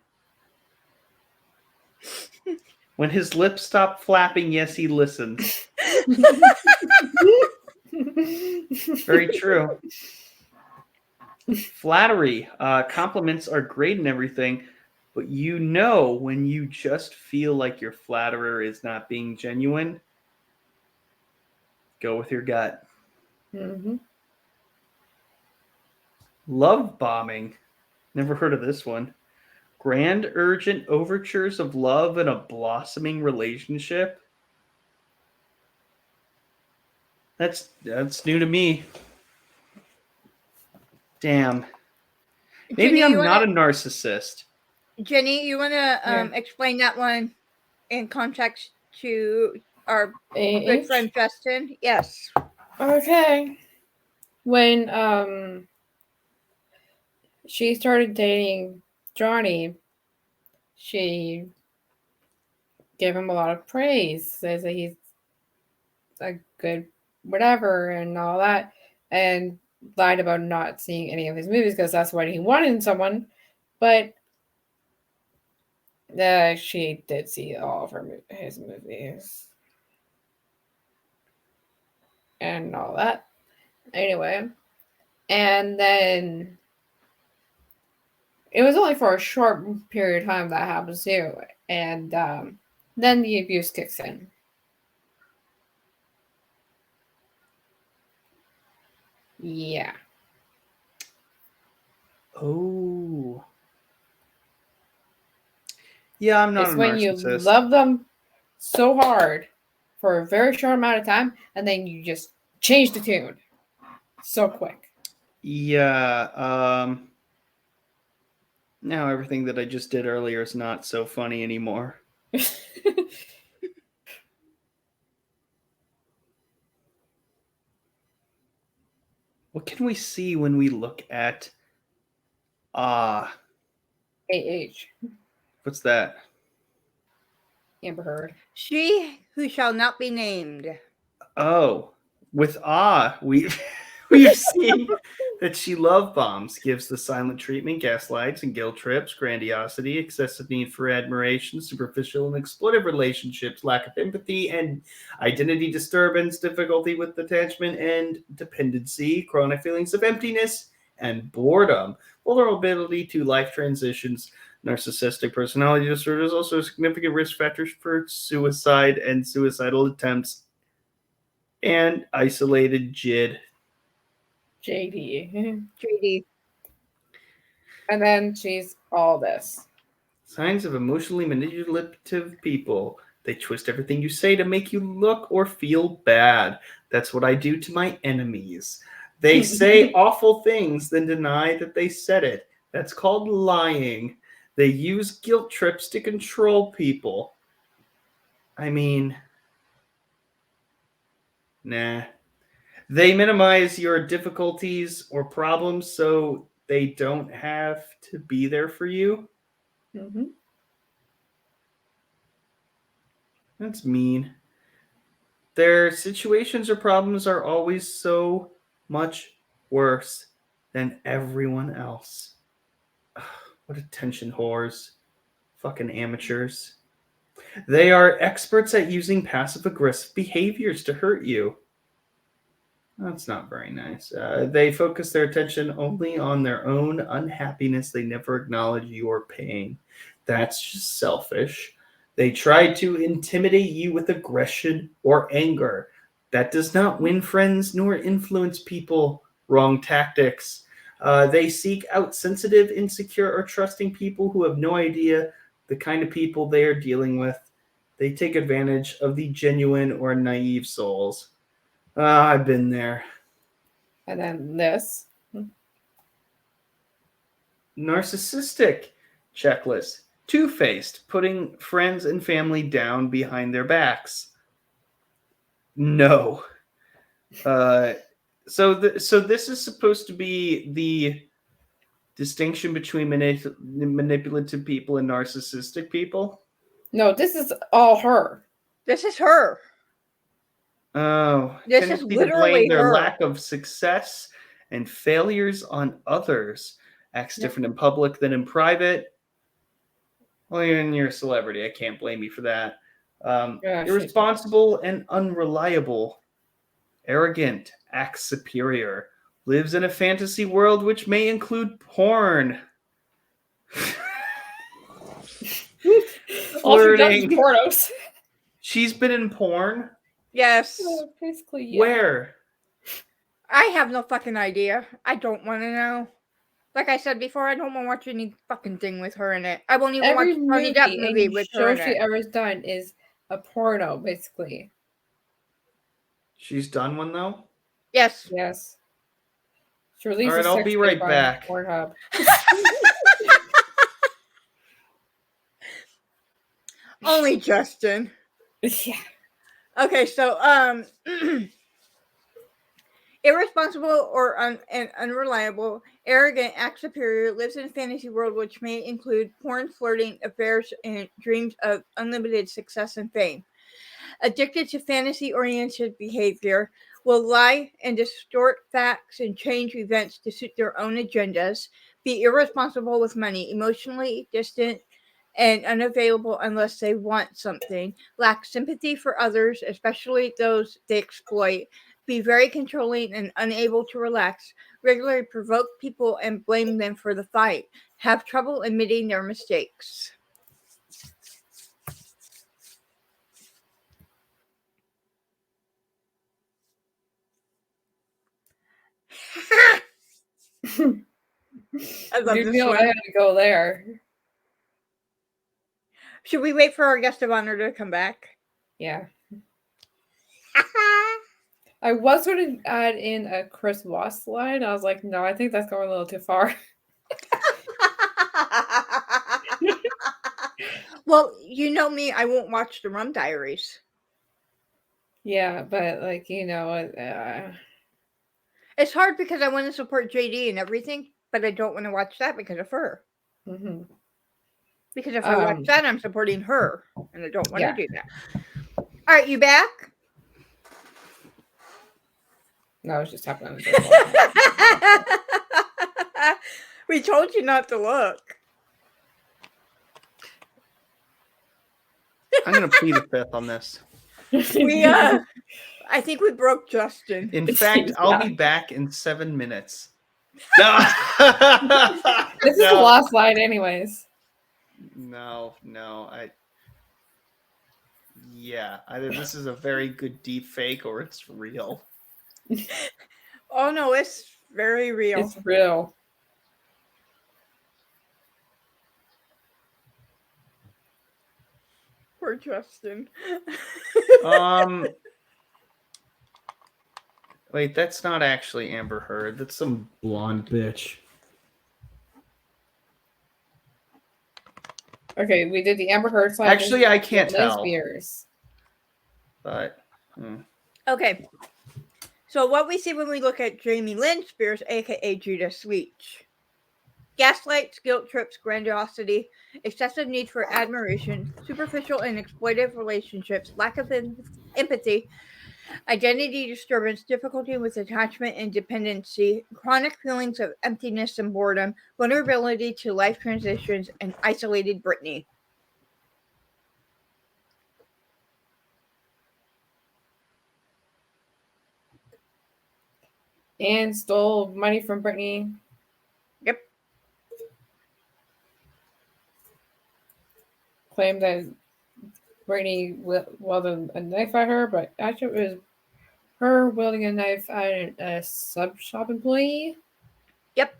When his lips stop flapping, yes, he listens. Very true. Flattery. Compliments are great and everything, but you know when you just feel like your flatterer is not being genuine, go with your gut. Mm-hmm. Love bombing. Never heard of this one. Grand urgent overtures of love in a blossoming relationship. That's new to me. Damn. Maybe Jenny, I'm not a narcissist. Jenny, you want to Yeah. explain that one in context to our good friend Justin? Yes. Okay. When she started dating Johnny, she gave him a lot of praise, says that he's a good whatever and all that, and lied about not seeing any of his movies because that's what he wanted in someone. But she did see all of his movies and all that. Anyway, and then it was only for a short period of time that happens too, and then the abuse kicks in. Yeah. Oh. Yeah, I'm not It's a when you narcissist. love them so hard for a very short amount of time, and then you just change the tune so quick. Yeah, now everything that I just did earlier is not so funny anymore. What can we see when we look at AH. what's that? Amber Heard. She who shall not be named. Oh, with we've seen that she love bombs, gives the silent treatment, gaslights and guilt trips, grandiosity, excessive need for admiration, superficial and exploitive relationships, lack of empathy and identity disturbance, difficulty with attachment and dependency, chronic feelings of emptiness and boredom, vulnerability to life transitions. Narcissistic personality disorder is also a significant risk factor for suicide and suicidal attempts and isolated JID. JD. JD. And then she's all this. Signs of emotionally manipulative people. They twist everything you say to make you look or feel bad. That's what I do to my enemies. They say awful things, then deny that they said it. That's called lying. They use guilt trips to control people. I mean, nah. They minimize your difficulties or problems so they don't have to be there for you. Mm-hmm. That's mean. Their situations or problems are always so much worse than everyone else. Ugh, what attention whores. Fucking amateurs. They are experts at using passive aggressive behaviors to hurt you. That's not very nice. They focus their attention only on their own unhappiness. They never acknowledge your pain. That's just selfish. They try to intimidate you with aggression or anger. That does not win friends nor influence people. Wrong tactics. They seek out sensitive, insecure, or trusting people who have no idea the kind of people they are dealing with. They take advantage of the genuine or naive souls. I've been there. And then this. Narcissistic checklist. Two-faced, putting friends and family down behind their backs. No. So this is supposed to be the distinction between manipulative people and narcissistic people? No, this is all her. This is her. Oh, This is tendency to literally blame their her. lack of success and failures on others. Acts different in public than in private. Well, even you're a celebrity. I can't blame you for that. Yeah, Irresponsible and unreliable. Arrogant. Acts superior. Lives in a fantasy world which may include porn. All she does is Flirting. pornos. She's been in porn? Yes. Basically, yeah. Where? I have no fucking idea. I don't want to know. Like I said before, I don't want to watch any fucking thing with her in it. I won't even Every watch Johnny Depp movie and with her show in she it. ever done is a porno, basically. She's done one though? Yes. Yes. She released All right, a I'll sex be tape right on back. Pornhub. Only Justin. Yeah. Okay, so irresponsible or and unreliable, arrogant, acts superior, lives in a fantasy world which may include porn, flirting, affairs, and dreams of unlimited success and fame. Addicted to fantasy-oriented behavior, will lie and distort facts and change events to suit their own agendas, be irresponsible with money, emotionally distant and unavailable unless they want something, lack sympathy for others, especially those they exploit, be very controlling and unable to relax, regularly provoke people and blame them for the fight, have trouble admitting their mistakes. I love You this know one. I had to go there. Should we wait for our guest of honor to come back? Yeah. I was going to add in a Chris Voss line. I was like, no, I think that's going a little too far. Well, you know me, I won't watch the Rum Diaries. Yeah, but like, It's hard because I want to support JD and everything, but I don't want to watch that because of her. mm-hmm. Because if I watch that, I'm supporting her, and I don't want Yeah. to do that. All right, you back? No, I was just tapping on the table. We told you not to look. I'm going to plead the fifth on this. We, I think we broke Justin. In fact, I'll be back in 7 minutes. No. This is the last line, anyways. No. Either this is a very good deep fake or it's real. Oh no, it's very real. It's real. Poor Justin. Wait, that's not actually Amber Heard. That's some blonde bitch. Okay, we did the Amber Heard side. Actually, I can't Britney tell. Spears. But Okay. So what we see when we look at Jamie Lynn Spears, aka Judas Leach. Gaslights, guilt trips, grandiosity, excessive need for admiration, superficial and exploitive relationships, lack of empathy, identity disturbance, difficulty with attachment and dependency, chronic feelings of emptiness and boredom, vulnerability to life transitions, and isolated Britney. And stole money from Britney. Yep. Claimed that Britney wielded a knife at her, but actually it was her wielding a knife at a sub shop employee. Yep.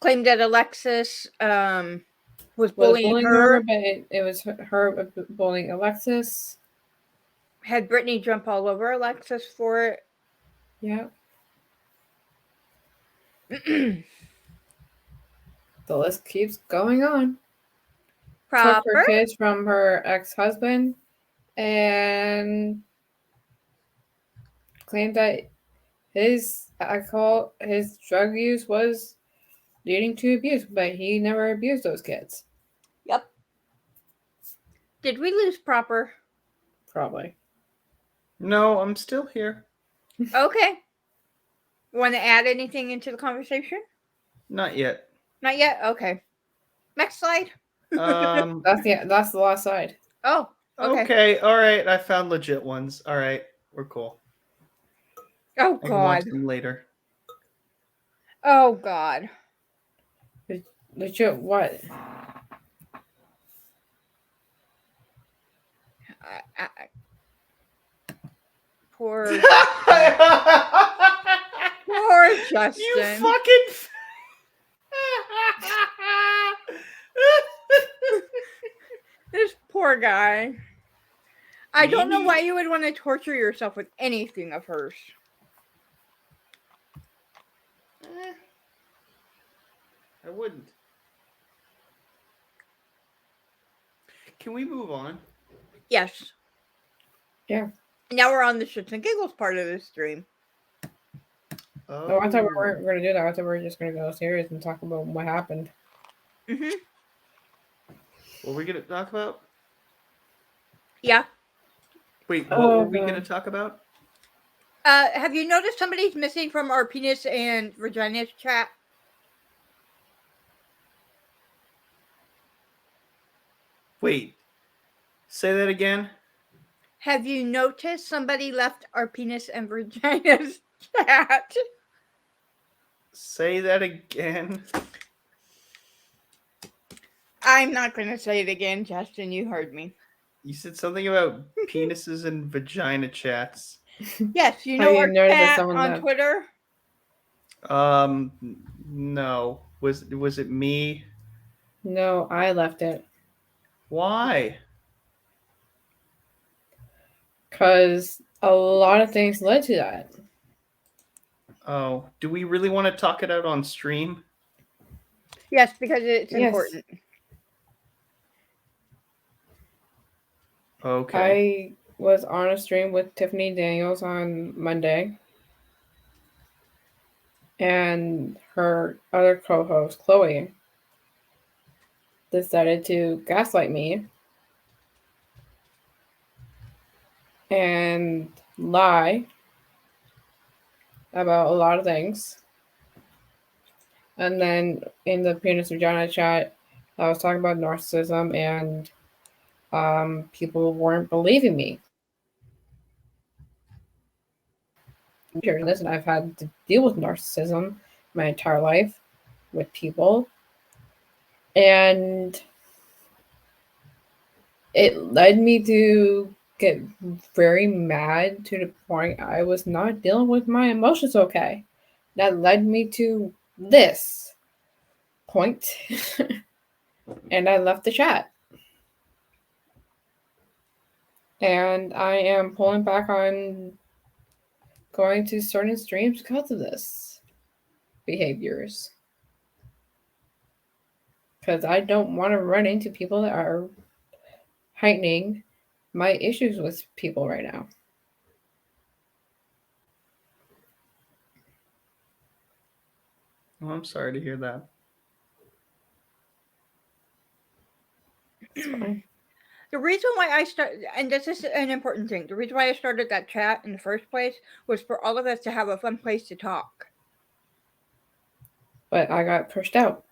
Claimed that Alexis was bullying her. But it was her bullying Alexis. Had Britney jump all over Alexis for it. Yeah. The list keeps going on. Took her kids from her ex-husband and claimed that his drug use was leading to abuse, but he never abused those kids. Yep. Did we lose Proper? Probably. no, I'm still here. Okay. Want to add anything into the conversation? Not yet. Not yet? Okay. Next slide. That's the last side. Oh, okay. Okay, all right. I found legit ones. All right, we're cool. Oh, I can watch God. them later. Oh, God. Legit what? Poor Justin. You fucking. This poor guy. I don't know why you would want to torture yourself with anything of hers. I wouldn't. Can we move on? Yes. Yeah. Now we're on the shits and giggles part of this stream. Oh, I thought we weren't going to do that. I thought we were just going to go serious and talk about what happened. Mm-hmm. What were we going to talk about? Yeah. Wait, what were we going to talk about? Have you noticed somebody's missing from our penis and vagina chat? Wait, say that again. Have you noticed somebody left our penis and vagina chat? Say that again. I'm not going to say it again, Justin. You heard me. You said something about penises and vagina chats. Yes, you know our chat on Twitter? No. Was it me? No, I left it. Why? Because a lot of things led to that. Oh, do we really want to talk it out on stream? Yes, because it's important. I Okay. was on a stream with Tiffany Daniels on Monday. And her other co-host, Chloe, decided to gaslight me and lie about a lot of things. And then in the penis vagina chat, I was talking about narcissism and people weren't believing me. Listen, I've had to deal with narcissism my entire life with people. And it led me to get very mad to the point I was not dealing with my emotions okay. That led me to this point. And I left the chat. And I am pulling back on going to certain streams because of this behaviors. Because I don't want to run into people that are heightening my issues with people right now. Well, I'm sorry to hear that. It's fine. The reason why I started, and this is an important thing, the reason why I started that chat in the first place was for all of us to have a fun place to talk. But I got pushed out.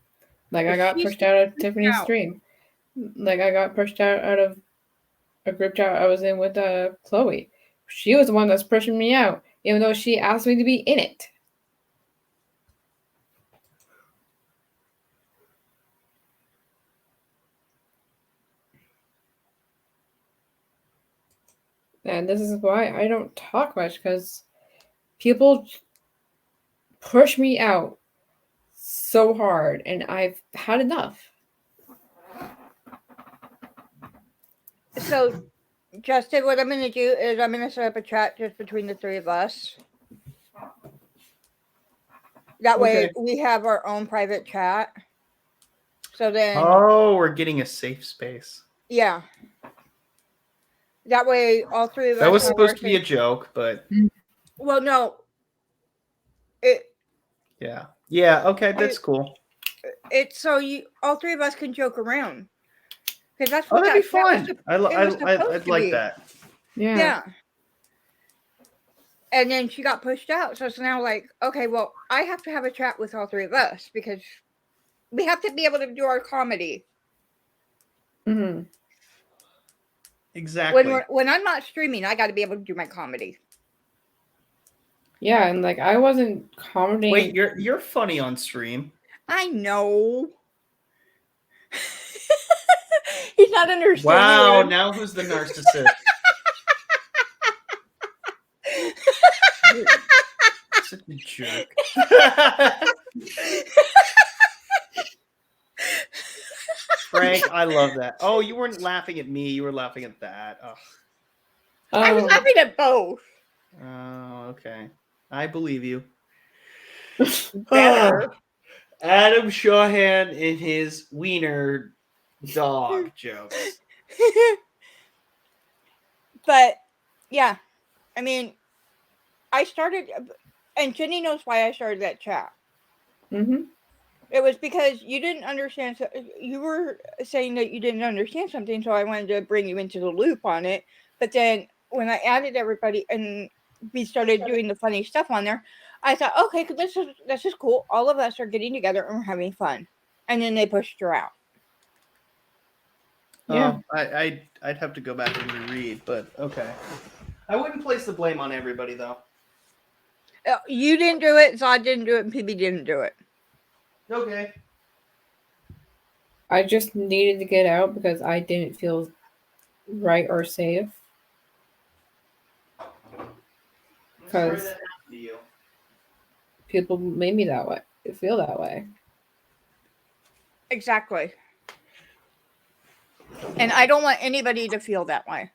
Like I But got she's pushed out of pushed Tiffany's out. stream. Like I got pushed out of a group chat I was in with Chloe. She was the one that's pushing me out, even though she asked me to be in it. And this is why I don't talk much, because people push me out so hard, and I've had enough. So, Justin, what I'm going to do is I'm going to set up a chat just between the three of us. That way Okay. we have our own private chat. So then, Oh, we're getting a safe space. yeah. That way all three of us That was have supposed our to be a safe- joke, but Well, no. yeah. Yeah, okay, that's cool. It's so you all three of us can joke around. Because that's Oh, what that'd be that was fun. it was supposed I'd to like be. that. Yeah. And then she got pushed out. So it's now like, okay, well, I have to have a chat with all three of us because we have to be able to do our comedy. Mm-hmm. Exactly. When I'm not streaming, I got to be able to do my comedy. Yeah, and like I wasn't commenting. Wait, you're funny on stream. I know. He's not understanding. Wow, now who's the narcissist? Such a jerk. Frank, I love that. Oh, you weren't laughing at me. You were laughing at that. Oh, I was laughing at both. oh okay. I believe you. Better. Adam Shawhan and his wiener dog jokes. But yeah, I mean, I started, and Jenny knows why I started that chat. Mm-hmm. It was because you didn't understand. You were saying that you didn't understand something, so I wanted to bring you into the loop on it. But then when I added everybody and we started doing the funny stuff on there, I thought, okay, this is cool. All of us are getting together and we're having fun. And then they pushed her out. Yeah. I'd have to go back and reread, but okay. I wouldn't place the blame on everybody though. You didn't do it, Zod didn't do it, and PB didn't do it. Okay. I just needed to get out because I didn't feel right or safe. I'm sorry Because that happened to you. people made me that way, feel that way. Exactly. And I don't want anybody to feel that way.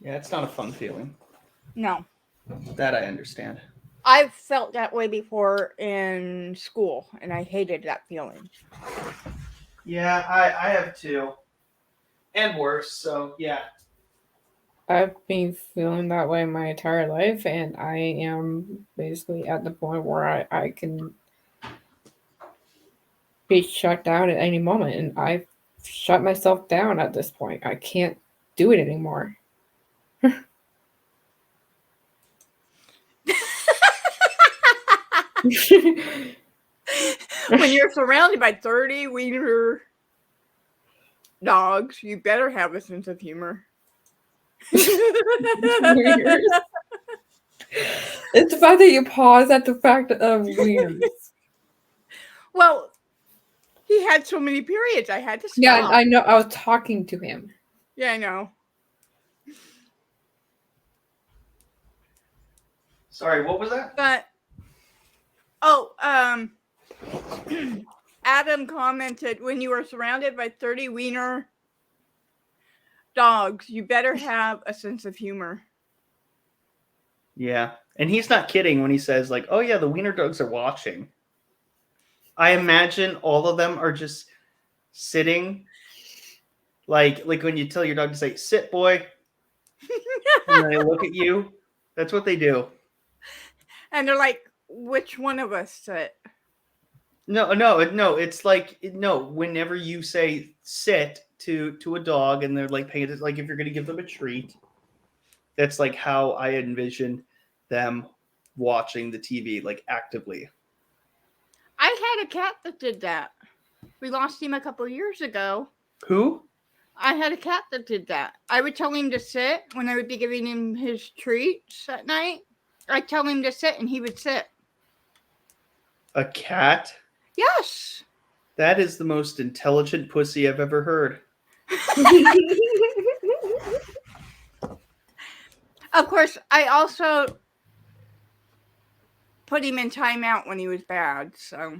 Yeah, it's not a fun feeling. No. That I understand. I've felt that way before in school, and I hated that feeling. Yeah, I have too. And worse, so yeah. I've been feeling that way my entire life, and I am basically at the point where I can be shut down at any moment, and I've shut myself down at this point. I can't do it anymore. When you're surrounded by 30 wiener dogs, you better have a sense of humor. Weird. It's the fact that you pause at the fact of weird. Well, he had so many periods, I had to stop. Yeah, I know. I was talking to him. Yeah, I know. Sorry, what was that? But Adam commented, when you are surrounded by 30 wiener dogs, you better have a sense of humor. Yeah. And he's not kidding when he says, like, oh, yeah, the wiener dogs are watching. I imagine all of them are just sitting, like when you tell your dog to say, sit, boy, and they look at you. That's what they do. And they're like, which one of us sit? No. It's like, no, whenever you say sit to a dog and they're like paying attention, like if you're going to give them a treat, that's like how I envision them watching the TV, like actively. I had a cat that did that. We lost him a couple years ago. Who? I had a cat that did that. I would tell him to sit when I would be giving him his treats at night. I'd tell him to sit and he would sit. A cat? Yes. That is the most intelligent pussy I've ever heard. Of course, I also put him in timeout when he was bad. So.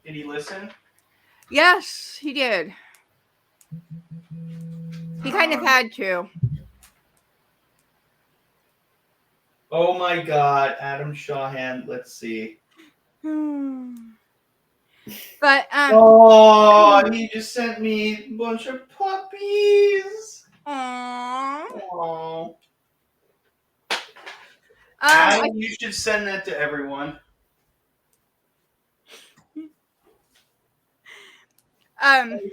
Did he listen? Yes, he did. He kind of had to. Oh my God, Adam Shawhan. Let's see. But Oh, he just sent me a bunch of puppies. aww. Oh. Adam, you should send that to everyone. He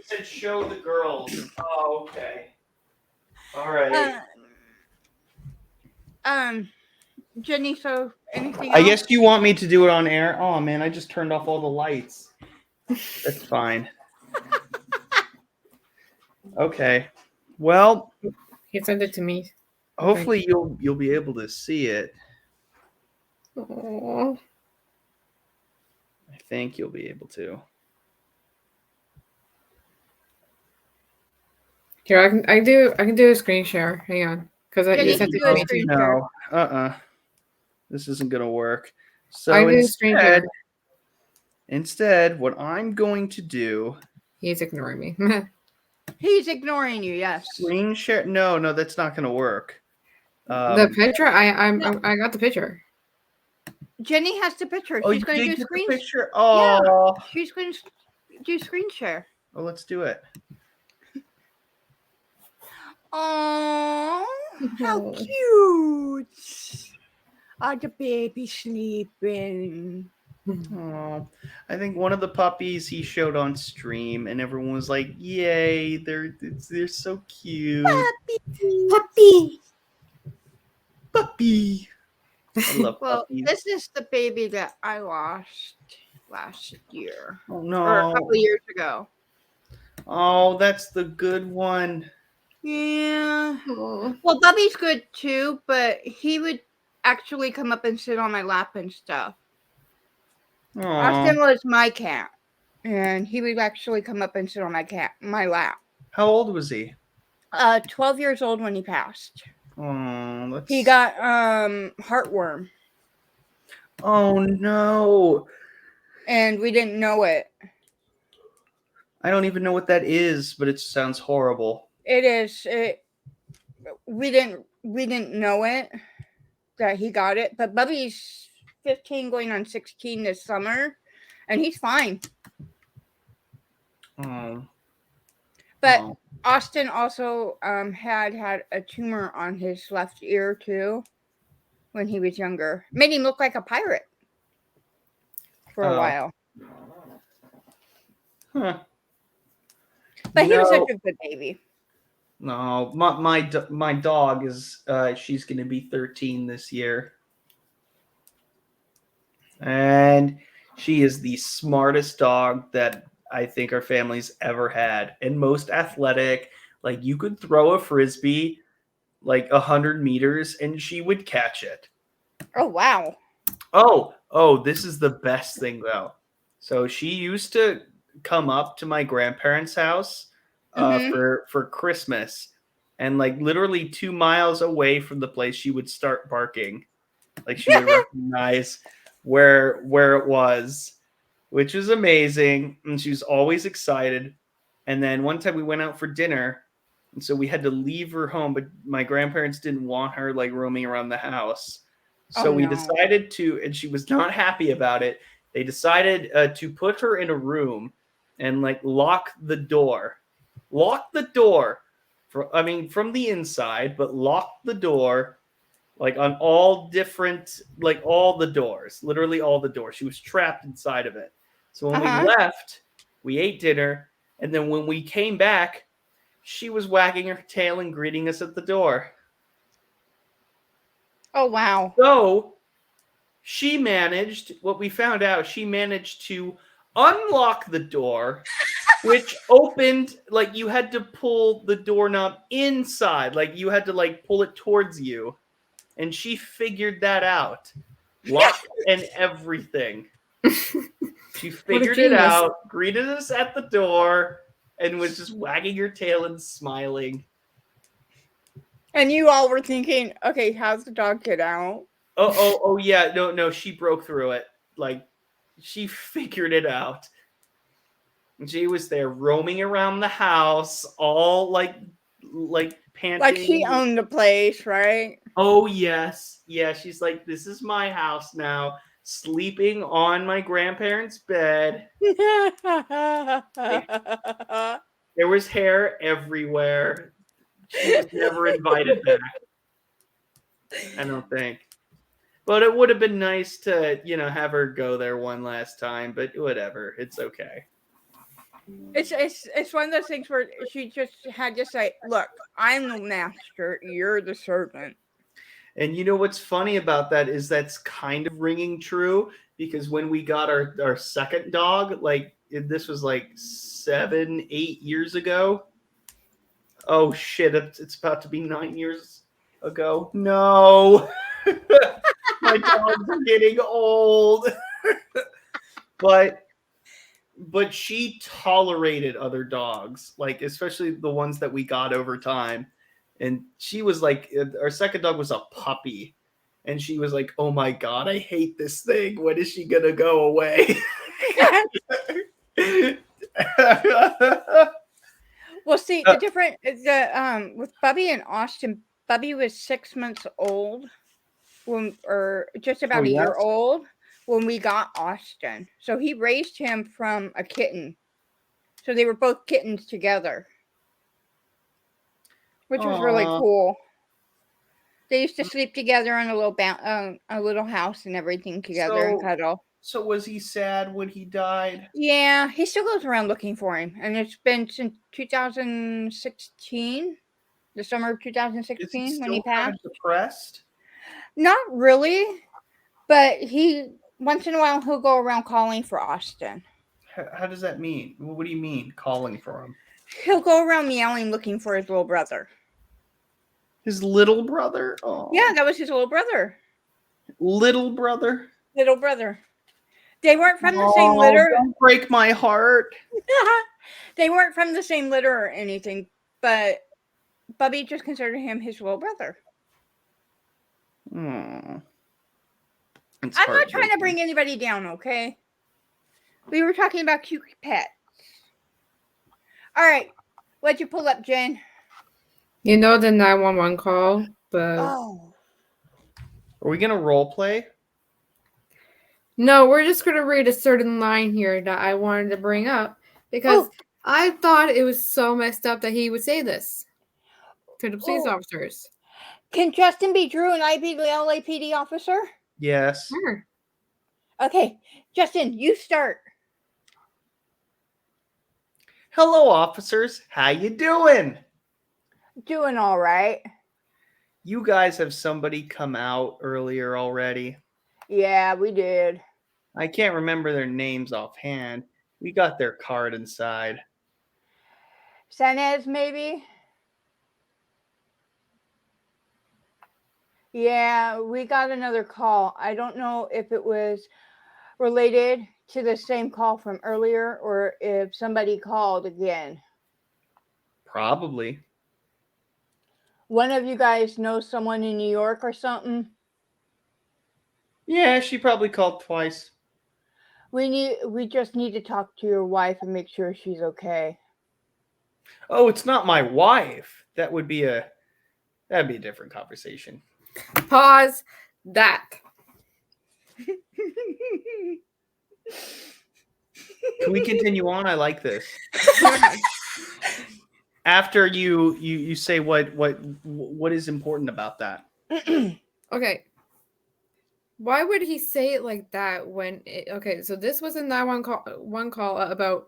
said show the girls. Oh, okay. All right. Jenny, so anything else? I guess you want me to do it on air? Oh man, I just turned off all the lights. That's fine. Okay. Well, He sent it to me. hopefully you'll be able to see it. Aww. I think you'll be able to. Here, I can do a screen share. Hang on, because Yeah, you you sent can it do to a me screen too. No. This isn't gonna work. So I do a screen share. instead, what I'm going to do. He's ignoring me. He's ignoring you. Yes. Screen share? No, that's not gonna work. The picture, I got the picture. Jenny has the picture. Oh, She's you going to did do get screen. the picture. Oh, She's going to do screen share. well, let's do it. Oh, how Oh. cute! Are the baby sleeping? Oh, I think one of the puppies he showed on stream, and everyone was like, "Yay! They're so cute, Puppy. puppy." I love Well, puppies. this is the baby that I lost last year Oh or a couple no! years ago. Oh, that's the good one. Yeah. Aw. Well, Bubby's good too, but he would actually come up and sit on my lap and stuff. Austin Aw. was my cat, and he would actually come up and sit on my lap. How old was he? 12 years old when he passed. Oh, that's... He got heartworm, Oh no! and we didn't know it. I don't even know what that is, but it sounds horrible. It is. We didn't know it that he got it, but Bubby's 15 going on 16 this summer, and he's fine. Oh. But Oh. Austin also had a tumor on his left ear too when he was younger. Made him look like a pirate for a while. Huh. But he was such a good baby. No, my dog is she's going to be 13 this year. And she is the smartest dog that I think our family's ever had, and most athletic. Like, you could throw a frisbee like 100 meters and she would catch it. Oh wow. Oh, this is the best thing though. So she used to come up to my grandparents' house for Christmas, and like literally 2 miles away from the place she would start barking. Like, she would recognize where it was, which was amazing, and she was always excited. And then one time we went out for dinner, And so we had to leave her home, but my grandparents didn't want her like roaming around the house. So Oh, we no. decided to, and she was not happy about it. They decided to put her in a room and like lock the door. Lock the door. From the inside, but lock the door like on all different, like all the doors, literally all the doors. She was trapped inside of it. So when we left, we ate dinner. And then when we came back, she was wagging her tail and greeting us at the door. Oh, wow. So she managed, what we found out, she managed to unlock the door, which opened, like you had to pull the doorknob inside, like you had to like pull it towards you. And she figured that out. Lock and everything. She figured it genius. out, greeted us at the door, and was just wagging her tail and smiling. And you all were thinking, okay, how's the dog get out? Oh yeah, no, she broke through it. Like she figured it out. And she was there roaming around the house, all like panting. Like she owned the place, right? Oh yes, yeah. She's like, this is my house now. Sleeping on my grandparents' bed. There was hair everywhere. She was never invited back. I don't think. But it would have been nice to, have her go there one last time. But whatever, it's okay. It's one of those things where she just had to say, "Look, I'm the master. You're the servant." And you know what's funny about that is that's kind of ringing true, because when we got our second dog, like this was like 7-8 years ago. Oh shit! It's about to be 9 years ago. No, my dogs are getting old. But she tolerated other dogs, like especially the ones that we got over time. And she was like, our second dog was a puppy. And she was like, oh my God, I hate this thing. When is she going to go away? Well, see, the different with Bubby and Austin, Bubby was 6 months old or just about a year old when we got Austin. So he raised him from a kitten. So they were both kittens together, which was really cool. They used to sleep together on a little house and everything together and cuddle. So was he sad when he died? Yeah, he still goes around looking for him, and it's been since 2016, the summer of 2016 when he passed. Kind of depressed? Not really, but he once in a while he'll go around calling for Austin. How does that mean? What do you mean calling for him? He'll go around meowing looking for his little brother. His little brother? Oh. Yeah, that was his little brother. Little brother? Little brother. They weren't from the same litter. Don't break my heart. They weren't from the same litter or anything, but Bubby just considered him his little brother. I'm not trying to bring anybody down, okay? We were talking about cute pets. All right. What'd you pull up, Jen? You know the 911 call, but... Oh. Are we going to role play? No, we're just going to read a certain line here that I wanted to bring up because I thought it was so messed up that he would say this to the police officers. Can Justin be Drew and I be the LAPD officer? Yes. Sure. Okay. Justin, you start. Hello, officers. How you doing? Doing all right. You guys have somebody come out earlier already. Yeah, we did. I can't remember their names offhand. We got their card inside. Sanez, maybe? Yeah, we got another call. I don't know if it was related to the same call from earlier or if somebody called again. Probably. One of you guys know someone in New York or something? Yeah, she probably called twice. We just need to talk to your wife and make sure she's okay. Oh, it's not my wife. that'd be a different conversation. Pause that. Can we continue on? I like this. Yeah. After you say what is important about that. Okay. Why would he say it like that when okay, so this was in that one call about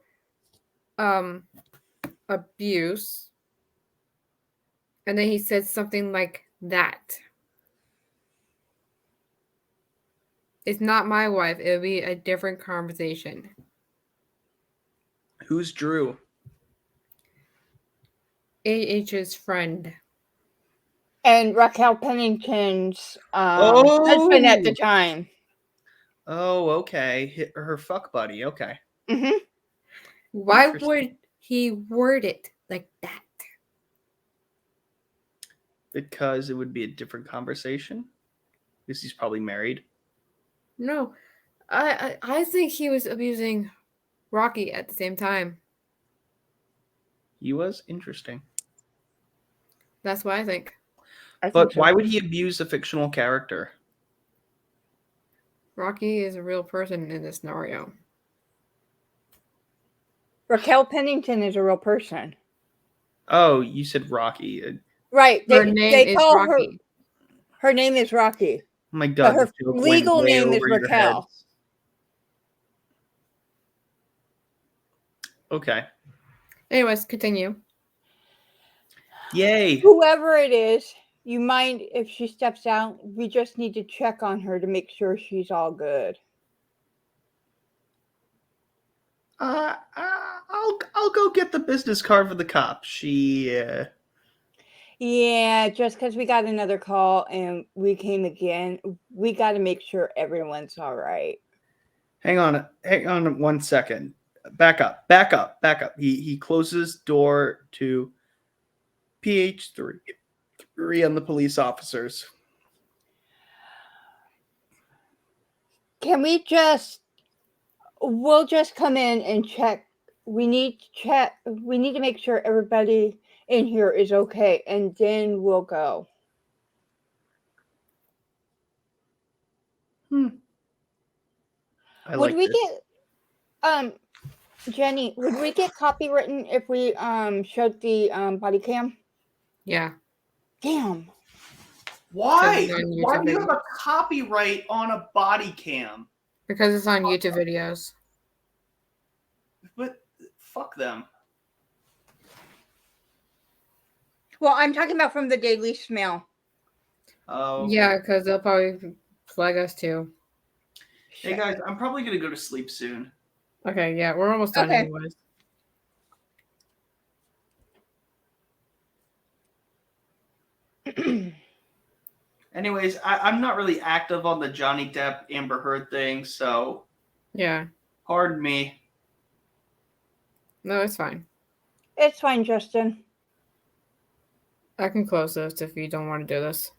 abuse. And then he said something like that. It's not my wife. It'll be a different conversation. Who's Drew? AH's friend. And Raquel Pennington's husband at the time. Oh, okay. Her fuck buddy. Okay. Mm-hmm. Why would he word it like that? Because it would be a different conversation. Because he's probably married. No, I think he was abusing Rocky at the same time. He was interesting. That's what I think. But why would he abuse a fictional character? Rocky is a real person in this scenario. Raquel Pennington is a real person. Oh, you said Rocky. Right. Her name is call Rocky. Her name is Rocky. Oh my God. But her the joke went legal way name is over your Raquel. heads. Okay. Anyways, continue. Yay. Whoever it is, you mind if she steps out? We just need to check on her to make sure she's all good. I'll go get the business card for the cop. Yeah, just because we got another call and we came again, we got to make sure everyone's all right. Hang on 1 second. Back up. He closes door to PH3 on the police officers. Can we'll just come in and check. We need to make sure everybody in here is okay, and then we'll go. Would we get Jenny, would we get copywritten if we showed the body cam? Yeah. Damn. Why? Because it's on Why YouTube do you have video. a copyright on a body cam? Because it's on YouTube videos. But fuck them. Well, I'm talking about from the Daily Smell. Oh. Okay. Yeah, because they'll probably flag us too. Hey guys, I'm probably gonna go to sleep soon. Okay, yeah, we're almost done Okay. anyways. Anyways, I'm not really active on the Johnny Depp Amber Heard thing, so Yeah. pardon me. No, it's fine. It's fine, Justin. I can close this if you don't want to do this.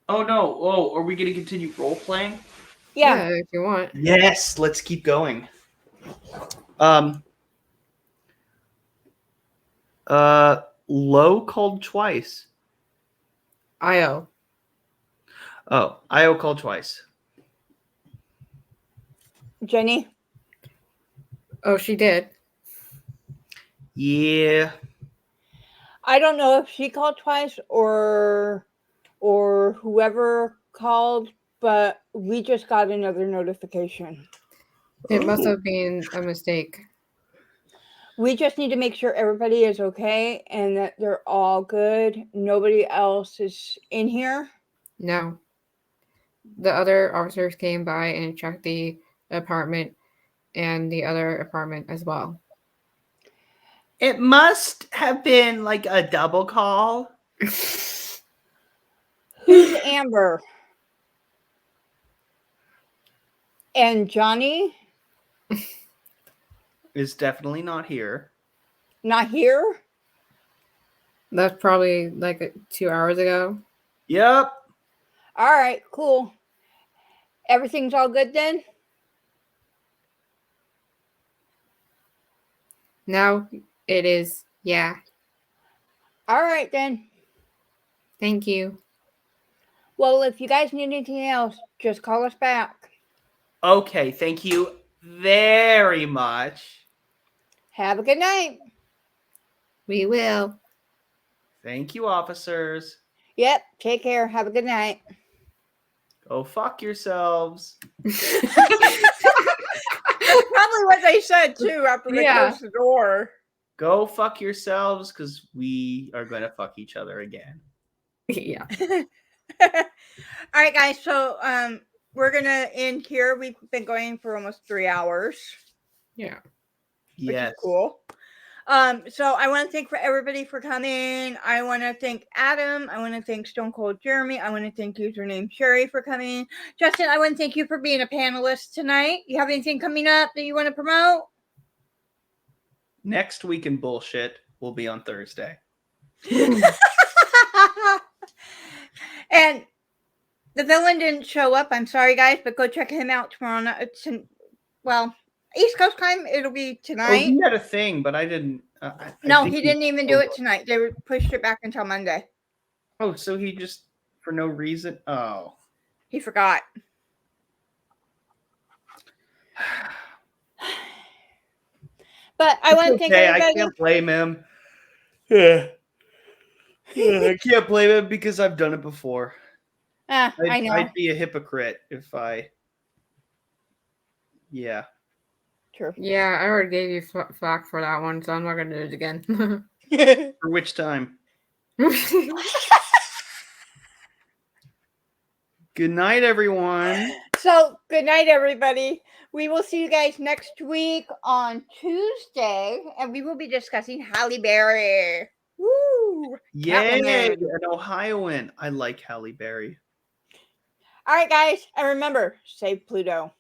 Oh no! Oh, are we gonna continue role playing? Yeah. If you want. Yes, let's keep going. Low called twice. IO. Oh, IO called twice. Jenny? Oh, she did. Yeah. I don't know if she called twice or whoever called, but we just got another notification. It must have been a mistake. We just need to make sure everybody is okay and that they're all good. Nobody else is in here. No. The other officers came by and checked the apartment and the other apartment as well. It must have been like a double call. Who's Amber? And Johnny? Is definitely not here. Not here? That's probably like 2 hours ago. Yep. All right, cool. Everything's all good then? Now it is, yeah. All right, then. Thank you. Well, if you guys need anything else, just call us back. Okay, thank you very much. Have a good night. We will. Thank you, officers. Yep. Take care. Have a good night. Go fuck yourselves. That's probably what they said too after they Yeah. closed the door. Go fuck yourselves because we are going to fuck each other again. Yeah. All right, guys. So we're gonna end here. We've been going for almost 3 hours, Yeah. which Yes. is cool. So I want to thank for everybody for coming. I want to thank Adam. I want to thank Stone Cold Jeremy. I want to thank username Sherry for coming. Justin, I want to thank you for being a panelist tonight. You have anything coming up that you want to promote? Next week in bullshit will be on Thursday. And the villain didn't show up. I'm sorry, guys, but go check him out tomorrow night. Well, East Coast time, it'll be Oh, tonight. he had a thing, but I didn't. No, think he didn't even do it over. tonight. They pushed it back until Monday. Oh, so he just for no reason. Oh, He forgot. But I want to thank okay. I everybody. can't blame him. Yeah. I can't blame him because I've done it before. I know. I'd be a hypocrite if I. Yeah. True. Yeah, I already gave you flack for that one, so I'm not gonna do it again. For which time? Good night, everyone. So, good night, everybody. We will see you guys next week on Tuesday, and we will be discussing Halle Berry. Woo! Yay, Catwoman. an Ohioan. I like Halle Berry. All right, guys, and remember, save Pluto.